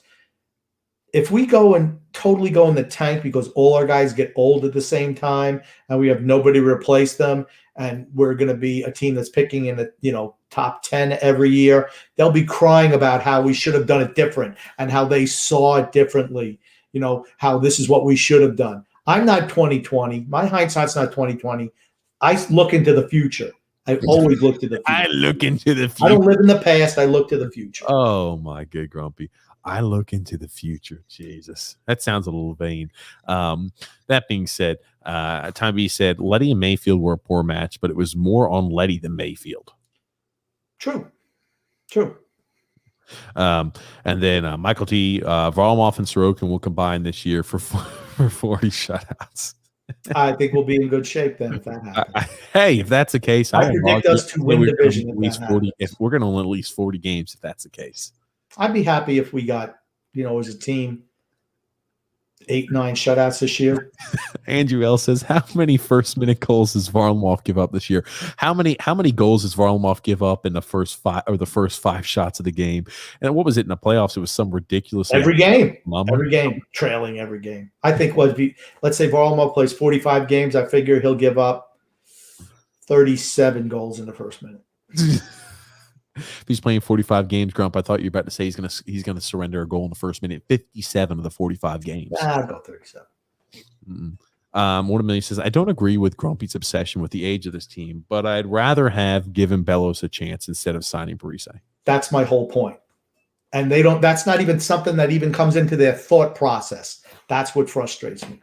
if we go and totally go in the tank because all our guys get old at the same time and we have nobody to replace them and we're going to be a team that's picking in the top 10 every year, they'll be crying about how we should have done it different and how they saw it differently, how this is what we should have done. I'm not 2020. My hindsight's not 2020. I look into the future. I always look to the future. I look into the future. I don't live in the past. I look to the future. Oh, my good Grumpy. I look into the future. Jesus, that sounds a little vain. That being said, Tom B said Letty and Mayfield were a poor match, but it was more on Letty than Mayfield. True. And then Michael T. Varlamov and Sorokin will combine this year for 40 shutouts. I think we'll be in good shape then if that happens. Hey, if that's the case, I predict us to win division. If we're going to win at least 40 games, if that's the case. I'd be happy if we got, as a team, 8, 9 shutouts this year. Andrew L says, how many first-minute goals does Varlamov give up this year? How many goals does Varlamov give up in the first 5 shots of the game? And what was it in the playoffs? It was some ridiculous Every game, number. trailing every game. I think let's say Varlamov plays 45 games. I figure he'll give up 37 goals in the first minute. If he's playing 45 games, Grump, I thought you were about to say he's gonna surrender a goal in the first minute. 57 of the 45 games. I'll go 37. Watermelon says, I don't agree with Grumpy's obsession with the age of this team, but I'd rather have given Bellows a chance instead of signing Parise. That's my whole point. And that's not even something that even comes into their thought process. That's what frustrates me.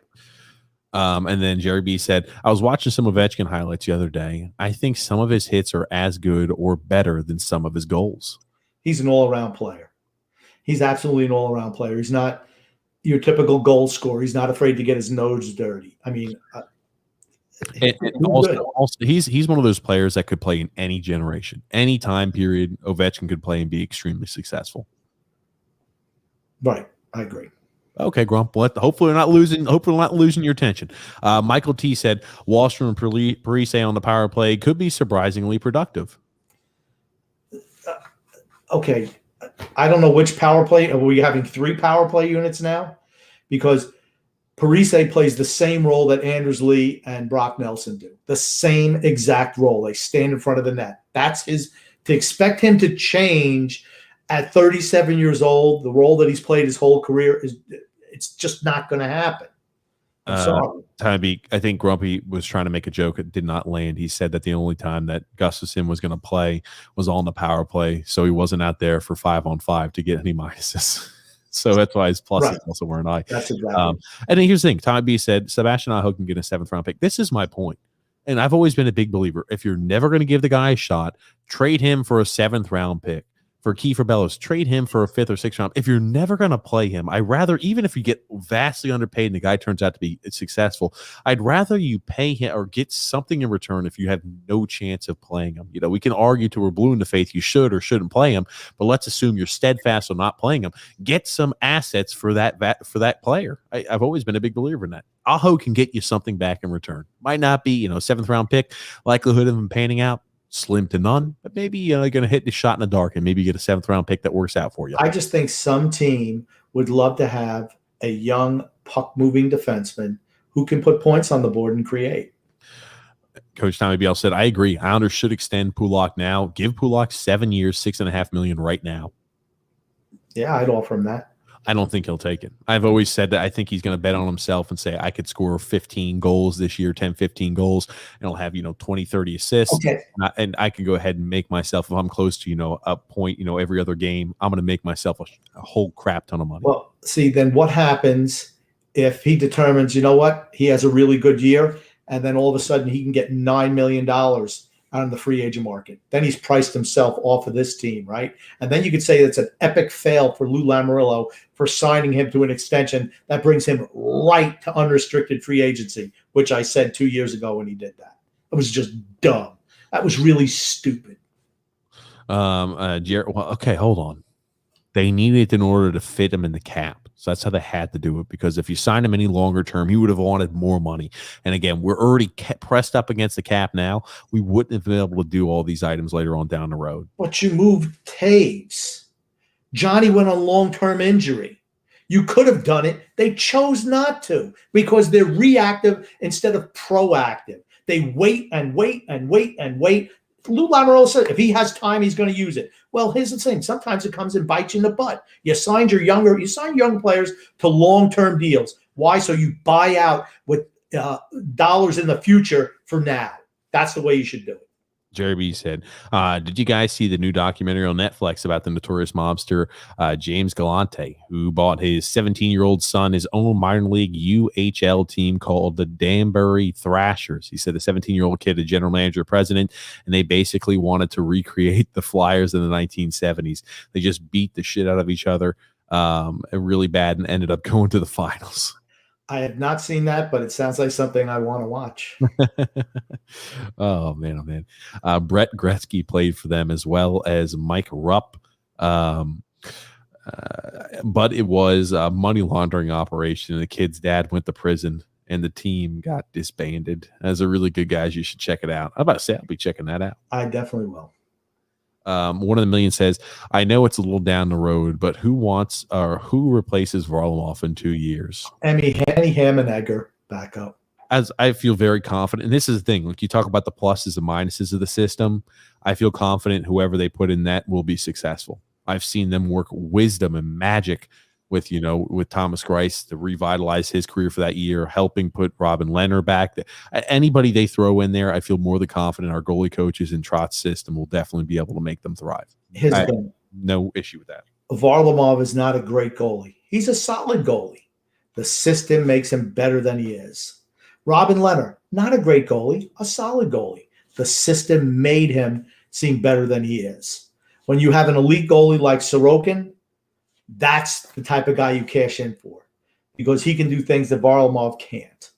And then Jerry B said, I was watching some Ovechkin highlights the other day. I think some of his hits are as good or better than some of his goals. He's an all-around player. He's absolutely an all-around player. He's not your typical goal scorer. He's not afraid to get his nose dirty. I mean, and also, he's one of those players that could play in any generation, any time period. Ovechkin could play and be extremely successful. Right. I agree. Okay, Grump. Hopefully, we're not losing your attention. Michael T said Wallstrom and Parise on the power play could be surprisingly productive. Okay, I don't know which power play. Are we having 3 power play units now? Because Parise plays the same role that Anders Lee and Brock Nelson do. The same exact role. They stand in front of the net. That's his. To expect him to change at 37 years old, the role that he's played his whole career it's just not going to happen. I'm sorry. I think Grumpy was trying to make a joke. It did not land. He said that the only time that Gustafsson was going to play was on the power play, so he wasn't out there for 5-on-5 to get any minuses. So that's why his pluses also weren't high. That's exactly. And then here's the thing. Tommy B said, Sebastian Aho can get a 7th-round pick. This is my point. And I've always been a big believer. If you're never going to give the guy a shot, trade him for a 7th-round pick. For Kiefer Bellows, trade him for a 5th or 6th round. If you're never going to play him, I'd rather, even if you get vastly underpaid and the guy turns out to be successful, I'd rather you pay him or get something in return if you have no chance of playing him. You know, we can argue till we're blue in the face you should or shouldn't play him, but let's assume you're steadfast on not playing him. Get some assets for that player. I've always been a big believer in that. Aho can get you something back in return. Might not be, 7th-round pick. Likelihood of him panning out, slim to none, but maybe you're going to hit the shot in the dark and maybe get a 7th-round pick that works out for you. I just think some team would love to have a young puck-moving defenseman who can put points on the board and create. Coach Tommy Biel said, I agree. Islanders should extend Pulak now. Give Pulak 7 years, $6.5 million right now. Yeah, I'd offer him that. I don't think he'll take it. I've always said that I think he's going to bet on himself and say, I could score 15 goals this year, 10, 15 goals, and I'll have, 20, 30 assists. Okay. And I can go ahead and make myself, if I'm close to, a point, every other game, I'm going to make myself a whole crap ton of money. Well, see, then what happens if he determines, he has a really good year, and then all of a sudden he can get $9 million on the free agent market. Then he's priced himself off of this team, right? And then you could say it's an epic fail for Lou Lamoriello for signing him to an extension that brings him right to unrestricted free agency, which I said 2 years ago when he did that. It was just dumb. That was really stupid. Okay, hold on. They needed it in order to fit him in the cap. So that's how they had to do it, because if you sign him any longer term, he would have wanted more money. And again, we're already pressed up against the cap now. We wouldn't have been able to do all these items later on down the road. But you moved Taves. Johnny went on long-term injury. You could have done it. They chose not to because they're reactive instead of proactive. They wait and wait and wait and wait. Lou Lamoriello said if he has time, he's going to use it. Well, here's the thing. Sometimes it comes and bites you in the butt. You sign young players to long-term deals. Why? So you buy out with dollars in the future for now. That's the way you should do it. Jerry B said, did you guys see the new documentary on Netflix about the notorious mobster James Galante, who bought his 17-year-old son his own minor league UHL team called the Danbury Thrashers? He said the 17-year-old kid, a general manager, president, and they basically wanted to recreate the Flyers in the 1970s. They just beat the shit out of each other really bad and ended up going to the finals. I have not seen that, but it sounds like something I want to watch. Oh, man. Brett Gretzky played for them as well as Mike Rupp. But it was a money laundering operation. The kid's dad went to prison, and the team got disbanded. As a really good guys, you should check it out. I'm about to say I'll be checking that out. I definitely will. One of the million says, I know it's a little down the road, but who replaces Varlamov in 2 years? Hanny Hammenegger back up. As I feel very confident, and this is the thing, like you talk about the pluses and minuses of the system, I feel confident whoever they put in that will be successful. I've seen them work wisdom and magic with Thomas Greiss to revitalize his career for that year, helping put Robin Lehner back. Anybody they throw in there, I feel more than confident our goalie coaches in Trott's system will definitely be able to make them thrive. No issue with that. Varlamov is not a great goalie. He's a solid goalie. The system makes him better than he is. Robin Lehner, not a great goalie, a solid goalie. The system made him seem better than he is. When you have an elite goalie like Sorokin, that's the type of guy you cash in for because he can do things that Varlamov can't.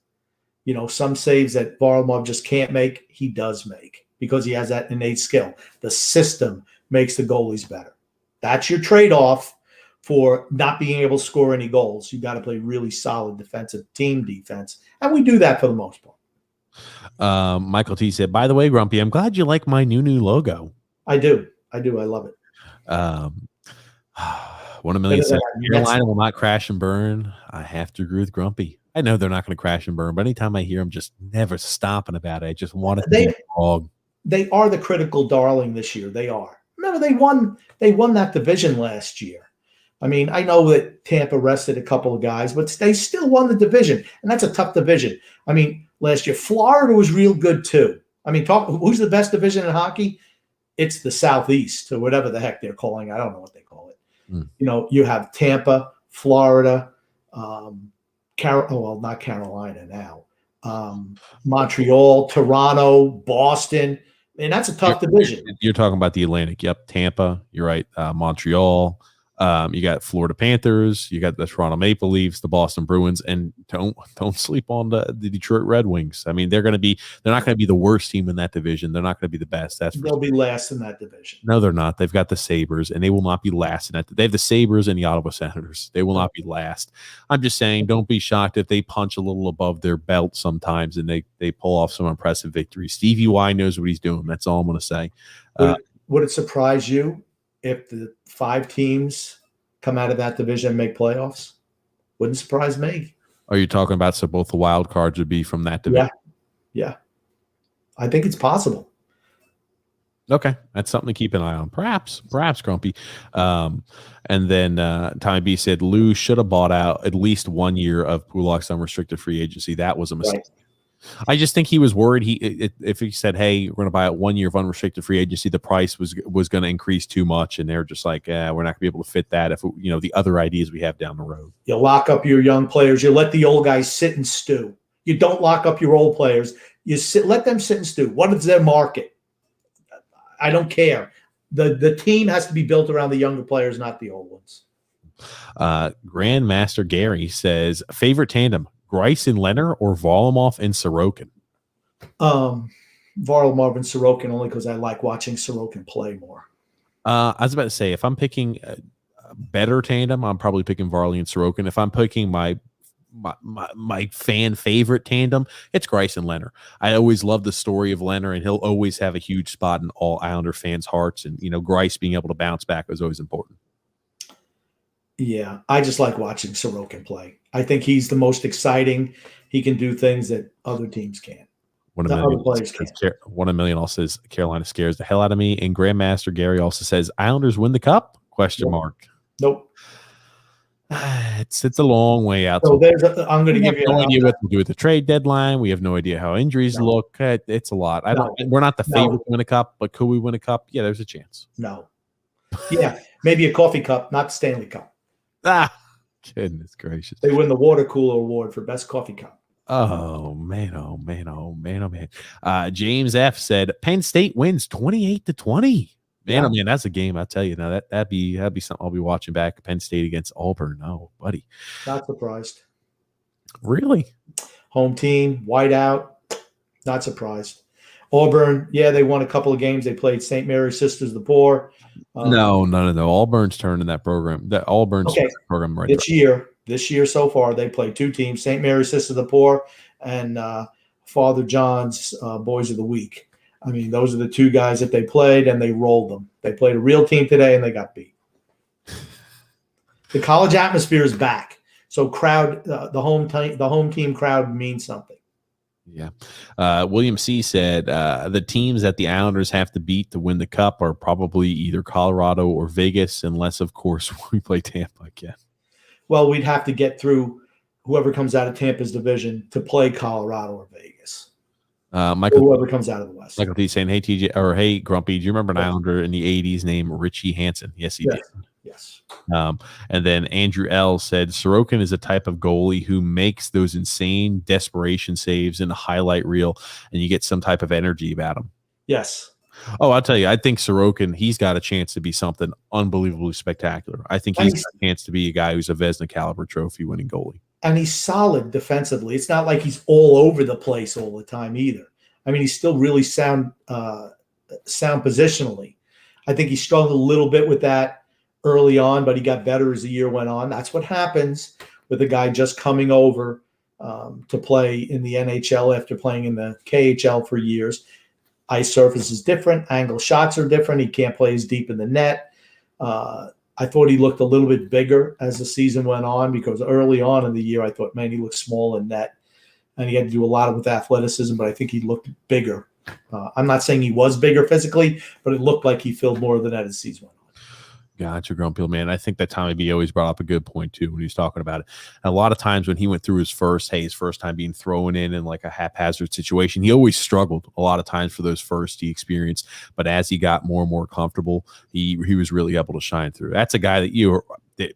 Some saves that Varlamov just can't make, he does make because he has that innate skill. The system makes the goalies better. That's your trade-off for not being able to score any goals. You got to play really solid defensive team defense, and we do that for the most part. Michael T said, by the way, Grumpy, I'm glad you like my new logo. I do. I love it. 1 million said, Carolina will not crash and burn. I have to agree with Grumpy. I know they're not going to crash and burn, but anytime I hear them just never stopping about it, I just want to be wrong. They are the critical darling this year. They are. Remember, they won that division last year. I mean, I know that Tampa rested a couple of guys, but they still won the division, and that's a tough division. I mean, last year, Florida was real good too. I mean, who's the best division in hockey? It's the Southeast or whatever the heck they're calling. I don't know what they call it. You have Tampa, Florida, not Carolina now, Montreal, Toronto, Boston, and that's a tough division. You're talking about the Atlantic. Yep, Tampa. You're right. Montreal. You got Florida Panthers. You got the Toronto Maple Leafs, the Boston Bruins, and don't sleep on the Detroit Red Wings. I mean, they're not going to be the worst team in that division. They're not going to be the best. They'll be last in that division. No, they're not. They've got the Sabres, and they will not be last in that. They have the Sabres and the Ottawa Senators. They will not be last. I'm just saying, don't be shocked if they punch a little above their belt sometimes and they pull off some impressive victories. Stevie Y knows what he's doing. That's all I'm going to say. Would it surprise you if the 5 teams come out of that division and make playoffs? Wouldn't surprise me. Are you talking about so both the wild cards would be from that division? Yeah. I think it's possible. Okay. That's something to keep an eye on. Perhaps, Grumpy. And then Tommy B said Lou should have bought out at least 1 year of Pulak's unrestricted free agency. That was a mistake. Right. I just think he was worried. If he said, "Hey, we're going to buy out 1 year of unrestricted free agency," the price was going to increase too much, and they're just like, "We're not going to be able to fit that." If the other ideas we have down the road, you lock up your young players. You let the old guys sit and stew. You don't lock up your old players. Let them sit and stew. What is their market? I don't care. The team has to be built around the younger players, not the old ones. Grandmaster Gary says, favorite tandem: Greiss and Lehner or Varlamov and Sorokin? Varlamov and Sorokin, only because I like watching Sorokin play more. I was about to say, if I'm picking a better tandem, I'm probably picking Varley and Sorokin. If I'm picking my fan favorite tandem, it's Greiss and Lehner. I always love the story of Lehner, and he'll always have a huge spot in all Islander fans' hearts. And Greiss being able to bounce back was always important. Yeah, I just like watching Sorokin play. I think he's the most exciting. He can do things that other teams can't. 1 million also says Carolina scares the hell out of me. And Grandmaster Gary also says Islanders win the cup? ? Nope. It's a long way out. So I'm going to give you no idea what to do with the trade deadline. We have no idea how injuries look. It's a lot. We're not the favorite to win a cup, but could we win a cup? Yeah, there's a chance. No. Yeah, maybe a coffee cup, not the Stanley Cup. Goodness gracious. They win the water cooler award for best coffee cup. Oh man. James F said Penn State wins 28-20. Man, oh man, that's a game. I tell you now, that'd be something I'll be watching back. Penn State against Auburn. Oh, buddy. Not surprised. Really? Home team, whiteout. Not surprised. Auburn, yeah, they won a couple of games. They played St. Mary's Sisters of the Poor. No. Auburn's turned in that program. That Auburn's Okay. program right This year so far, they played 2 teams: St. Mary's Sisters of the Poor and Father John's Boys of the Week. I mean, those are the 2 guys that they played, and they rolled them. They played a real team today, and they got beat. The college atmosphere is back, so crowd, the home team crowd means something. Yeah. William C. said the teams that the Islanders have to beat to win the Cup are probably either Colorado or Vegas, unless, of course, we play Tampa again. Well, we'd have to get through whoever comes out of Tampa's division to play Colorado or Vegas. Michael, or whoever comes out of the West. Michael T. saying, hey, TJ, or hey, Grumpy, do you remember an Islander in the 80s named Richie Hansen? Yes, he did. Yes. And then Andrew L. said Sorokin is a type of goalie who makes those insane desperation saves in a highlight reel, and you get some type of energy about him. Yes. Oh, I'll tell you, I think Sorokin, he's got a chance to be something unbelievably spectacular. I think he's got a chance to be a guy who's a Vezina caliber trophy winning goalie. And he's solid defensively. It's not like he's all over the place all the time either. I mean, he's still really sound positionally. I think he struggled a little bit with that early on, but he got better as the year went on. That's what happens with a guy just coming over to play in the NHL after playing in the KHL for years. Ice surface is different. Angle shots are different. He can't play as deep in the net. I thought he looked a little bit bigger as the season went on, because early on in the year, I thought, man, he looked small in net. And he had to do a lot with athleticism, but I think he looked bigger. I'm not saying he was bigger physically, but it looked like he filled more of the net as the season went on. Gotcha, Grumpy, man. I think that Tommy B always brought up a good point, too, when he was talking about it. And a lot of times when he went through his first time being thrown in like a haphazard situation, he always struggled a lot of times for those first he experienced. But as he got more and more comfortable, he was really able to shine through. That's a guy that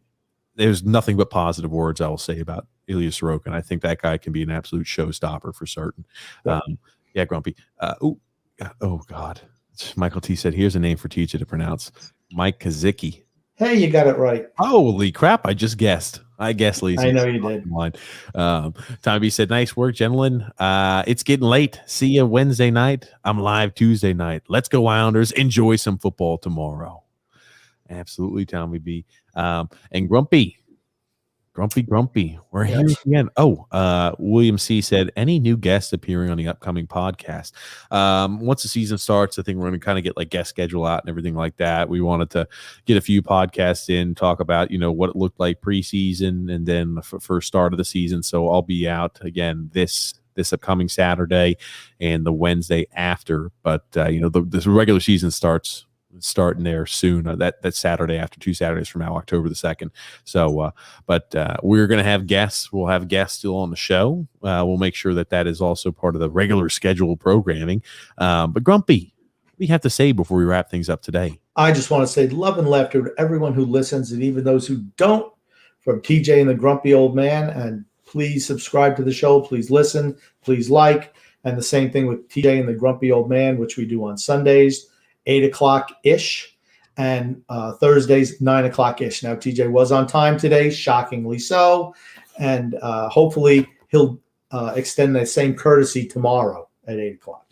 there's nothing but positive words I will say about Ilya Sorokin. I think that guy can be an absolute showstopper for certain. Yeah, Grumpy. Oh, God. Michael T. said, here's a name for TJ to pronounce. Mike Kazicki. Hey, you got it right. Holy crap, I just guessed. I guess, Lisa. I know you did. Tommy B said, nice work, gentlemen. It's getting late. See you Wednesday night. I'm live Tuesday night. Let's go, Islanders. Enjoy some football tomorrow. Absolutely, Tommy B. And Grumpy. We're here again. William C. said, any new guests appearing on the upcoming podcast? Once the season starts, I think we're going to kind of get like guest schedule out and everything like that. We wanted to get a few podcasts in, talk about, what it looked like preseason and then the first start of the season. So I'll be out again this upcoming Saturday and the Wednesday after. But, the regular season starting there soon, that Saturday after 2 Saturdays from now, October the 2nd. So but we're going to have guests. We'll have guests still on the show. We'll make sure that is also part of the regular scheduled programming. But Grumpy, what do you have to say before we wrap things up today? I just want to say love and laughter to everyone who listens, and even those who don't, from TJ and the Grumpy Old Man. And please subscribe to the show. Please listen. Please like. And the same thing with TJ and the Grumpy Old Man, which we do on Sundays, 8 o'clock-ish, and Thursdays, 9 o'clock-ish. Now, TJ was on time today, shockingly so, and hopefully he'll extend that same courtesy tomorrow at 8 o'clock.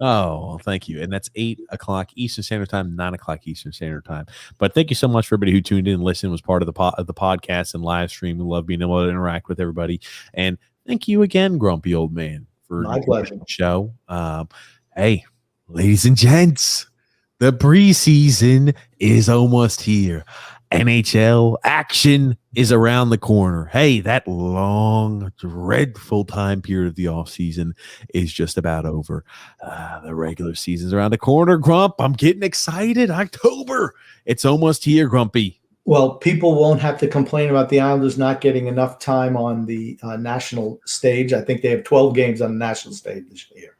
Oh, thank you. And that's 8 o'clock Eastern Standard Time, 9 o'clock Eastern Standard Time. But thank you so much for everybody who tuned in and listened, was part of the podcast and live stream. We love being able to interact with everybody. And thank you again, Grumpy Old Man, for my pleasure. The show. Hey, ladies and gents, the preseason is almost here. NHL action is around the corner. Hey, that long, dreadful time period of the offseason is just about over. The regular season's around the corner, Grump. I'm getting excited. October. It's almost here, Grumpy. Well, people won't have to complain about the Islanders not getting enough time on the national stage. I think they have 12 games on the national stage this year.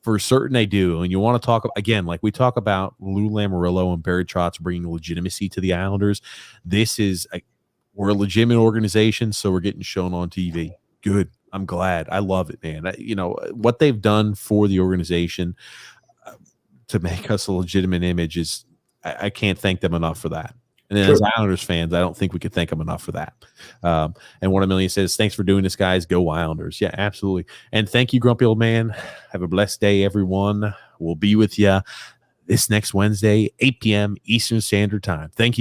For certain they do. And you want to talk, again, like we talk about Lou Lamoriello and Barry Trotz bringing legitimacy to the Islanders. We're a legitimate organization, so we're getting shown on TV. Good. I'm glad. I love it, man. What they've done for the organization to make us a legitimate image is I can't thank them enough for that. And then as Islanders fans, I don't think we could thank them enough for that. And 1 million says, thanks for doing this, guys. Go Islanders. Yeah, absolutely. And thank you, Grumpy Old Man. Have a blessed day, everyone. We'll be with you this next Wednesday, 8 p.m. Eastern Standard Time. Thank you.